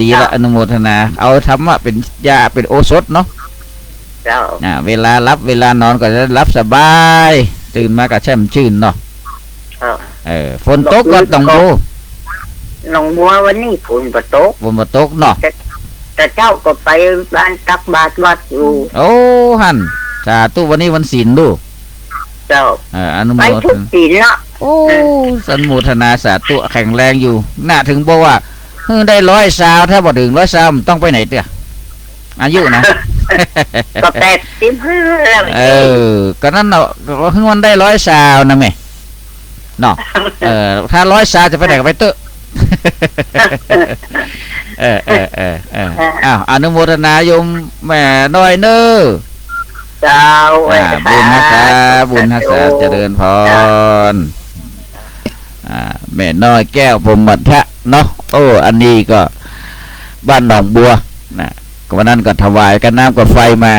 ดีละอนุโมทนาเอาธรรมะเป็นยาเป็นโอสถเนาะเวลารับเวลานอนก็จะรับสบายตื่นมาก็แช่มชื่นเนาะฝนตกก็ต้องดูหนองบัววันนี้ฝนตกเนาะแต่เจ้าก็ไปบ้านตักบาตรวัดอยู่โอ้หันสาธุวันนี้วันศีลดูเจ้าอนุโมทนาไปทุกศีลเนาะโอ้สันโมทนาสาธุแข็งแรงอยู่น่าถึงบอกว่าได้100 ซาวถ้าบ่ถึง100 ซาวต้องไปไหนเตี้ยอายุนะก็85แล้วก็นั่นเนาะมันได้100 ซาวนะแม่เนาะถ้า100 ซาวจะไปไหนก็ไปเตอะอ้าวอนุโมทนาโยมแม่น้อยเน้อเจ้าบุญฮักษาเจริญพรแม่น้อยแก้วพรหมทะเนาะโอ้อันนี้ก็บ้านหนองบัวนะก็วันนั้นก็ถวายกันน้ำกับไฟมา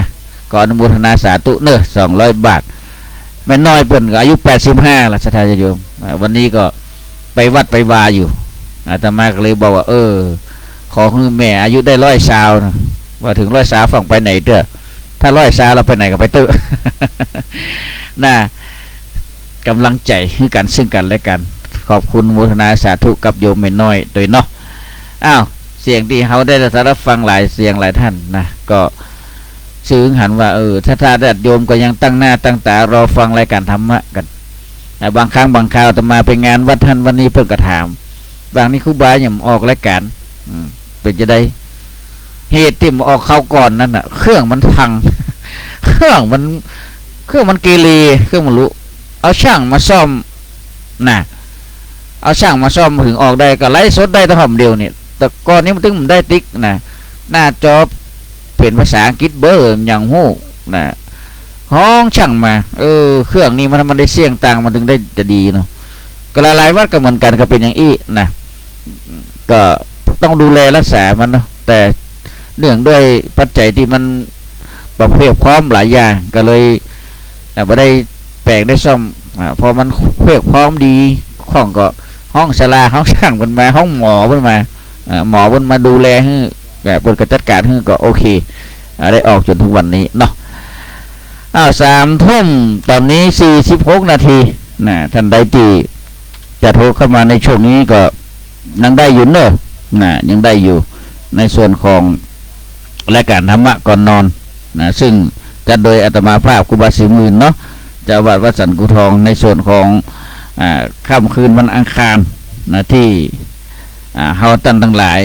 ก่อนอนุโมทนาสาธุเนอะ200 บาทแม่น้อยเพิ่นก็อายุ85ละศรัทธาโยมวันนี้ก็ไปวัดไปวาอยู่อาตมาก็เลยบอกว่าขอให้แม่อายุได้100 ซาวนะว่าถึง100 ซาวฝั่งไปไหนเด้อถ้า100 ซาวเราไปไหนก็ไปเตอะน่ากำลังใจให้กันซึ่งกันและกันขอบคุณโมทนาสาธุกับโยมแม่น้อยโดยเนาะอ้าวเสียงที่เขาได้รับฟังหลายเสียงหลายท่านนะก็ซึ้งหันว่าถ้าได้โยมก็ยังตั้งหน้าตั้งตารอฟังรายการธรรมะกันบางครั้งบางคราวจะมาไปงานวัดท่านวันนี้เพิ่งกระถามบางนี้ครูบาอย่างออกรายการเป็นจะได้เหตุที่มันออกเข้าก่อนนั่นน่ะเครื่องมันพังเครื่องมันเกเรเครื่องมันรู้เอาช่างมาซ่อมน่ะเอาช่างมาซ่อมถึงออกได้ก็ไลฟ์สดได้แต่หอมเดียวเนี่ยแต่ก่อนนี้มันถึงมันได้ติ๊กนะหน้าจอเป็นภาษาอังกฤษเบอร์อย่างหู้นะห้องช่างมาเครื่องนี้มันได้เสียงต่างมันถึงได้จะดีเนาะก็หลายๆวัดก็เหมือนกันก็เป็นอย่างอี้นะก็ต้องดูแลรักษามันเนาะแต่เนื่องด้วยปัจจัยที่มันประเภทพร้อมหลายอย่างก็เลยไม่ได้แปลงได้ซ่อมพอมันเพียบพร้อมดีข้องก็ห้องศาลาห้องช่างมันมาห้องหมอมันมาหมอมันมาดูแลให้แบบบนกระจัดการให้ก็โอเคได้ออกจนทุกวันนี้เนาะ3 ทุ่มตอนนี้46 นาทีนะท่านใดที่จะโทรเข้ามาในช่วงนี้ก็ยังได้อยู่เนอะนะยังได้อยู่ในส่วนของรายการธรรมะก่อนนอนนะซึ่งจัดโดยอาตมาภาพครูบาศรีมื่นเนาะเจ้าวัดวัดสันกุทองในส่วนของค่ำคืนวันอังคาร นะที่เฮาตั้นทั้งหลาย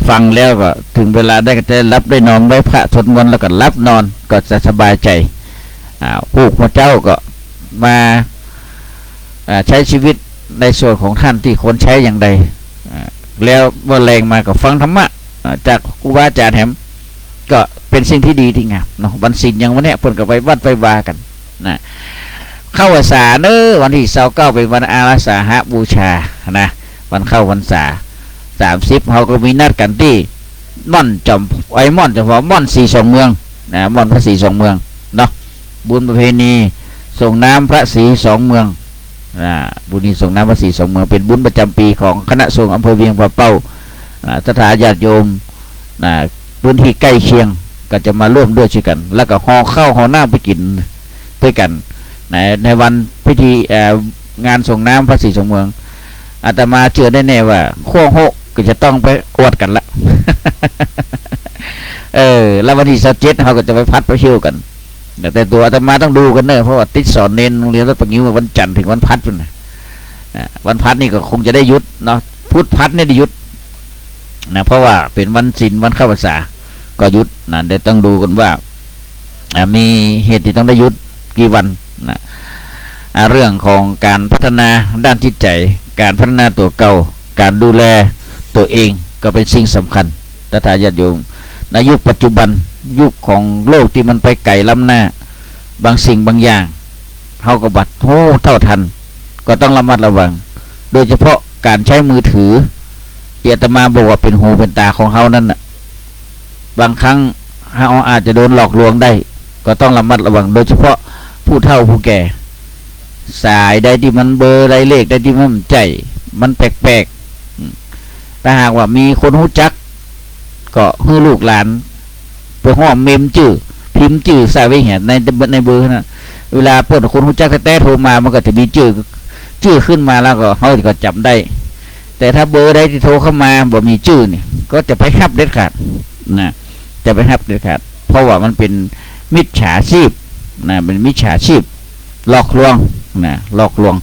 ฟังแล้วก็ถึงเวลาได้ก็จะรับได้นอนได้พระสวดมนต์แล้วก็รับนอนก็จะสบายใจผู้พระเจ้าก็มาใช้ชีวิตในส่วนของท่านที่คนใช้อย่างใดแล้วว่าแรงมาก็ฟังธรรมะจากครูบาอาจารย์แถมก็เป็นสิ่งที่ดีที่งามเนาะวันศีลอย่างวันนี้เพิ่นก็ไปวัดไปวากันนะเข้าพรรษาเนอะวันที่29เป็นวันอาสาฬหบูชานะวันเข้าพรรษา30เขาก็มีนัดกันที่ม่อนจอมม่อนเฉพาะม่อนสีสองเมืองนะม่อนพระศรีสองเมืองเนาะบุญประเพณีส่งน้ำพระศรีสองเมืองบุญนี้ส่งน้ำพระศรีสองเมืองเป็นบุญประจำปีของคณะสงฆ์อำเภอเวียงป่าเป้าสถานญาติโยมพื้นที่ใกล้เคียงก็จะมาร่วมด้วยช่วยกันแล้วก็ห่อข้าวห่อน้ำไปกินด้วยกันในวันพิธีงานส่งน้ำพระศรีสองเมืองอาตมาเชื่อได้แน่ว่าขั้วโหก็จะต้องไปอวดกันละแล้ววันที่27เขาก็จะไปพัดไปเที่ยวกันแต่ตัวอาตมาต้องดูกันเนอะเพราะว่าติดสอนเน้นโรงเรียนรัตงิ้ววันจันทร์ถึงวันพัดเป็นวันพัดนี่ก็คงจะได้ยุดเนาะพุธพัดนี่ได้ยุดนะเพราะว่าเป็นวันศีลวันเข้าพรรษาก็ยุดนะเดี๋ยวต้องดูกันว่ามีเหตุที่ต้องได้ยุดกี่วันนะเรื่องของการพัฒนาด้านจิตใจการพัฒนาตัวเก่าการดูแลตัวเองก็เป็นสิ่งสำคัญถ้าญาติโยมในยุคปัจจุบันยุคของโลกที่มันไปไกลล้ำหน้าบางสิ่งบางอย่างเขาก็บัดโธ่เท่าทันก็ต้องระมัดระวังโดยเฉพาะการใช้มือถืออาตมาบอกว่าเป็นหูเป็นตาของเขานั่นน่ะบางครั้งเขาอาจจะโดนหลอกลวงได้ก็ต้องระมัดระวังโดยเฉพาะผู้เฒ่าผู้แก่สายใดที่มันเบอร์ไรเลขใดที่มันใจมันแปลกๆถ้าหากว่ามีคนรู้จักก็ให้ลูกหลานไปห้อมเมมจื้อพิมพ์จื้อใส่ไว้เห็นในเบอร์นะเวลาเปิดคนรู้จักแต่โทรมามันก็จะมีจื้อขึ้นมาแล้วก็เขาก็จำได้แต่ถ้าเบอร์ใดที่โทรเข้ามาบ่มีจื้อนี่ก็จะไปหับเด็ดขาดนะจะไปหับเด็ดขาดเพราะว่ามันเป็นมิจฉาชีพนะเป็นมิจฉาชีพหลอกลวงนะหลอกลวง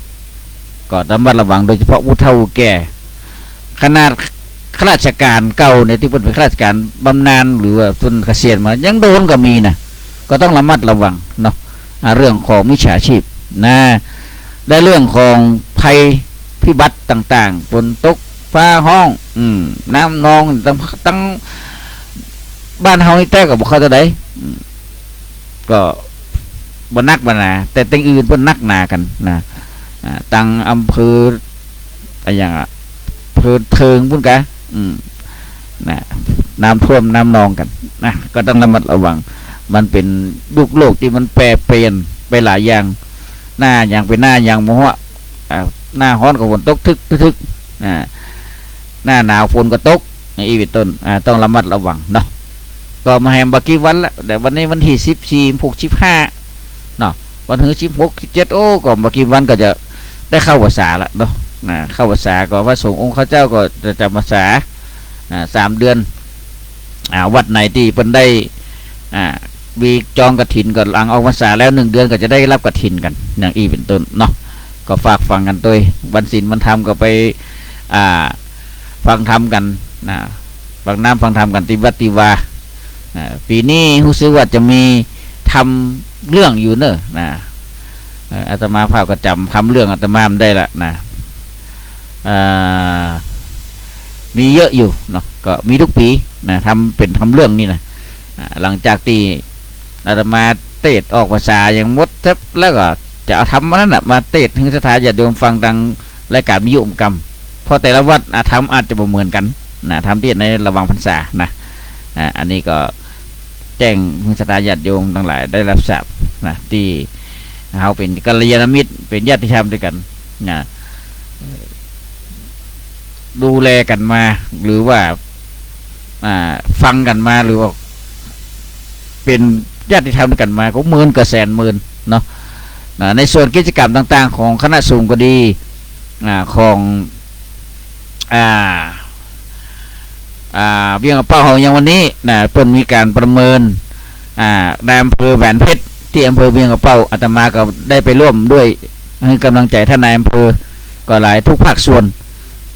ก็ต้องระวังโดยเฉพาะผู้เฒ่าแก่ขนาดข้าราชการเก่าเนี่ยที่เป็นข้าราชการบำนาญหรือว่าต้นเกษียณมายังโดนก็มีนะก็ต้องระมัดระวังเนาะเรื่องของมิจฉาชีพนะได้เรื่องของภัยพิบัติต่างๆฝนตกฟ้าห้องน้ำนองตั้งบ้านเฮานี่แต่กับบุคคลตัวใดก็บนนักบนาแต่ตั้งอื่นบนนักนากันนะตั้งอำเภออะไรอย่างเพิ่นเทิงพุ่นกะนะน้ำท่วมน้ำนองกันนะก็ต้องระมัดระวังมันเป็นยุคโลกที่มันแปรเปลี่ยนไปหลายอย่างหน้าอย่างเป็นหน้าอย่างโมหะหน้าร้อนก็ฝนตกทึกหน้าหนาวฝนก็ตกอีกต้นต้องระมัดระวังเนาะก็มาแฮมบักกี้วันละแต่วันนี้วันที่14 15เนาะวันถึง16 17โอ้ก็บักกี้วันก็จะได้เข้าพรรษาละเนาะเข้าพรรษาก็พระสงฆ์องค์ข้าเจ้าก็จะจำพรรษา3 เดือนวัดไหนที่เพิ่นได้มีจองกฐินก็หลังออกพรรษาแล้ว1 เดือนก็จะได้รับกฐินกันอย่างอีเป็นต้นเนาะก็ฝากฟังกันตัววันศีลวันธรรมก็ไปฟังธรรมกันฟังน้ำฟังธรรมกันที่วัดติวาปีนี้รู้สึกว่าจะมีทำเรื่องอยู่เนอะอาตมาภาพก็จำคำเรื่องอาตมาได้ละนะมีเยอะอยู่เนาะก็มีทุกปีนะทำเรื่องนี่นะหลังจากที่อาตมาเทศออกภาษาอย่างมดทับแล้วก็จะเอาทำนั้นมาเทศถึงสถานญาติโยมฟังดังรายการมิยุมกรรมเพราะแต่ละวัดทำอาจจะบ่เหมือนกันนะทำเทศในระหว่างพรรษานะอันนี้ก็แจ้งถึงสถานญาติโยมทั้งหลายได้รับทราบนะที่เขาเป็นกัลยาณมิตรเป็นญาติธรรมด้วยกันนะดูแลกันมาหรือว่าฟังกันมาหรือว่าเป็นญาติธรรมด้วยกันมาก็10,000 กว่าแสนหมื่นเนาะในส่วนกิจกรรมต่างๆของคณะสงฆ์ก็ดีของเวียงเป้าของอย่างวันนี้เพิ่นมีการประเมินในอำเภอแหวนเพชรที่อำเภอเวียงเป้าอาตมาก็ได้ไปร่วมด้วยให้กำลังใจท่านนายอำเภอ ก็หลายทุกภาคส่วน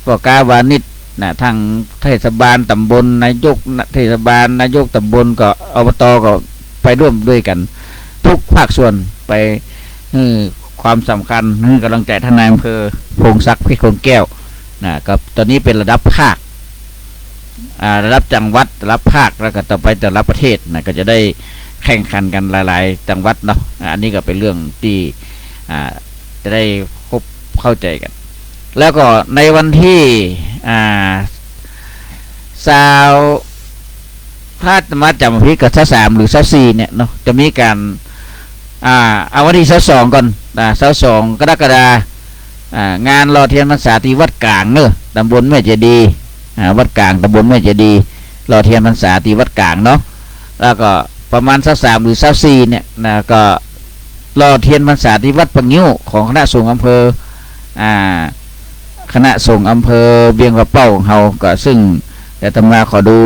ก็กาวานิชนะทางเทศบาลตำบลนายกเทศบาลนายกตำบลก็อบตก็ไปร่วมด้วยกันทุกภาคส่วนไปความสำคัญให้กำลังใจท่านนายอำเภอพงศักดิ์เพชรคงแก้วนะกับตอนนี้เป็นระดับภาคระดับจังหวัดระดับภาคแล้วก็ต่อไปแต่ละประเทศนะก็จะได้แข่งขันกันหลายๆจังหวัดเนาะอันนี้ก็เป็นเรื่องที่จะได้พบเข้าใจกันแล้วก็ในวันที่ถ้ามาจำพิกับ23หรือ24เนี่ยเนาะจะมีการเอาวันที่22ก่อน22กรกฎาคมงานรอเทียนพรรษาที่วัดกลางเนอะตำบลแม่เจดีย์วัดกลางตำบลแม่เจดีย์รอเทียนพรรษาที่วัดกลางเนาะแล้วก็ประมาณ23หรือ24เนี่ยนะก็รอเทียนพรรษาที่วัดปังยิ้วของคณะสงฆ์อำเภอคณะสงฆ์อำเภอเวียงป่าเป้าของเฮาก็ซึ่งแต่ตำราขอดู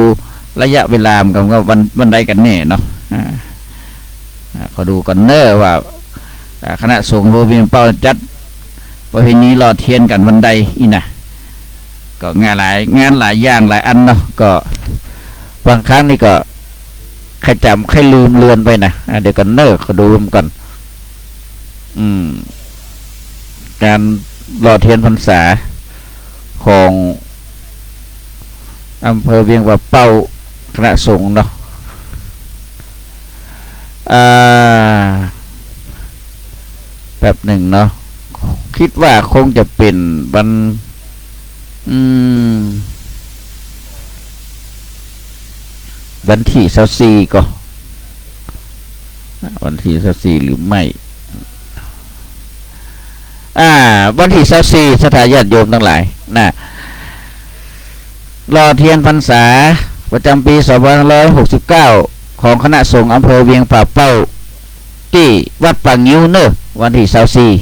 ระยะเวลากันว่าวันใดกันแน่เนาะขอดูก่อนเนอะว่าคณะสงฆ์อำเภอเวียงเป้าจัดประเพณีรอเทียนกันวันใดอีนะก็งานหลายอย่างหลายอันเนาะก็บางครั้งนี่ก็ใครจำใครลืมเลือนไปนะเดี๋ยวกันเนอะขอดูกันการรอเทียนพรรษาของอำเภอเวียงป่าเป้าคณะสงฆ์เนาะแบบหนึ่งเนาะคิดว่าคงจะเป็นวันที่24ก็วันที่24หรือไม่วันที่24สถานญาติโยมทั้งหลายนะรอเทียนพรรษาประจำปี2569ของคณะสงฆ์อำเภอเวียงป่าเป้าที่วัดปังยิ้วเนอะวันที่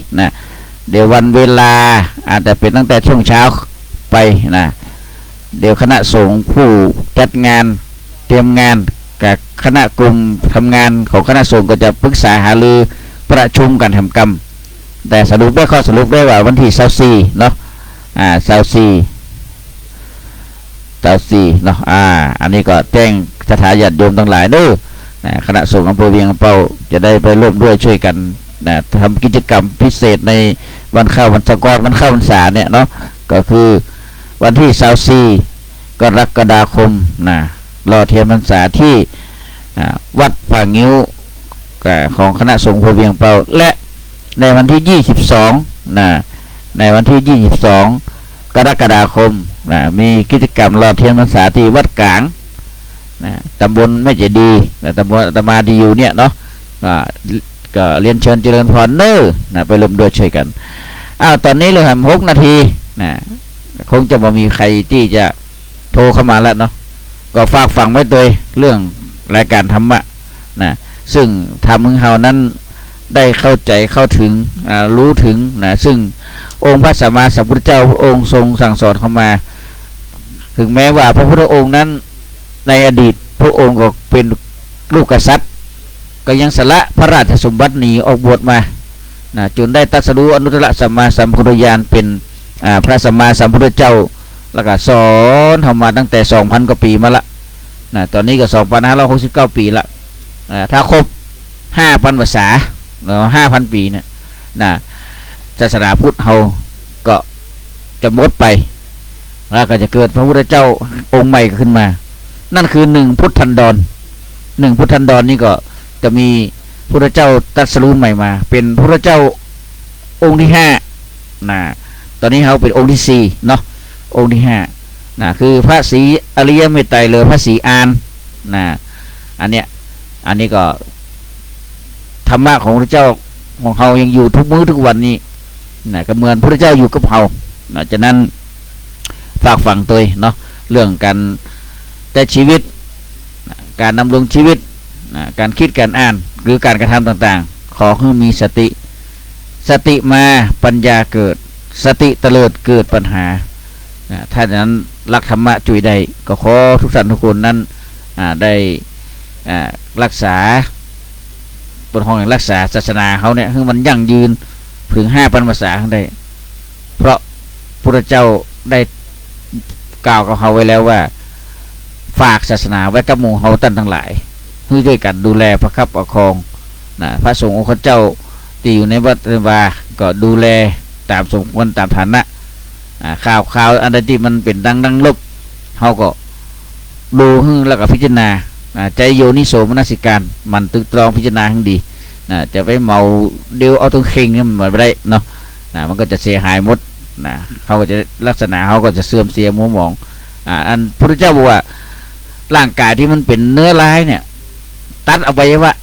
24นะเดี๋ยววันเวลาอาจจะเป็นตั้งแต่ช่วงเช้าไปนะเดี๋ยวคณะสงฆ์ผู้จัดงานเตรียมงานกับคณะกลุ่มทำงานของคณะสงฆ์ก็จะปรึกษาหารือประชุมกันทำกรรมแต่สรุปได้ข้อสรุปได้ว่าวันที่24เนาะ24เนาะอันนี้ก็แจ้งสถานญาติโยมทั้งหลายเด้อคณะสงฆ์อำเภอเวียงป่าเป้าจะได้ไปร่วมด้วยช่วยกันทำกิจกรรมพิเศษในวันเข้าวันสกรวันเข้าพรรษาเนี่ยเนาะก็คือวันที่24กรกฎาคมรอเทียนพรรษาที่วัดป่างิ้วของคณะสงฆ์อำเภอเวียงป่าเป้าและในวันที่22ในวันที่22กรกฎาคมมีกิจกรรมรอเทียนพรรษาที่วัดกลางตำบลแม่เจดีย์ตำบลตมาดีอยู่เนี่ยเนาะก็เรียนเชิญเจริญพรเนอไปร่วมด้วยช่วยกันตอนนี้เลยครับ6 นาทีคงจะไม่มีใครที่จะโทรเข้ามาแล้วเนาะก็ฝากฟังไว้โดยเรื่องรายการธรรมะซึ่งทำให้เรานั้นได้เข้าใจเข้าถึงรู้ถึงซึ่งองค์พระสัมมาสัมพุทธเจ้าพระองค์ทรงสั่งสอนเข้ามาถึงแม้ว่าพระพุทธองค์นั้นในอดีตพระองค์ก็เป็นลูกกษัตริย์ก็ยังสละพระราชสมบัติหนีออกบวชมาจนได้ตรัสรู้อนุตตรสัมมาสัมพุทธญาณเป็นพระสัมมาสัมพุทธเจ้าแล้วก็สอนทำมาตั้งแต่ 2,000 กว่าปีมาละตอนนี้ก็2,569 ปีละถ้าครบ 5,000 ภาษา5,000 ปีเนี่ยศาสนาพุทธเฮาก็จะหมดไปแล้วก็จะเกิดพระพุทธเจ้าองค์ใหม่ขึ้นมานั่นคือ1 พุทธันดร1 พุทธันดรนี่ก็จะมีพระพุทธเจ้าตรัสรู้ใหม่มาเป็นพระพุทธเจ้าองค์ที่5ตอนนี้เขาเป็นองค์ที่4เนาะองค์ที่5คือพระศรีอริยเมตไตรเลยพระศรีอานอันนี้ก็ธรรมะของพระเจ้าของเขายังอยู่ทุกมื้อทุกวันนี้ก็เหมือนพระเจ้าอยู่กับเขาฉะนั้นฝากฝังตัวเนาะเรื่องการแต่ชีวิตการดำรงชีวิตการคิดการอ่านหรือการกระทำต่างๆขอให้มีสติมาปัญญาเกิดสติเตลิดเกิดปัญหาถ้าฉะนั้นรักธรรมะจุยใดก็ขอทุกท่านทุกคนนั้นได้รักษาบนห้องรักษาศาสนาเขาเนี่ยให้มันยั่งยืนถึง 5,000 ภาษาได้เพราะ พุทธเจ้าได้กล่าวกับเฮาไว้แล้วว่าฝากศาสนาไว้กับหมู่เฮาท่านทั้งหลายเพื่อด้วยกันดูแลประคับประคองนะพระสงฆ์องค์เจ้าที่อยู่ในวัดวาก็ดูแลตามสมควรตามฐานะข่าวอันใดที่มันเป็นดังลบเฮาก็ดูแล้วก็พิจารณาใจโยนิโสมนสิการมันตึกตรองพิจารณาให้ดีจะไปเมาเดียวเอาตรงเข่งนี่มันไม่ได้เนาะมันก็จะเสียหายหมดเขาก็จะลักษณะเขาก็จะเสื่อมเสียมัวหมองอันพระเจ้าบอกว่าร่างกายที่มันเป็นเนื้อร้ายเนี่ยตัดเอาไปว่า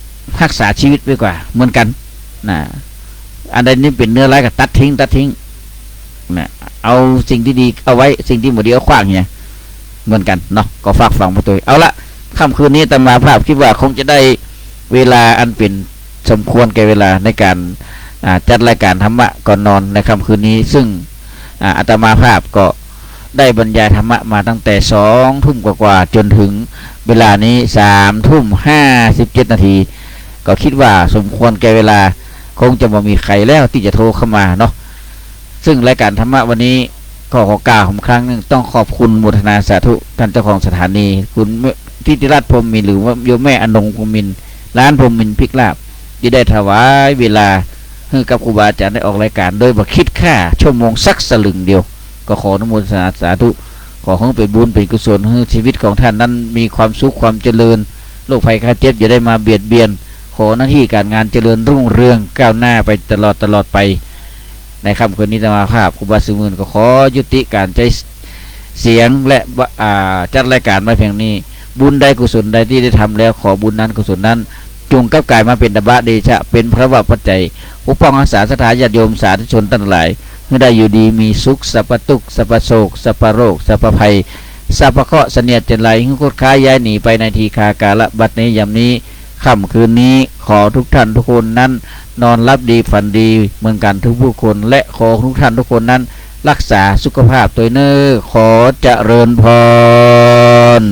รักษาชีวิตไว้กว่าเหมือนกันอันใดนี้เป็นเนื้อร้ายก็ตัดทิ้งเอาสิ่งที่ดีเอาไว้สิ่งที่หมดเดียวขว้างเนี่ยเหมือนกันเนาะก็ฝากฟังมาตัวเอาละค่ำคืนนี้ตมาภาพคิดว่าคงจะได้เวลาอันเป็นสมควรแก่เวลาในการจัดรายการธรรมะก่อนนอนในค่ำคืนนี้ซึ่งอาตมาภาพก็ได้บรรยายธรรมะมาตั้งแต่2 ทุ่มกว่าจนถึงเวลานี้3 ทุ่ม 57 นาทีก็คิดว่าสมควรแก่เวลาคงจะบ่มีใครแล้วที่จะโทรเข้ามาเนาะซึ่งรายการธรรมะวันนี้ก็ขอกล่าวครั้งนึงต้องขอบคุณโมทนาสาธุท่านเจ้าของสถานีคุณทิติรัตน์พรหมมินหรือว่าโยมแม่อนงพรหมมินร้านพรหมมินพริกลาบที่ได้ถวายเวลาให้กับครูบาอาจารย์ได้ออกรายการโดยบ่คิดค่าชั่วโมงสักสลึงเดียวก็ขออนุโมทนาสาธุขอให้เป็นบุญเป็นกุศลให้ชีวิตของท่านนั้นมีความสุขความเจริญโรคภัยไข้เจ็บอย่าได้มาเบียดเบียนขอหน้าที่การงานเจริญรุ่งเรืองก้าวหน้าไปตลอดไปในค่ำคืนนี้ธรรมภาพครูบาสุมื่นก็ขอยุติการใช้เสียงและจัดรายการมาเพียงนี้บุญใดกุศลใดที่ได้ทำแล้วขอบุญนั้นกุศลนั้นจงกับกายมาเป็นดบะเดชะเป็นพระวปัจจัยปกป้องรักษาสถานญาติโยมสาธุชนทั้งหลายให้ได้อยู่ดีมีสุขสัพพทุกข์สัพพโศกสัพพโรคสัพพภัยสัพพเคราะห์เสนียดจันไรให้คดค้าย้ายหนีไปในทีคากาละบัดนี้ยามนี้ค่ำคืนนี้ขอทุกท่านทุกคนนั้นนอนรับดีฝันดีเหมือนกันทุกผู้คนและขอทุกท่านทุกคนนั้นรักษาสุขภาพตัวเน้อขอเจริญพร